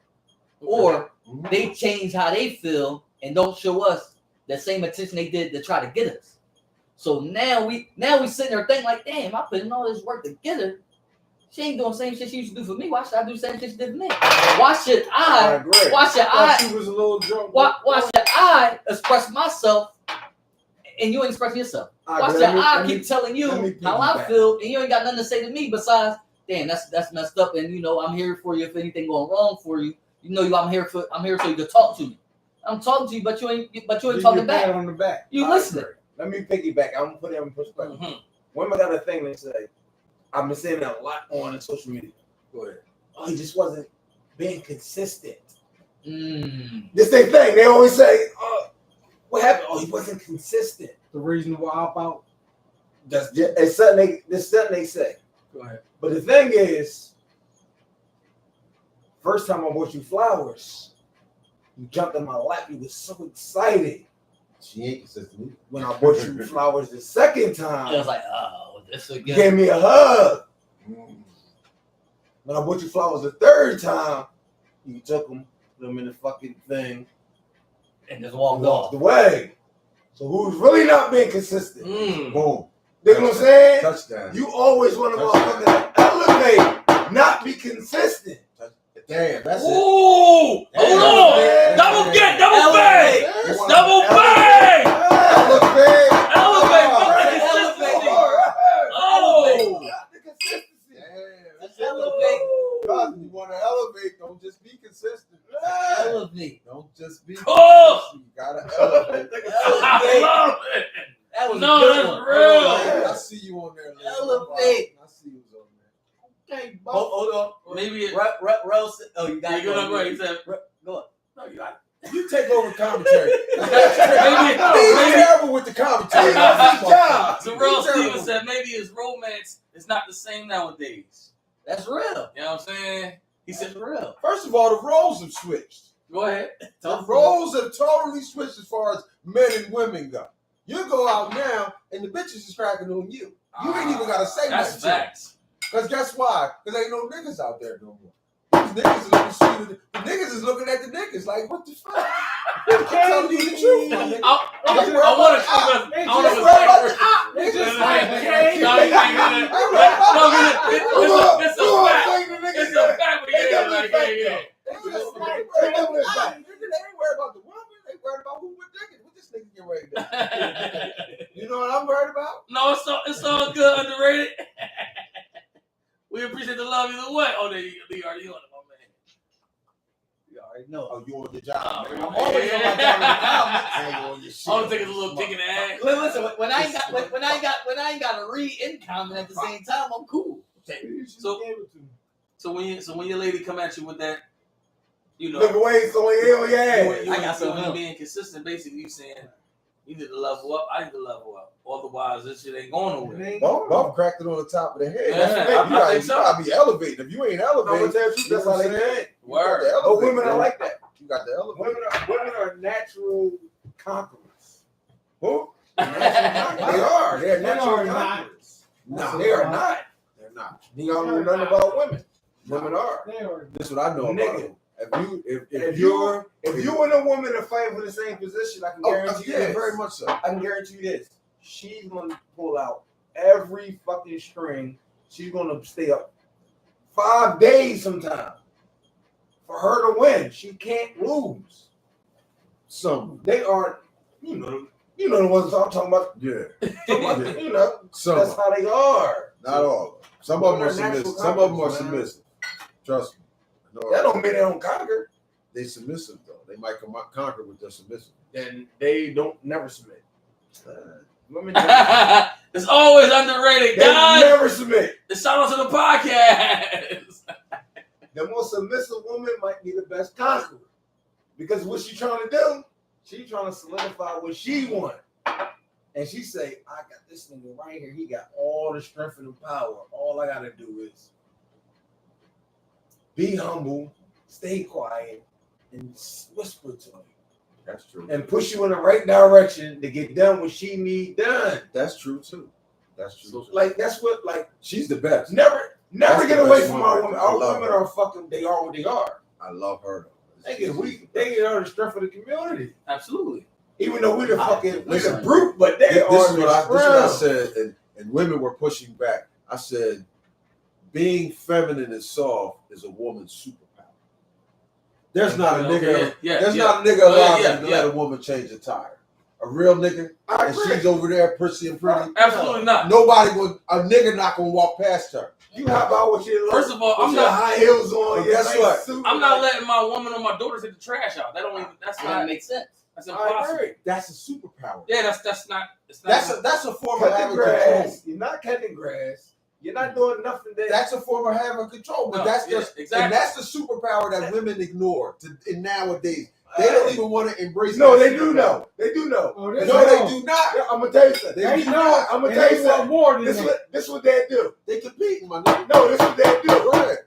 them, or they change how they feel and don't show us the same attention they did to try to get us. So now we sitting there thinking like, damn, I put in all this work to get her. She ain't doing the same shit she used to do for me. Why should I do the same shit she did for me? Why should I? agree. Why should I thought I? she was a little drunk. Why should I express myself and you ain't expressing yourself? Why should I keep telling you how I feel and you ain't got nothing to say to me besides, damn, that's messed up, and you know I'm here for you if anything going wrong for you. You know I'm here so you can talk to me. I'm talking to you, but you ain't talking back. On the back. You listening? Let me piggyback. I'm gonna put it in perspective. Mhm. Women got a thing they say. I've been saying that a lot on social media. Go ahead. Oh, he just wasn't being consistent. This This thing. They always say, what happened? Oh, he wasn't consistent. The reasonable opt out. It's something they say. Go ahead. But the thing is, first time I bought you flowers, you jumped in my lap. You was so excited. She ain't consistent. When I bought you flowers the second I time, was like, oh, this you again. gave me a hug. Mm. When I bought you flowers the third time, you took them, put them in the fucking thing, And just walked walked off. away. So who's really not being consistent? Boom. You know what I'm saying? Touchdown. You always want to motherfucker to elevate, not be consistent. Damn, that's it. Ooh! Hold on! Double bang! Double bang! Elevate. Elevate! Elevate. Oh! The consistency. Let's elevate. You want to elevate, don't just be consistent. Elevate. Don't just be Oh! consistent. You gotta elevate. I love it! That was No, a good that's one. real. I see you on there. Liz. Elevate. I see you on there. Okay, Hold on. Maybe it. Rose. Oh, you got Yeah, it. go on, he said. Go on. No, you got it. You take over commentary. Maybe- He's terrible with the commentary. That's his job. Terrell He's terrible. Stevens said maybe his romance is not the same nowadays. That's real. You know what I'm saying? He That's said, real. First of all, the roles have switched. go ahead. The roles have totally switched as far as men and women go. You go out now, and the bitches is cracking on you. You ain't even gotta say That's nothing. facts. Because guess why? Because ain't no niggas out there no more. These niggas is looking sweeter. The niggas is looking at the niggas like, what the fuck? I'm telling you the truth, my nigga. I want to Ain't worried about the op. They just like, It's a fact. It's a fact. But yeah, like, yeah. They ain't worried about the woman. They worried about who we're digging. What this nigga get ready to do? You know what I'm worried about? No, it's all good, underrated. We appreciate the love either way. Oh, they already on it, my man. already know. Oh, you on your job? Oh, man. I'm always on my job in the comments. I ain't on your shit. All it takes is a little kick in the ass. Listen, when I ain't got to read in comment at the same time, I'm cool. So when your lady come at you with that, you know, Look away, so hell yeah. I got something else. being consistent. Basically, you saying you need to level up. I need to level up. Otherwise, this shit ain't going nowhere. Bob cracked it on the top of the head. Yeah, That's what I you gotta, think so. you gotta be elevating. If you ain't I'm gonna elevating, tell you the truth, that's how they did. Word. But women are like that. You got the elevate. Women are natural conquerors. Who? They are. They're They natural are not. conquerors. No, they are not. They're not. You don't know nothing about women. Women are. They are. That's what I know about Nigga. them. If you and a woman are fighting for the same position, I can guarantee you yeah, this. very much so. I can guarantee you this. She's gonna pull out every fucking string. She's gonna stay up 5 days sometime for her to win. She can't lose. Some, They are, you know the ones I'm talking about. yeah. You know, Some, that's how they are. not all of them. Some of them are Women are natural submissive. Some of them are conquerors, man. submissive. Trust me. No, That don't mean they don't conquer. they submissive though. They might conquer with their submissive. Then they don't never submit. Women It's always underrated, they guys. never submit. Shout out to the podcast. The most submissive woman might be the best conqueror. Because what she trying to do, she trying to solidify what she want. And she say, I got this nigga right here. He got all the strength and the power. All I got to do is be humble, stay quiet, and whisper to me. That's true. And push you in the right direction to get done what she need done. That's true too. That's true. So, too. Like, that's what, like, She's the best. never That's get the away best from one our right women. there. I Our love women her. are fucking, they are what they are. I love her though. They get all the strength of the community. absolutely. Even though we're the fucking, we're the listen, brute, but they This are is the what I strength. said, and women were pushing back. I said, being feminine and soft is a woman's superpower. There's not a nigga. There's not a nigga allowed to let a woman change a tire. A real nigga, I and agree. she's over there prissy and pretty. Absolutely not. Nobody would. A nigga not gonna walk past her. You hop out with your First of all, with I'm your not. high heels on. But your guess nice what? suit, I'm not letting my woman or my daughters hit the trash out. That don't even. That's That not. makes sense. That's I impossible. agree. That's a superpower. Yeah, that's not. It's not. That's a form of Cutting having control. grass. You're not cutting grass. You're not doing nothing there. That's a form of having control. But No, that's yeah, just exactly. and that's the superpower that women ignore in nowadays. They don't even want to embrace. No, that they do superpower. know. They do know. Oh, No, they they do not. I'm gonna tell you something. They do know. not. I'm gonna And tell they you want something. more than This that. what they do. They compete, my nigga. No, this what they do. Go ahead.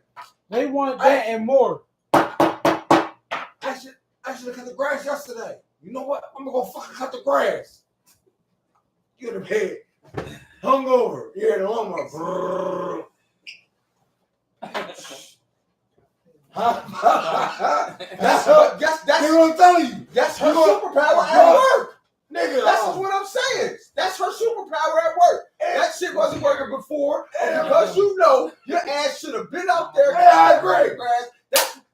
They want that and more. I should have cut the grass yesterday. You know what? I'm gonna go fucking cut the grass. Get in the bed, hungover. You hear the lawnmower. Brrr. That's her. That's what I'm telling you. That's her You gonna- superpower at work. Nigga, That's what I'm saying. That's her superpower at work. That shit wasn't working before, and because you know your ass should have been out there. Yeah, I agree. Grass.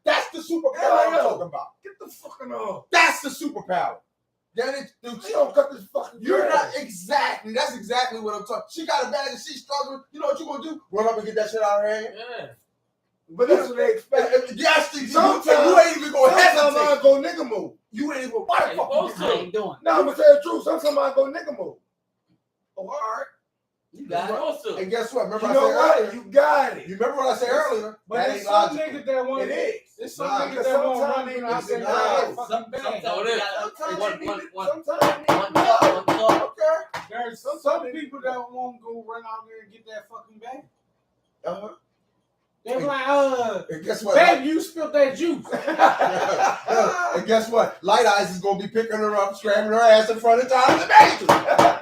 That's the superpower Yeah, I'm talking about. Get the fucking off. That's the superpower. Then it, dude, She don't cut this fucking you're grass. not exactly. That's exactly what I'm talking. She got a bag and she's struggling. You know what you gonna do? Run up and get that shit out of her hand. Yeah. But that's what they expect. Yes, Sometimes you ain't even gonna Sometimes I hesitate. go nigga move. You ain't even why the fuck you supposed I ain't doing. Now I'm gonna tell you the truth. Sometimes I go nigga move. Oh, all right. You got it. Supposed to. And guess what? Remember You I know said what? earlier. You got it. You remember what I said earlier? But That there's ain't some logical. niggas that want It is. There's some Nah, niggas that want sometimes run you they out there need and to- fucking Sometimes bang. No, it is. Sometimes One- you need one- it. one- Sometimes you need One it. talk, one talk. Okay. There's some people that won't go run out there and get that fucking bag. Uh-huh. They're like, And guess what? babe, you spilled that juice. And guess what? Light Eyes is gonna be picking her up, scrapping her ass in front of Tyler the Major.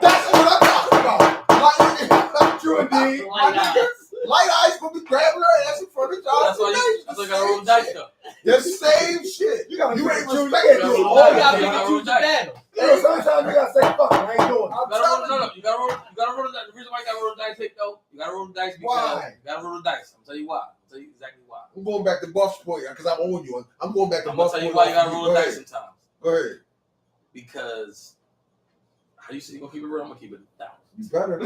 That's what I'm talking about. Light, true indeed. Light My nigga, Light Eyes gonna be grabbing her ass in front of Tyler That's why you. That's why you got to roll the the dice Major. though. The same shit. You gotta You pick ain't and choose. respecting You your Oh, you own. gotta You pick gotta and roll choose your battle. know, sometimes you gotta say, fuck it, I ain't doing it. I'm You gotta roll, telling no, you. no. You gotta roll the dice. The reason why you gotta roll the dice, Hick, though, you gotta roll the dice because Why? you gotta roll the dice. I'm tell you why. I'll tell you exactly why. I'm going back to Buff's point because I'm on you. I'm going back to I'm gonna Buff's tell you point. why you gotta roll the Go dice ahead. sometimes. Go ahead. Because how you say you gonna keep it real? I'm gonna keep it 1,000. You better.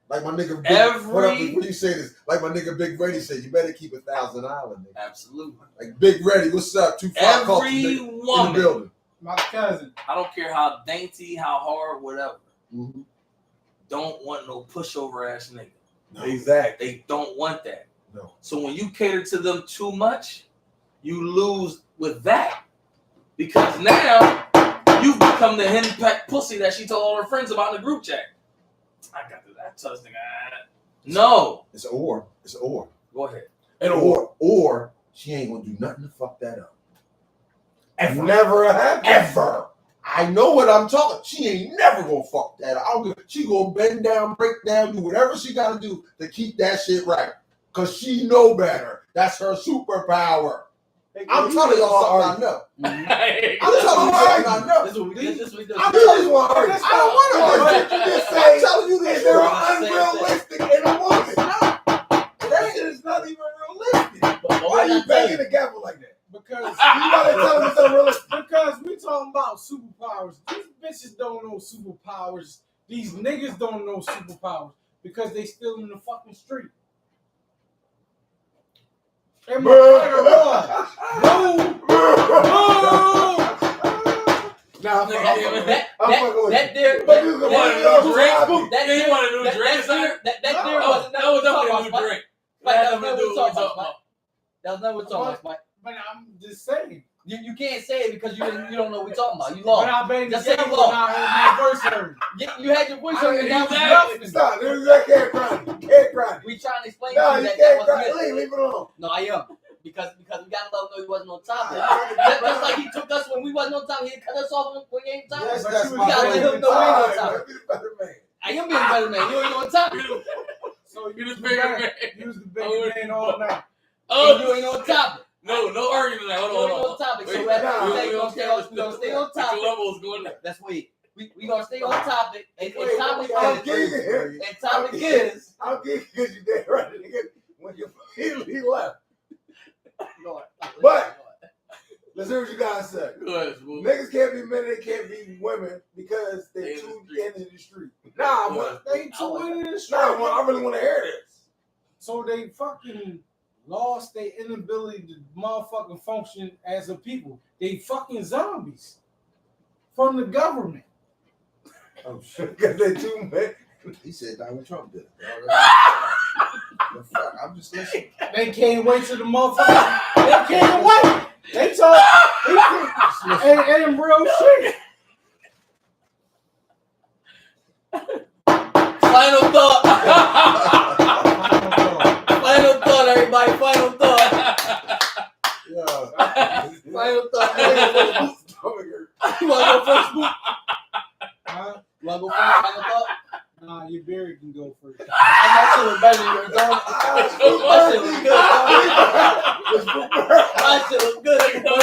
Like my nigga Big, Every- what you say this? Like my nigga Big Reddy said, you better keep 1,000 Island, nigga. Absolutely. Like Big Reddy, what's up? 2-5 culture, Every nigga, in the woman, building. My cousin. I don't care how dainty, how hard, whatever, Mm-hmm. don't want no pushover ass nigga. No. Exactly. They don't want that. No. So when you cater to them too much, you lose with that. Because now you've become the henpecked pussy that she told all her friends about in the group chat. I got this. I touched the guy. No. It's or. It's or. Go ahead. And or she ain't gonna do nothing to fuck that up. Ever. Never happened. Ever. I know what I'm talking. She ain't never gonna fuck that up. I don't give, she gonna bend down, break down, do whatever she gotta do to keep that shit right. Cause she know better. That's her superpower. I'm telling y'all something I know. I'm telling you something I know. This is what we do. This is what we do. I'm telling you what I heard. I don't want to But argue. you just say, I'm telling you this. they're They're unrealistic in a woman. That shit is not even realistic. Why are you banging the gavel like that? Because You gotta tell them it's unrealistic. Because we talking about superpowers. These bitches don't know superpowers. These niggas don't know superpowers because they still in the fucking street. And no. Nah, That there But you can want put a new it drink? on that You there- want a new that- drink, that there- son? that there No, wasn't That was nothing definitely to a talk new about, drink. Mike. That That had was nothing to do with what nothing we to talking talk about. That was nothing to talk about, Mike. But I'm just saying. You can't say it because you don't know what we're talking about. You But lost. I banged the Just say gavel you when I heard my verse heard. You had your voice heard and that was Exactly. nothing. Stop. That can't grind. You can't grind. We trying to explain No, to you you that can't was grind. missing. Leave it alone. No, I am. Because we gotta let him know he wasn't on topic. Just like he took us when we wasn't on topic, he cut us off when we ain't on topic. Yes, But that's you my gotta let point. him know we ain't on All right, topic. be the better man. I am being a better man. You ain't on topic. So You you just was bigger the man. You was the bigger man all night. And you ain't on topic. No argument. You Hold ain't on. on topic. So Wait, that's nah, what we we gonna stay on. We gonna stay on topic. Columbo's going there. That's what we gonna stay on topic. And Wait, topic I'll is give you here. and topic is I'll give you because you did right. Nigga. When you he left. But- Let's hear what you guys say. Go ahead, Smooth. Niggas can't be men, they can't be women because they're In the too street. in the street. Nah, but They too in the street. nah, I really want to hear this. So they fucking lost their inability to motherfucking function as a people. They fucking zombies from the government. Oh shit, because they too men. He said Donald Trump did it. The fuck? I'm just listening. They can't wait till the motherfucker. They can't wait. They talk and real shit. final thought. Final thought, everybody. Final thought. Yeah. Final thought. You wanna go first, Boop? Huh? You wanna go first? Final thought. Nah, your berry can go first. That shit was better than yours, dog. That shit was good, dog.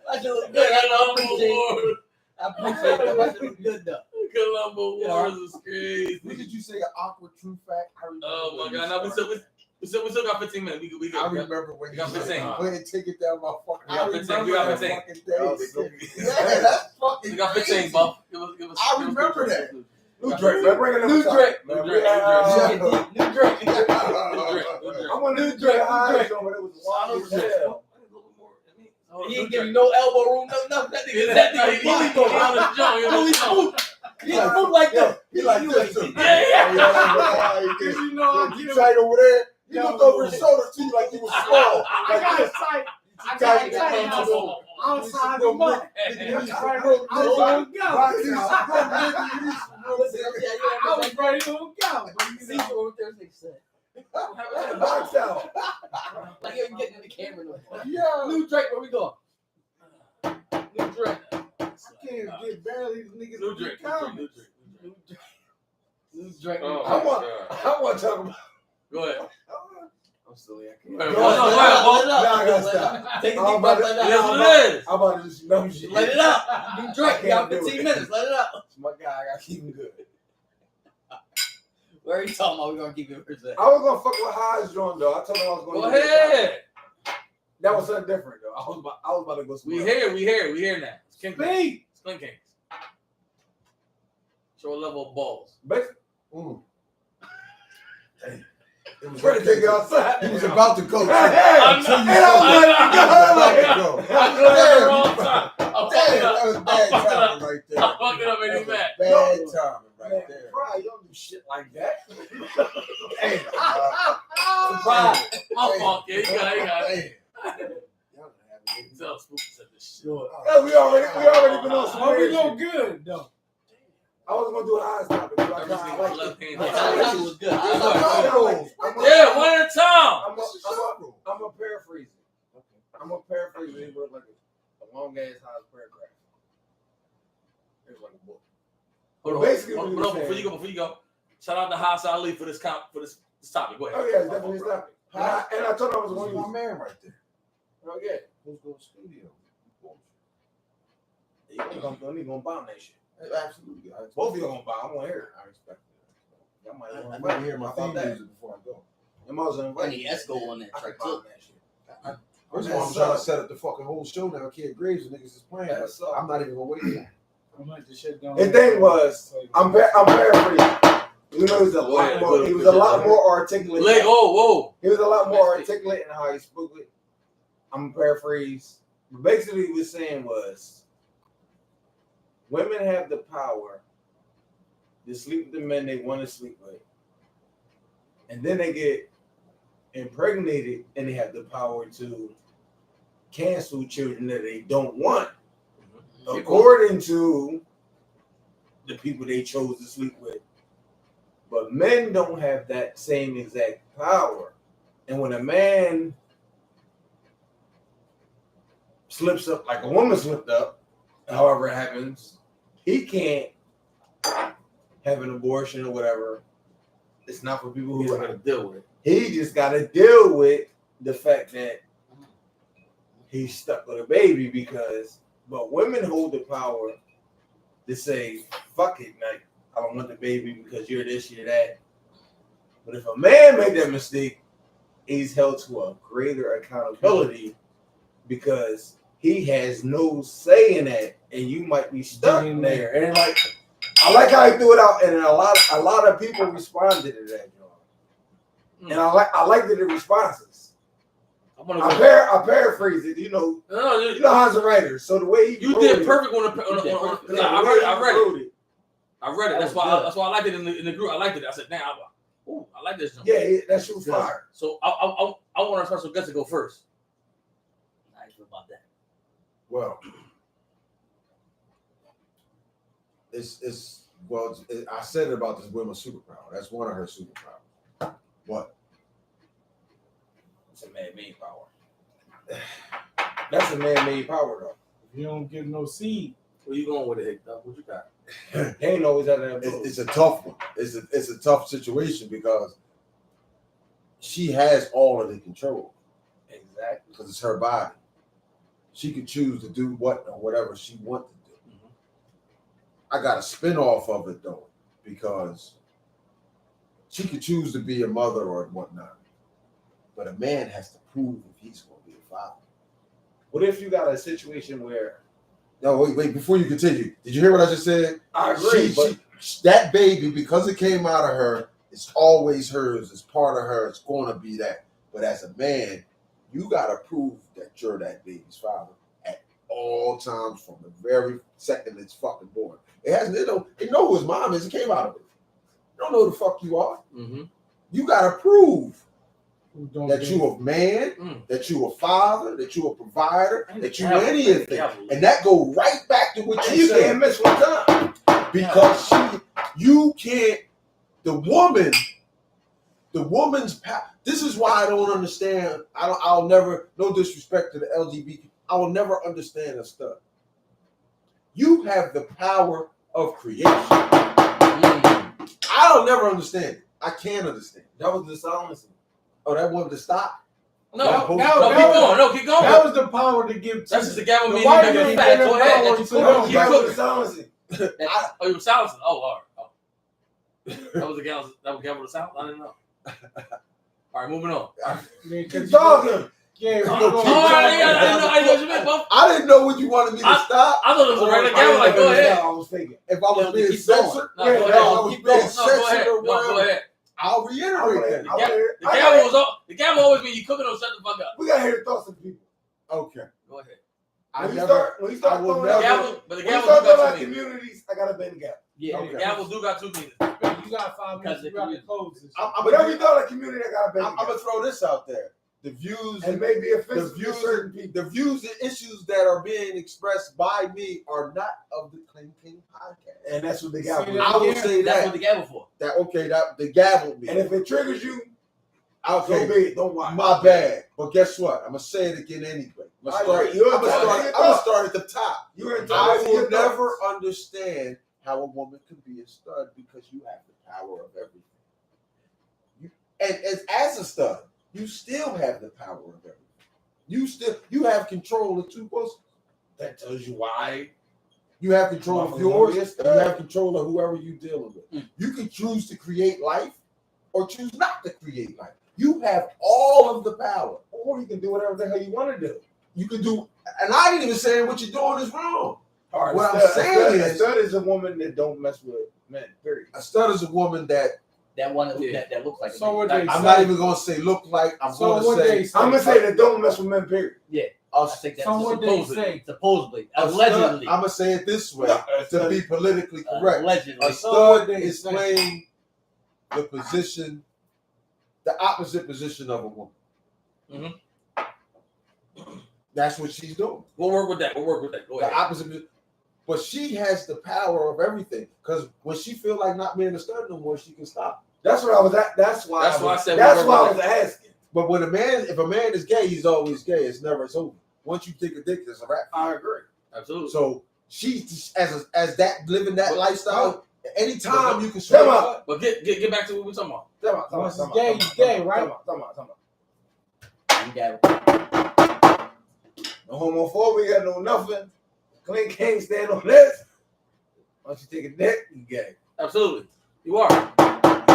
That shit was good. That shit was good. I appreciate it. That shit was good, though. Columbo Yeah. Wars is crazy. What did you say? An awkward true fact? I remember Oh my when God! you Now we started. still got 15 minutes. We I got. remember when We got you 15. Go ahead, take it down my fucking. We got 15. We got 15. Yeah, that's fucking. We got 15, crazy. Buff. I remember that. New drink, man. Bring it up. New top. drink. Man, New we drink. had, New drink. I want a new drink. I but it was wild as hell. He ain't giving you no elbow room, nothing. That nigga bully go. He move like that. He like this too. Cause you know I You get tight over there. He looked over his shoulder to you like you was small. I Like got this. tight. I Tight, got tight. tight. Outside the mud. I was ready to go. Box out. Like you're getting in the camera. Yeah. New drink, where we going? New drink. I can't get barely these niggas New to drink. be comments. New drink. Oh, I want to talk about. Go ahead. I'm silly. I Wait, can't. go ahead. Nah, I gotta stop. Take a I'm deep about breath, to- let it out. Yes, it is. I'm about to just know shit. Let it out. New drink. You got I can't do 15 it. minutes. Let it out. My guy, I gotta keep him good. Where are you talking about? We're going to keep it for a second. I was gonna fuck with High's joint though. I told him I was gonna. Go do that. ahead. That was something different though. I was about to go. We somewhere. here now. It's King Kings. Speak. It's King Kings. Show a level of balls. Basically, It was trying to take you outside. He was about to go. Hey, I'm until not- you and I said was he was about to go. I'm going at the wrong time. I'm fucking Damn, up. that was bad I'm fucking timing right there. I'm fucking up and That he's was mad. bad timing Man, right there. Pride, you don't do shit like that. Damn. Surprise. My fault, kid. You got it. Damn. Y'all gonna have it. Tell Spooky said this shit. Yeah, we already been on some Oh, we weird go shit. good though. I was gonna do an eyes topic, but I Every kinda single like left it. hand. That was good. This is I like my it. rule. Yeah, one at a time. I'm a paraphrase it. I'm a paraphrase it. It was like a long ass house paragraph. It was like a book. Hold on. Basically, Hold what on. he was Before you go. Shout out to Haas Ali for this topic. Go ahead. Oh yeah, it's definitely stopping. And I told him I was This going is to my use. man right there. Oh yeah, Who's going to studio? you gonna bomb that shit. Absolutely. Both of you gonna bomb. I want to hear it. I respect that. Y'all might I want want to hear my How about theme that? music before I go. Them others I invite need me. Esco on that I track can bomb too. that shit. First of all, I'm trying to set up the fucking whole show now. Kid Graves and niggas is playing. But That's all. I'm not even going to wait for that. I'm like to shut down. The thing was, I'm paraphrasing. You know, he was a lot more. He was a lot more articulate. Leg. Whoa. He was a lot more articulate in how he spoke it. I'm paraphrase. But basically, what he was saying was, women have the power to sleep with the men they want to sleep with, and then they get impregnated, and they have the power to cancel children that they don't want, according to the people they chose to sleep with. But men don't have that same exact power. And when a man slips up like a woman slipped up, however it happens, he can't have an abortion or whatever. It's not for people He's who gonna deal with it. he just got to deal with the fact that he's stuck with a baby but women hold the power to say, fuck it, like, I don't want the baby because you're this, you're that. But if a man made that mistake, he's held to a greater accountability because he has no say in that, and you might be stuck in there. And like, I like how he threw it out, and a lot of people responded to that, John. And I like the responses. I paraphrase it, you know how as a writer. So the way you did perfect I read it. I read it. That's why I liked it in the group. I liked it. I said, damn, I like this. Yeah, that shit was fire. So I want our special guest to go first. How you feel about that? Well, I said it about this women's superpower. That's one of her superpowers. What? It's a man-made power. That's a man-made power, though. If you don't get no seed, Where you going with it, Hick? What you got? They ain't always had that. It's a tough one. It's a tough situation because she has all of the control. Exactly. Because it's her body. She could choose to do whatever she wants to do. I got a spin off of it though, because she could choose to be a mother or whatnot. But a man has to prove if he's going to be a father. What if you got a situation where? No, wait. Before you continue, did you hear what I just said? I agree, That baby, because it came out of her, it's always hers. It's part of her. It's going to be that. But as a man, you got to prove that you're that baby's father at all times from the very second it's fucking born. It know who his mom is. It came out of it. You don't know who the fuck you are. Mm-hmm. You got to prove that get you a man, that you a father, that you a provider, that you Devil, anything. devil. And that go right back to what and you you said. can't miss one time. Because you can't, the woman's power. This is why I don't understand. I'll never, no disrespect to the LGBT, I will never understand this stuff. You have the power of creation. I'll never understand it. I can't understand it. That was the silencing. Oh, that wanted to stop? No, keep keep going. That was the power to give. That's just the gavel The meeting white making man it fat. gave Go him ahead. power Keep to cooking. That was the Keep silencing. Oh, you were silencing. Oh, all right. That was the gavel to silence? I didn't know. All right, moving on. Keep talking. Yeah, Oh, I know what you meant, bro. I didn't know when you wanted me to stop. I thought it was a regular gavel. Like, go ahead. I was thinking. If I was Yeah, being keep going. censored, No, if go I ahead. was Keep being going. No, go ahead. censored or No, go whatever, ahead. I'll reiterate that. The gavel always mean you cooking or shut the fuck up. We gotta hear the thoughts of people. Okay. Go ahead. When you start I will throwing never- out Gavel, but the when you gavel start do got talking about two meanings. communities, I gotta bend the gap. Yeah. Okay. The gavels do got two meanings. You got 5 minutes to wrap your clothes. and shit. Whatever you thought of community, I gotta bend the I'm gap. gonna throw this out there. The views And maybe the offensive to views, certain people. the views and issues that are being expressed by me are not of the Clean King podcast. And that's what the See gavel that? I will is. say That's that. what the gavel for. That the gavel me. And if it triggers you, Okay, so be it. Don't watch. my bad. But guess what? I'm gonna say it again anyway. I'm I gonna agree. You're entitled. start at the top. You're I entitled to will your never thoughts. understand how a woman can be a stud because you have the power of everything. And as a stud, you still have the power of everything. You have control of 2 pussies. That tells you why. You have control of Motherfucker yours. be a And stud. you have control of whoever you're dealing with. Mm. You can choose to create life or choose not to create life. You have all of the power. Or you can do whatever the hell you want to do. You can do, and I ain't even saying what you're doing is wrong. All right, What a I'm stud- saying a is- stud is a woman that don't mess with men. Period. A stud is a woman that That one Yeah. that looks like a So baby. what they I'm say? not even gonna say look like. I'm So gonna what say they say? I'm gonna say that don't mess with men. Period. I a, think that's So what they supposedly. say? Supposedly. a stud. Allegedly. I'm gonna say it this way No, to be politically correct. Allegedly. A So what stud they is say? playing the position, the opposite position of a woman. That's what she's doing. We'll work with that. Go The ahead. opposite, but she has the power of everything. Because when she feel like not being a stud no more, she can stop. That's what I was at. That's why. That's why I said That's we why I work was with asking. But when if a man is gay, he's always gay. It's over. Once you take a dick, it's a wrap. I agree. Absolutely. So she's as that living that But- lifestyle. Anytime you can Come swim on. up. But get back to what we're talking about. Once it's gay, you gay, right? Come on. You gavel. No homophobia, no nothing. Clean can't stand on this. Once you take a dick, you gay. Absolutely. You are.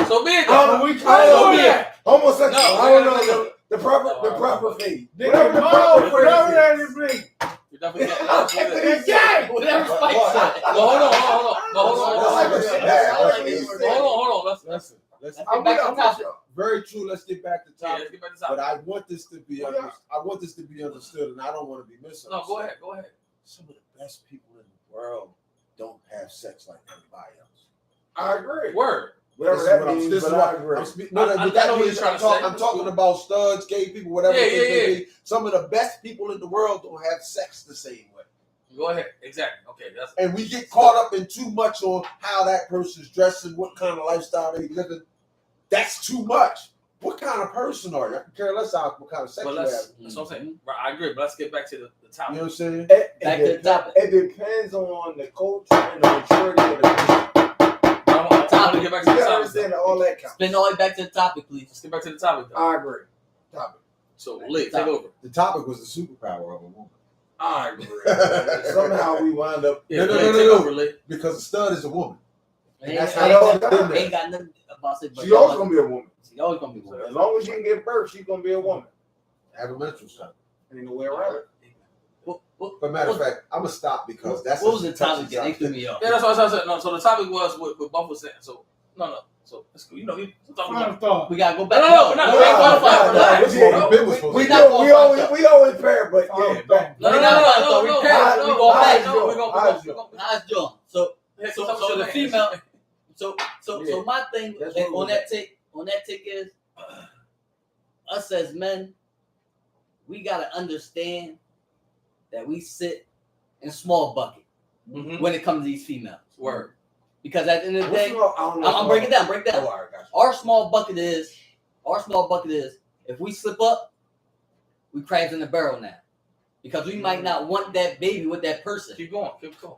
So be it. I though. don't we know call that. Homosexual. No, I don't no, know no. the proper fate. Whatever that is, me. You're definitely gay. It's gay. Whatever Spike said. But hold on. Hold on. Listen. Let's I'm get back to with the topic. you. Very true. Let's get back to Yeah, topic. let's get back to But topic. I want this to be understood, and I don't want to be misunderstood. No, go ahead. Some of the best people in the world don't have sex like everybody else. I agree. Word. Whatever This is that what I'm- means, this is but what I agree. I'm speaking. No, I but that know what means you're trying to say. I'm talking about studs, gay people, whatever Yeah, it is yeah, may be. Some of the best people in the world don't have sex the same way. Go ahead. Exactly. Okay. That's And we get caught up in too much on how that person's dressing, what kind of lifestyle they living. That's too much. What kind of person are you? I can care less about what kind of sex but you have. that's what I'm saying. Right, I agree. But let's get back to the You topic. know what I'm saying? Back to the topic. It depends on the culture and the maturity of the people. I want to get back to You the gotta topic. understand that all that counts. Spin all the way back to the topic, please. Let's get back to the topic. Though. I agree. Topic. So, Lee, take over. The topic was the superpower of a woman. I agree. Somehow we wind up. Yeah, No, Lee, no, no, take no. over, Lee. Because a stud is a woman. Ain't, That's ain't, how ain't, it goes. ain't got nothing about it. But She's always gonna be a woman. She's always gonna be As one. long as she can give birth, she's gonna be a woman. Have a menstrual cycle. Ain't no way around it. But matter of fact, I'm gonna stop because that's What was the topic that they threw me off? Yeah, that's what I said. No, so the topic was what Buff was saying. So, no. So, that's cool. You know, Final thought. We gotta go back. No, we're not. We ain't qualified. That's Yeah, what we've been supposed we to not do. We always pair, but yeah, back. No. We go back. Nice job. So the female. So my thing That's and what on that tick is us as men, we gotta understand that we sit in small bucket Mm-hmm. when it comes to these females. Word. Because at the end of the What's day, wrong? I don't know. I'm breaking it down. Oh, all right, gotcha. Our small bucket is if we slip up, we crabs in the barrel now. Because we might not want that baby with that person. Keep going.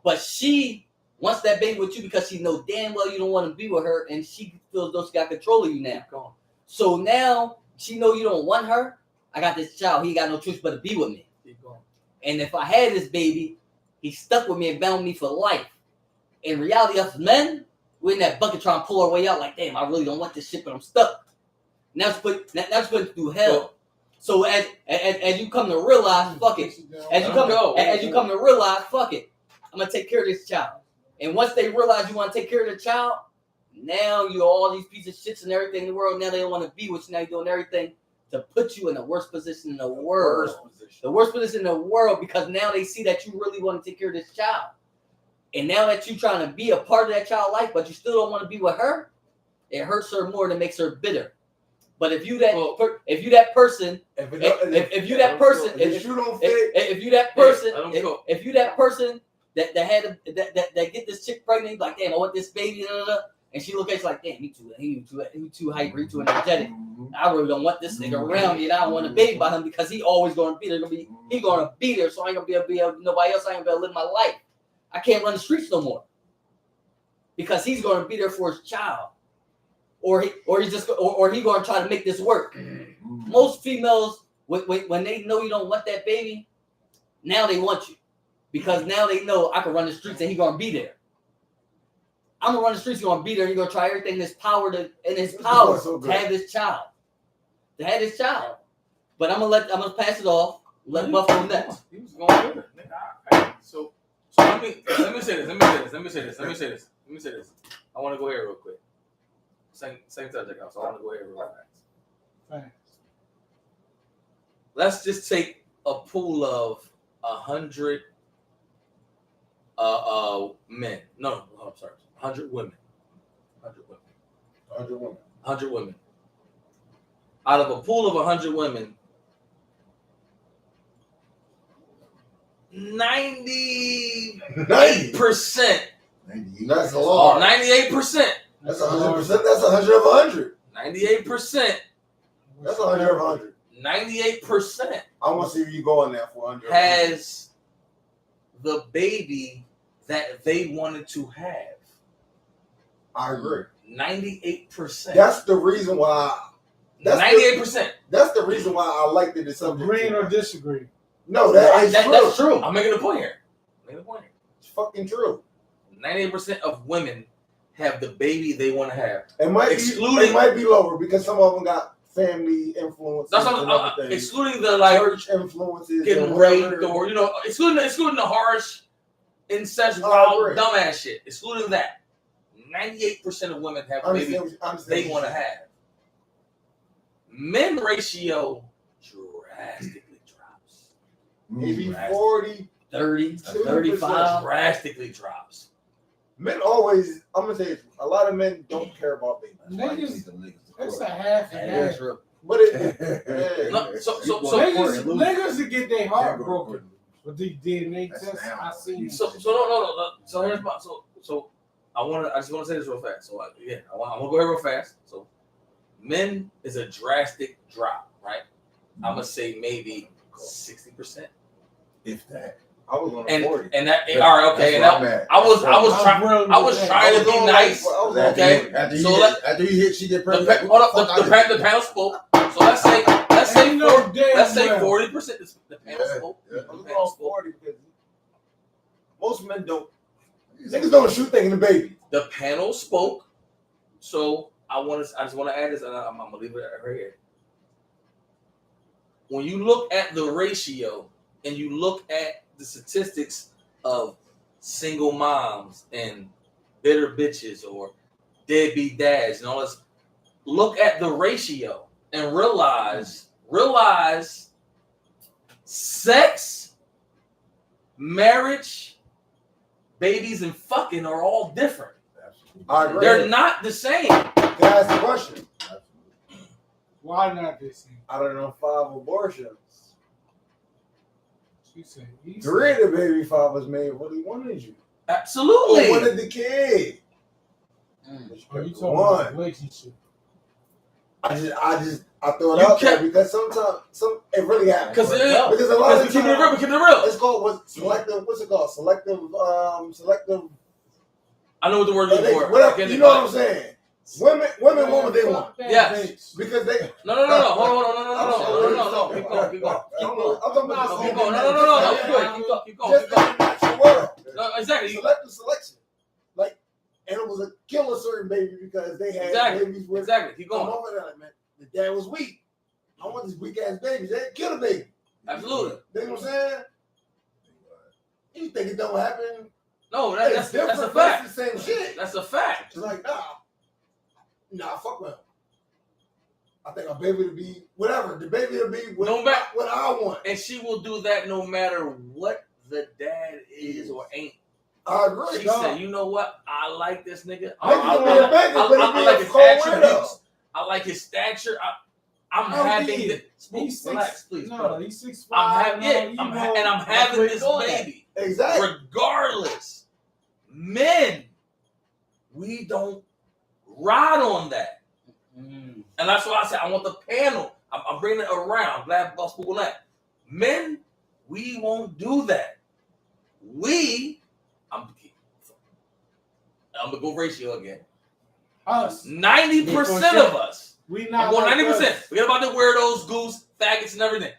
But she wants that baby with you because she knows damn well you don't want to be with her, and she feels though she got control of you now. Keep going. So now she know you don't want her. I got this child. He got no choice but to be with me. Keep going. And if I had this baby, he's stuck with me and bound me for life. In reality, us men, we're in that bucket trying to pull our way out. Like, damn, I really don't want this shit, but I'm stuck. Now it's put through hell. So as you come to realize, fuck it. As you come to realize, fuck it. I'm gonna take care of this child. And once they realize you want to take care of the child, now you're all these pieces of shits and everything in the world. Now they don't want to be with you. Now you're doing everything to put you in the worst position in the world. The worst position in the world, because now they see that you really want to take care of this child. And now that you're trying to be a part of that child's life, but you still don't want to be with her, it hurts her more than makes her bitter. But if you that person that get this chick pregnant, like, damn, I want this baby, and she look at you like, damn, he too hyper, he too energetic. I really don't want this nigga around me, and I don't want a baby by him because he always gonna be there. He gonna be there, so I ain't gonna be able to nobody else. I ain't gonna be able to live my life. I can't run the streets no more because he's gonna be there for his child, or he gonna try to make this work. Most females, when they know you don't want that baby, now they want you because now they know I can run the streets and he gonna be there. I'm gonna run the streets. He's gonna be there. He's gonna try everything in his power to have this child. But I'm gonna pass it off. Let Buffalo next. He was going with it. So let me say this. I want to go here real quick. Same subject, so I want to go here real fast. Let's just take a pool of 100 men. No, I'm sorry. 100 women. 100 women. Out of a pool of 100 women, 98%. That's a lot. 98%. That's 100%. That's 100 of 100. 98%. That's 100 of 100. 98%. I want to see where you go on that for 100. Has the baby that they wanted to have. I agree. 98%. That's the reason why. 98%. That's the reason why I like the subject. Agree or disagree? No, that's true. I'm making a point here. It's fucking true. 98% of women have the baby they want to have. It might be lower because some of them got family influence. That's what excluding the like church influences, getting raped, or excluding the harsh, incest, wild, dumbass shit. Excluding that, 98% of women have the baby they want to have. Men ratio drastically drops. Maybe 40, 30, 35. Drastically drops. Men always, I'm gonna say, a lot of men don't care about babies. Niggas, it's a half and half. But niggas to get their heart broken. But they DNA test, I seen. So here's my so I just want to say this real fast. So again, I'm gonna go here real fast. So men is a drastic drop, right? I'm gonna say maybe 60%, if that. I was on 40. And that all right, okay. And I was trying to be nice. Okay. After you hit, she get pregnant. The panel spoke. So let's say 40%. The panel spoke. I was on 40 because most men don't. Niggas don't shoot thinking the baby. The panel spoke. So I just want to add this, and I'm gonna leave it right here. When you look at the ratio and you look at the statistics of single moms and bitter bitches or deadbeat dads and all this, look at the ratio and realize sex, marriage, babies, and fucking are all different. I agree. They're not the same. Can I ask a question? Why not the same? I don't know, 5 abortions. She said, 3 of the baby fathers made what he wanted you. Absolutely. He wanted the kid. Are you talking about relationship? I throw it out there because sometimes it really happens. Because a lot of keep it real. It's called selective. What's it called? Selective. I know what the word is for. Whatever, you know what I'm saying? Women want what they want. Yes. Because they. No. Hold on. Keep going. Keep going. Keep going. Just in the natural world. No, exactly. Selective selection. Like, and it was a kill a certain baby because they had babies with. Exactly. Keep going. Man, the dad was weak. I want this weak ass baby. They kill the baby. Absolutely. You know what I'm saying? You think it don't happen? No, It's that's a different, but fact. it's the same shit. That's a fact. It's like, nah, fuck with him. I think a baby to be whatever. The baby to be what, No matter- what I want. And she will do that no matter what the dad is or ain't. I agree. She dog. said, you know what? I like this nigga. Nigga I can be a baby, but I he be like a his cold attributes. weirdo. I like his stature. I'm How having he this. He's Relax, 6. please. No, brother. he's 6'5". I'm having I'm having where this you're going at. baby. Exactly. Regardless, men, we don't ride on that. Mm. And that's why I said I want the panel. I'm bringing it around. I'm glad Boss People that. Men, we won't do that. I'm gonna go ratio again. Us. 90% of us. We I'm not going like 90%. us. Forget about the weirdos, goose, faggots, and everything.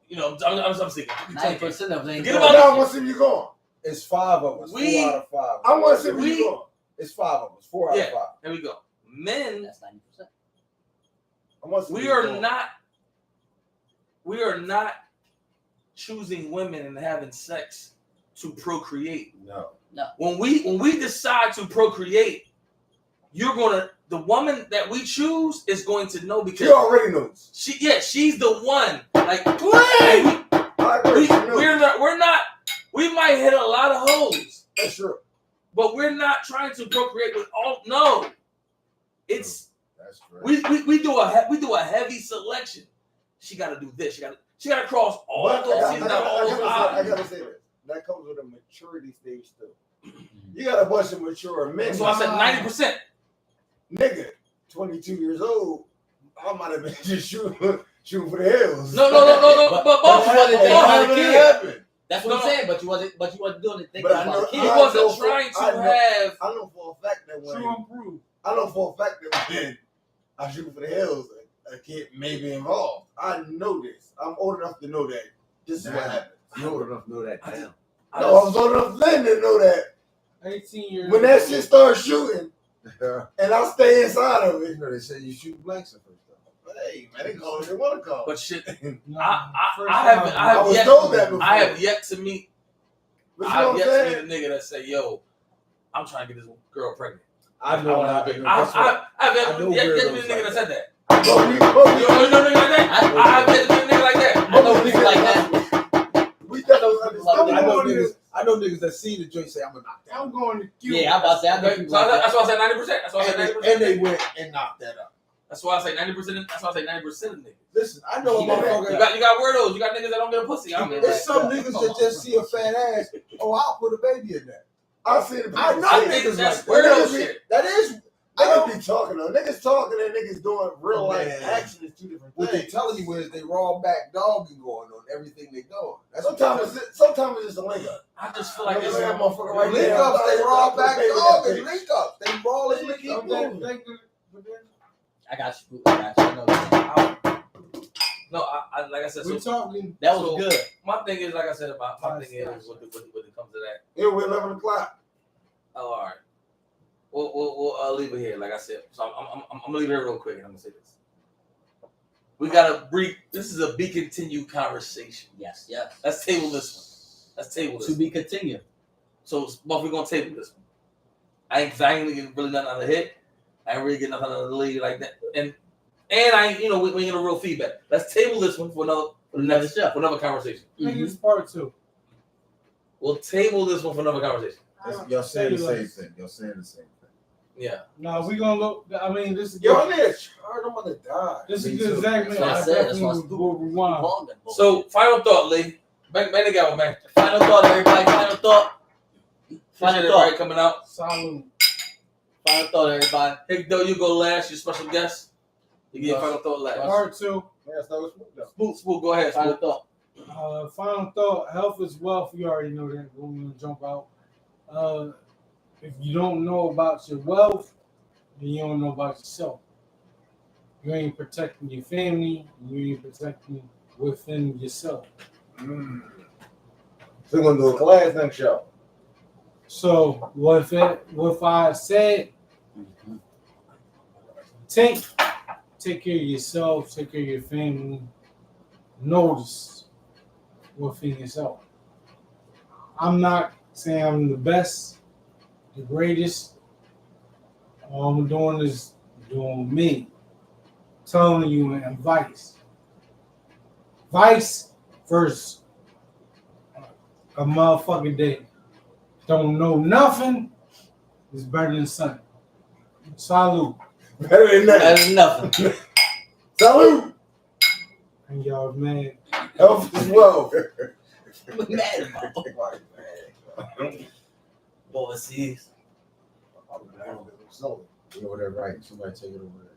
You know, I'm thinking. 90% of them ain't Forget going. about Now I want to see you going. It's 5 of us. We- 4 out of 5. I want to see where We- you going. It's 5 of us. 4 out Yeah. of 5. There we go. Men, That's 90%. I want to see we where you are going. not choosing women and having sex to procreate. No. When we decide to procreate, the woman that we choose is going to know because She already knows. she's the one. Like I agree. She knows. we're not. We might hit a lot of hoes, That's true. but we're not trying to procreate with all. No, it's That's right. we do a heavy selection. She got to do this. She got to cross all But those I T's, not all those gotta I's. say this. That comes with a maturity stage too. You got a bunch of mature men. So I said 90%. Nigga, 22 years old, I might have been just shooting for the hills. No. But boss, But you wasn't thinking about the kid. happened. That's what No. I'm saying. But you wasn't doing it thinking But I about know- the he kid. I wasn't know for- trying to I know- have. I know for a fact that when True and prove. I know for a fact that when I shoot for the hills, a kid may be involved. I know this. I'm old enough to know that this is what Nah. happened. You old enough to know that now. No, I was old enough then to know that 18 years when that old. shit starts shooting You and I stay inside of it. know they say you shoot blanks at first. Hey man, they call it they want to call. But shit, No, I first haven't- time. I have I was yet- told that before. I have yet to meet. But you I know have what I'm yet to saying? meet a nigga that say, "Yo, I'm trying to get this girl pregnant." I know. I have that's yet what- to know meet a weirdos nigga like that that. said that. But You know nigga like that? I have yet to meet a nigga like that. I know niggas like that. we definitely understand. I know niggas that see the joint say I'm gonna knock that. I'm going to Cuba. Yeah, I'm about to say I know So people like that. that's why I said 90%. That's why I said And 90%. they went and knocked that up. That's why I say 90%. That's why I say 90% of niggas. Listen, I know a Yeah. motherfucker. You got weirdos. You got niggas that don't get a pussy. I mean, There's some niggas that just see a fat ass. Oh, I'll put a baby in there. I see the I know I people think niggas that's like that. weirdo Niggas be- shit. That is. Niggas be talking though. Niggas talking and niggas doing real life Man. action is two different What they things. telling you is they raw back dogging going on everything they doing. That's what Sometimes it's a link up. I just feel like Look it's at that motherfucker right link there. ups. They raw back Baby, dogging. that bitch. Link ups. They raw as link Keep up. moving. I got you. I know what you're saying. no. I like I said. We're So talking. That was So- good. my thing is, like I said about my thing is when it comes to that. Yeah, we're 11 o'clock. Oh, all right. We'll leave it here. Like I said, so I'm gonna leave it here real quick, and I'm gonna say this. We gotta brief. This is a be continued conversation. Yes. Let's table this one. Let's table this. To be continued. So, but we're gonna table this one. I ain't getting really nothing out of the hit. I ain't really getting nothing out of the lady like that. And I ain't, we ain't getting a real feedback. Let's table this one for another conversation. Niggas part 2. We'll table this one for another conversation. Y'all saying the same thing. Y'all saying the same thing. Yeah. No, we gonna look. I mean, this is Yo, I good. need a chart. I'm gonna die. This is Me a good too. segment. That's what I I said. That's why I definitely will rewind. So, final thought, Lee. Man, the guy one, man. Final thought, everybody. Final thought. Final Appreciate thought. everybody coming out. Salute. Final thought, everybody. Hickdoe, you go last. Your special guest. You get your Yes. final thought last. Part 2. Man, start with Smoot, though. Spook, go ahead. Final Spook. thought. Final thought. Health is wealth. You already know that. We're gonna jump out. If you don't know about your wealth, then you don't know about yourself. You ain't protecting your family. You ain't protecting within yourself. So we're gonna do a class next show. So with I said, take take care of yourself, take care of your family. Notice within yourself. I'm not saying I'm the best, the greatest. All I'm doing is doing me. Telling you advice. Vice first. A motherfucking day. Don't know nothing is better than something. Salute. Better than that. That is nothing. Salute. And y'all, man. Health is wealth. I'm mad about overseas. You know that right? Somebody take it over there.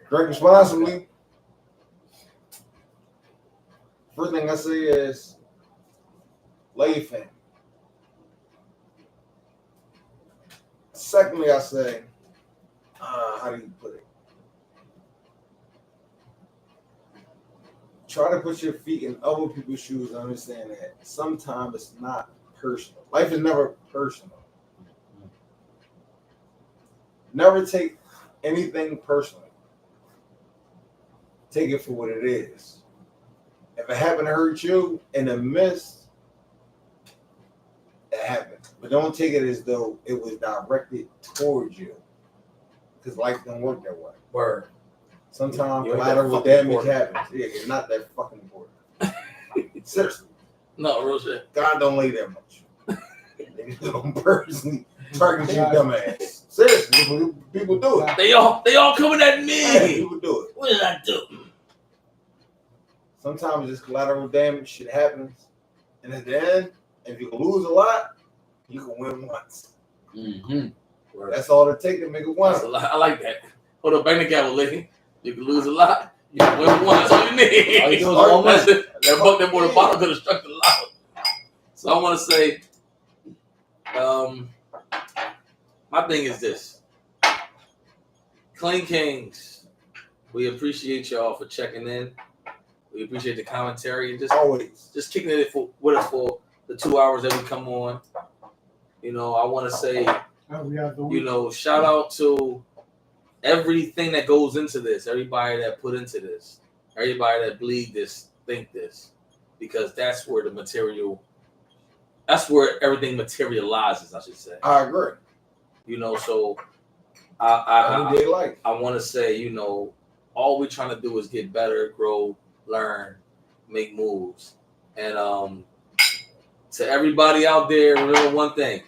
Drink responsibly. First thing I say is lay your family. Secondly, I say, how do you put it? Try to put your feet in other people's shoes and understand that sometimes it's not personal. Life is never personal. Never take anything personally. Take it for what it is. If it happened to hurt you in the midst, it happened. But don't take it as though it was directed towards you. Because life don't work that way. Word. Sometimes You ain't that collateral fucking damage important. happens. Yeah, it's not that fucking important. Seriously. No, real shit. God don't lay that much. Niggas don't personally target your dumb ass. Seriously, people do it. They all coming at Yeah, me. people do it. What did I do? Sometimes this collateral damage shit happens. And at the end, if you can lose a lot, you can win once. Mm-hmm. That's all it takes to make it That's a win. lot. I like that. Hold up, bang the gavel, lady. You can lose a lot. You can win one. That's all you need. All you do is one That's win. it. That buck that bought the bottle could have struck the lot. So I want to say, my thing is this. Clean Kings, we appreciate y'all for checking in. We appreciate the commentary and Always. just kicking it with us for the 2 hours that we come on. You know, I want to say, you know, shout out to everything that goes into this, everybody that put into this, everybody that bleed this, think this, because that's where the material, that's where everything materializes, I should say. I agree. You know, so I Everyday life. want to say, you know, all we're trying to do is get better, grow, learn, make moves. And to everybody out there, remember one thing.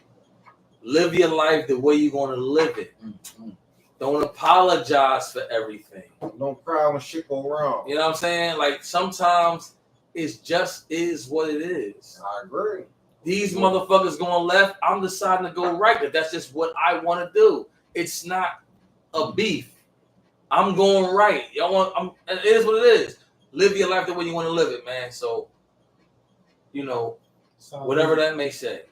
Live your life the way you're going to live it. Mm-hmm. Don't apologize for everything. Don't cry when shit go wrong. You know what I'm saying? Like, sometimes it just is what it is. I agree. These motherfuckers going left, I'm deciding to go right. But that's just what I want to do. It's not a beef. I'm going right. It is what it is. Live your life the way you want to live it, man. So, you know, whatever that may say.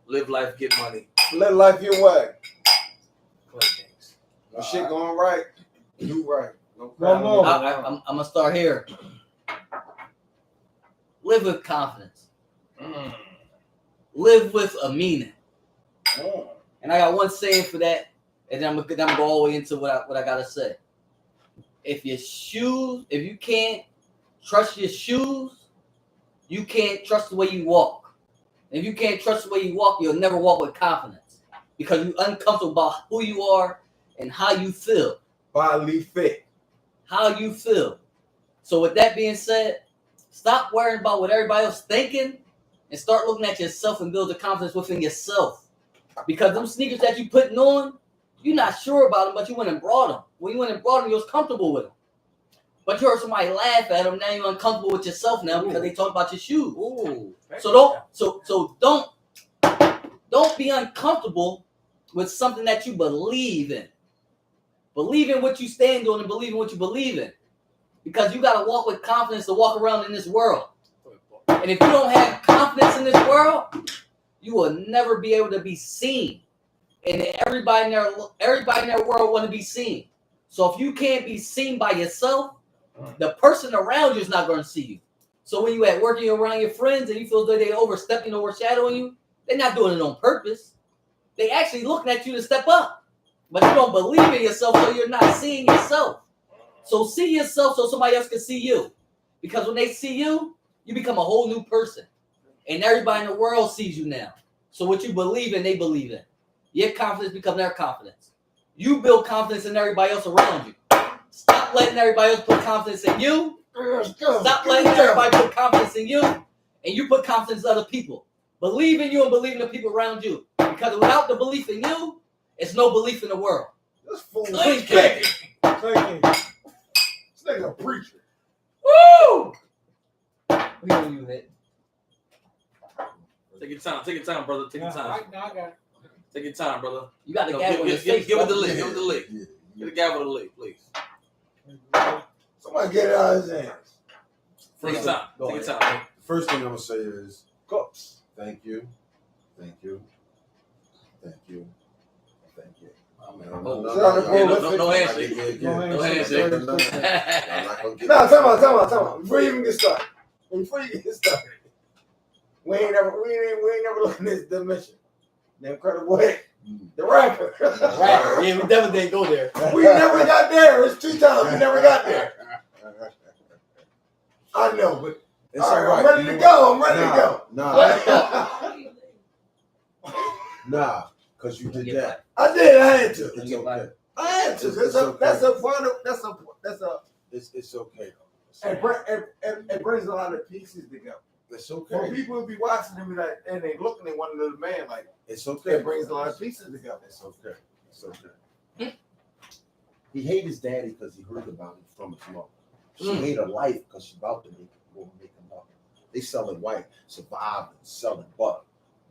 Live life, get money. Let life your way. Clean things. When shit going right, do right. No One more. I'm gonna start here. Live with confidence. Live with a meaning. And I got one saying for that, and then I'm gonna go all the way into what I gotta say. If you can't trust your shoes, you can't trust the way you walk. If you can't trust the way you walk, you'll never walk with confidence because you're uncomfortable about who you are and how you feel. Bodily fit. How you feel. So with that being said, stop worrying about what everybody else thinking and start looking at yourself and build the confidence within yourself. Because them sneakers that you putting on, you're not sure about them, but you went and brought them. When you went and brought them, you was comfortable with them. But you heard somebody laugh at them, now you're uncomfortable with yourself now because they talk about your shoes. Ooh. So don't be uncomfortable with something that you believe in. Believe in what you stand on and believe in what you believe in. Because you got to walk with confidence to walk around in this world. And if you don't have confidence in this world, you will never be able to be seen. And everybody in their world want to be seen. So if you can't be seen by yourself, the person around you is not going to see you. So when you at work and you're around your friends and you feel that they're overshadowing you, they're not doing it on purpose. They actually looking at you to step up. But you don't believe in yourself, so you're not seeing yourself. So see yourself so somebody else can see you. Because when they see you, you become a whole new person. And everybody in the world sees you now. So what you believe in, they believe in. Your confidence becomes their confidence. You build confidence in everybody else around you. Stop letting everybody else put confidence in you. Stop letting everybody put confidence in you. And you put confidence in other people. Believe in you and believe in the people around you. Because without the belief in you, it's no belief in the world. This fool Clean is cake. This nigga a preacher. Woo! Who you hit? Take your time. Take your time, brother. Take your time. I got it. Take your time, brother. You got the No, gavel in his face. give it the bro. lick. Give it the lick. Yeah. Get the gavel to the lick, please. Somebody get it out of his hands. Take your time. Go Take your ahead. time. The first thing I'm gonna say is Go. thank you, thank you, thank you, thank you. No handshake. No handshake. I'm not gonna get No, time out. Before you even get started. We ain't never looking at this dimension. The Incredible Hick. The rapper. Right. Yeah, we definitely didn't go there. We never got there. It's 2 times. We never got there. I know, but It's all right, all I'm ready to go. I'm ready to go. Nah, because you did that. I did. I had to. It's okay. I had to. It's okay. That's a. It's okay though. It brings a lot of pieces together. It's When okay. people will be watching them and they looking at one another, man, like It's okay. it brings a lot of pieces together. It's okay. It's okay. He hated his daddy because he heard about it from his mother. She hate her life because she's about to make him up. They selling white, surviving, selling butter.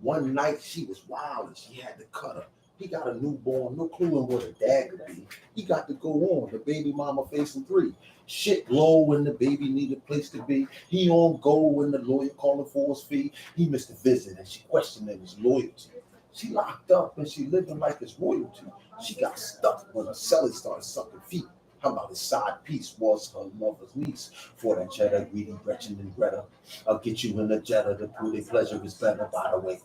One night she was wild and she had to cut her. He got a newborn, no clue in what a dad could be. He got to go on. The baby mama facing 3. Shit low when the baby needed a place to be. He on go when the lawyer calling for his fee. He missed a visit and she questioning his loyalty. She locked up and she living like it's royalty. She got stuck when her celly started sucking feet. How about his side piece was her mother's niece? For that cheddar, greedy Gretchen and Greta. I'll get you in the Jetta to prove their pleasure is better. By the way,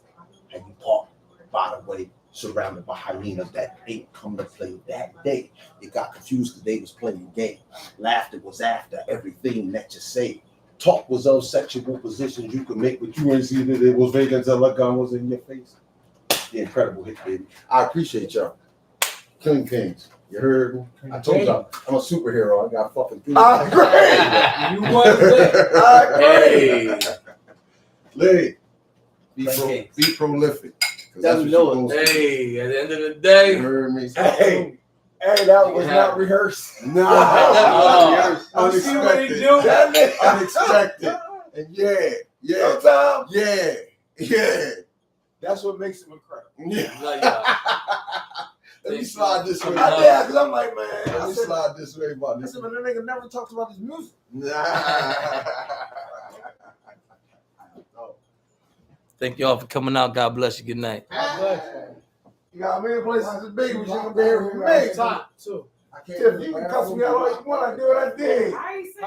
and you park, by the way, surrounded by hyenas that ain't come to play that day. It got confused because they was playing game. Laughter was after everything that you say. Talk was of sexual positions you could make, but you ain't see that it was vacant until a gun was in your face. The Incredible Hick, baby. I appreciate y'all. King Kings. You heard me? I told y'all I'm a superhero. I got fucking things. You was there. Lee, be prolific. That we know it. Hey, at the end of the day, You heard me? Hey, that was not rehearsed. Nah, You see what he unexpected. do? That nigga. Unexpected. And yeah. Sometimes that's what makes him incredible. Let me slide this way. I did, because I'm like, man. Let me slide this way, I buddy. said, man, the nigga never talks about his music. thank y'all for coming out. God bless you. Good night. You got many places to be. We shouldn't be here for me. Top, too. Tiff, you can cuss me out all you want. I do what I did. I ain't saying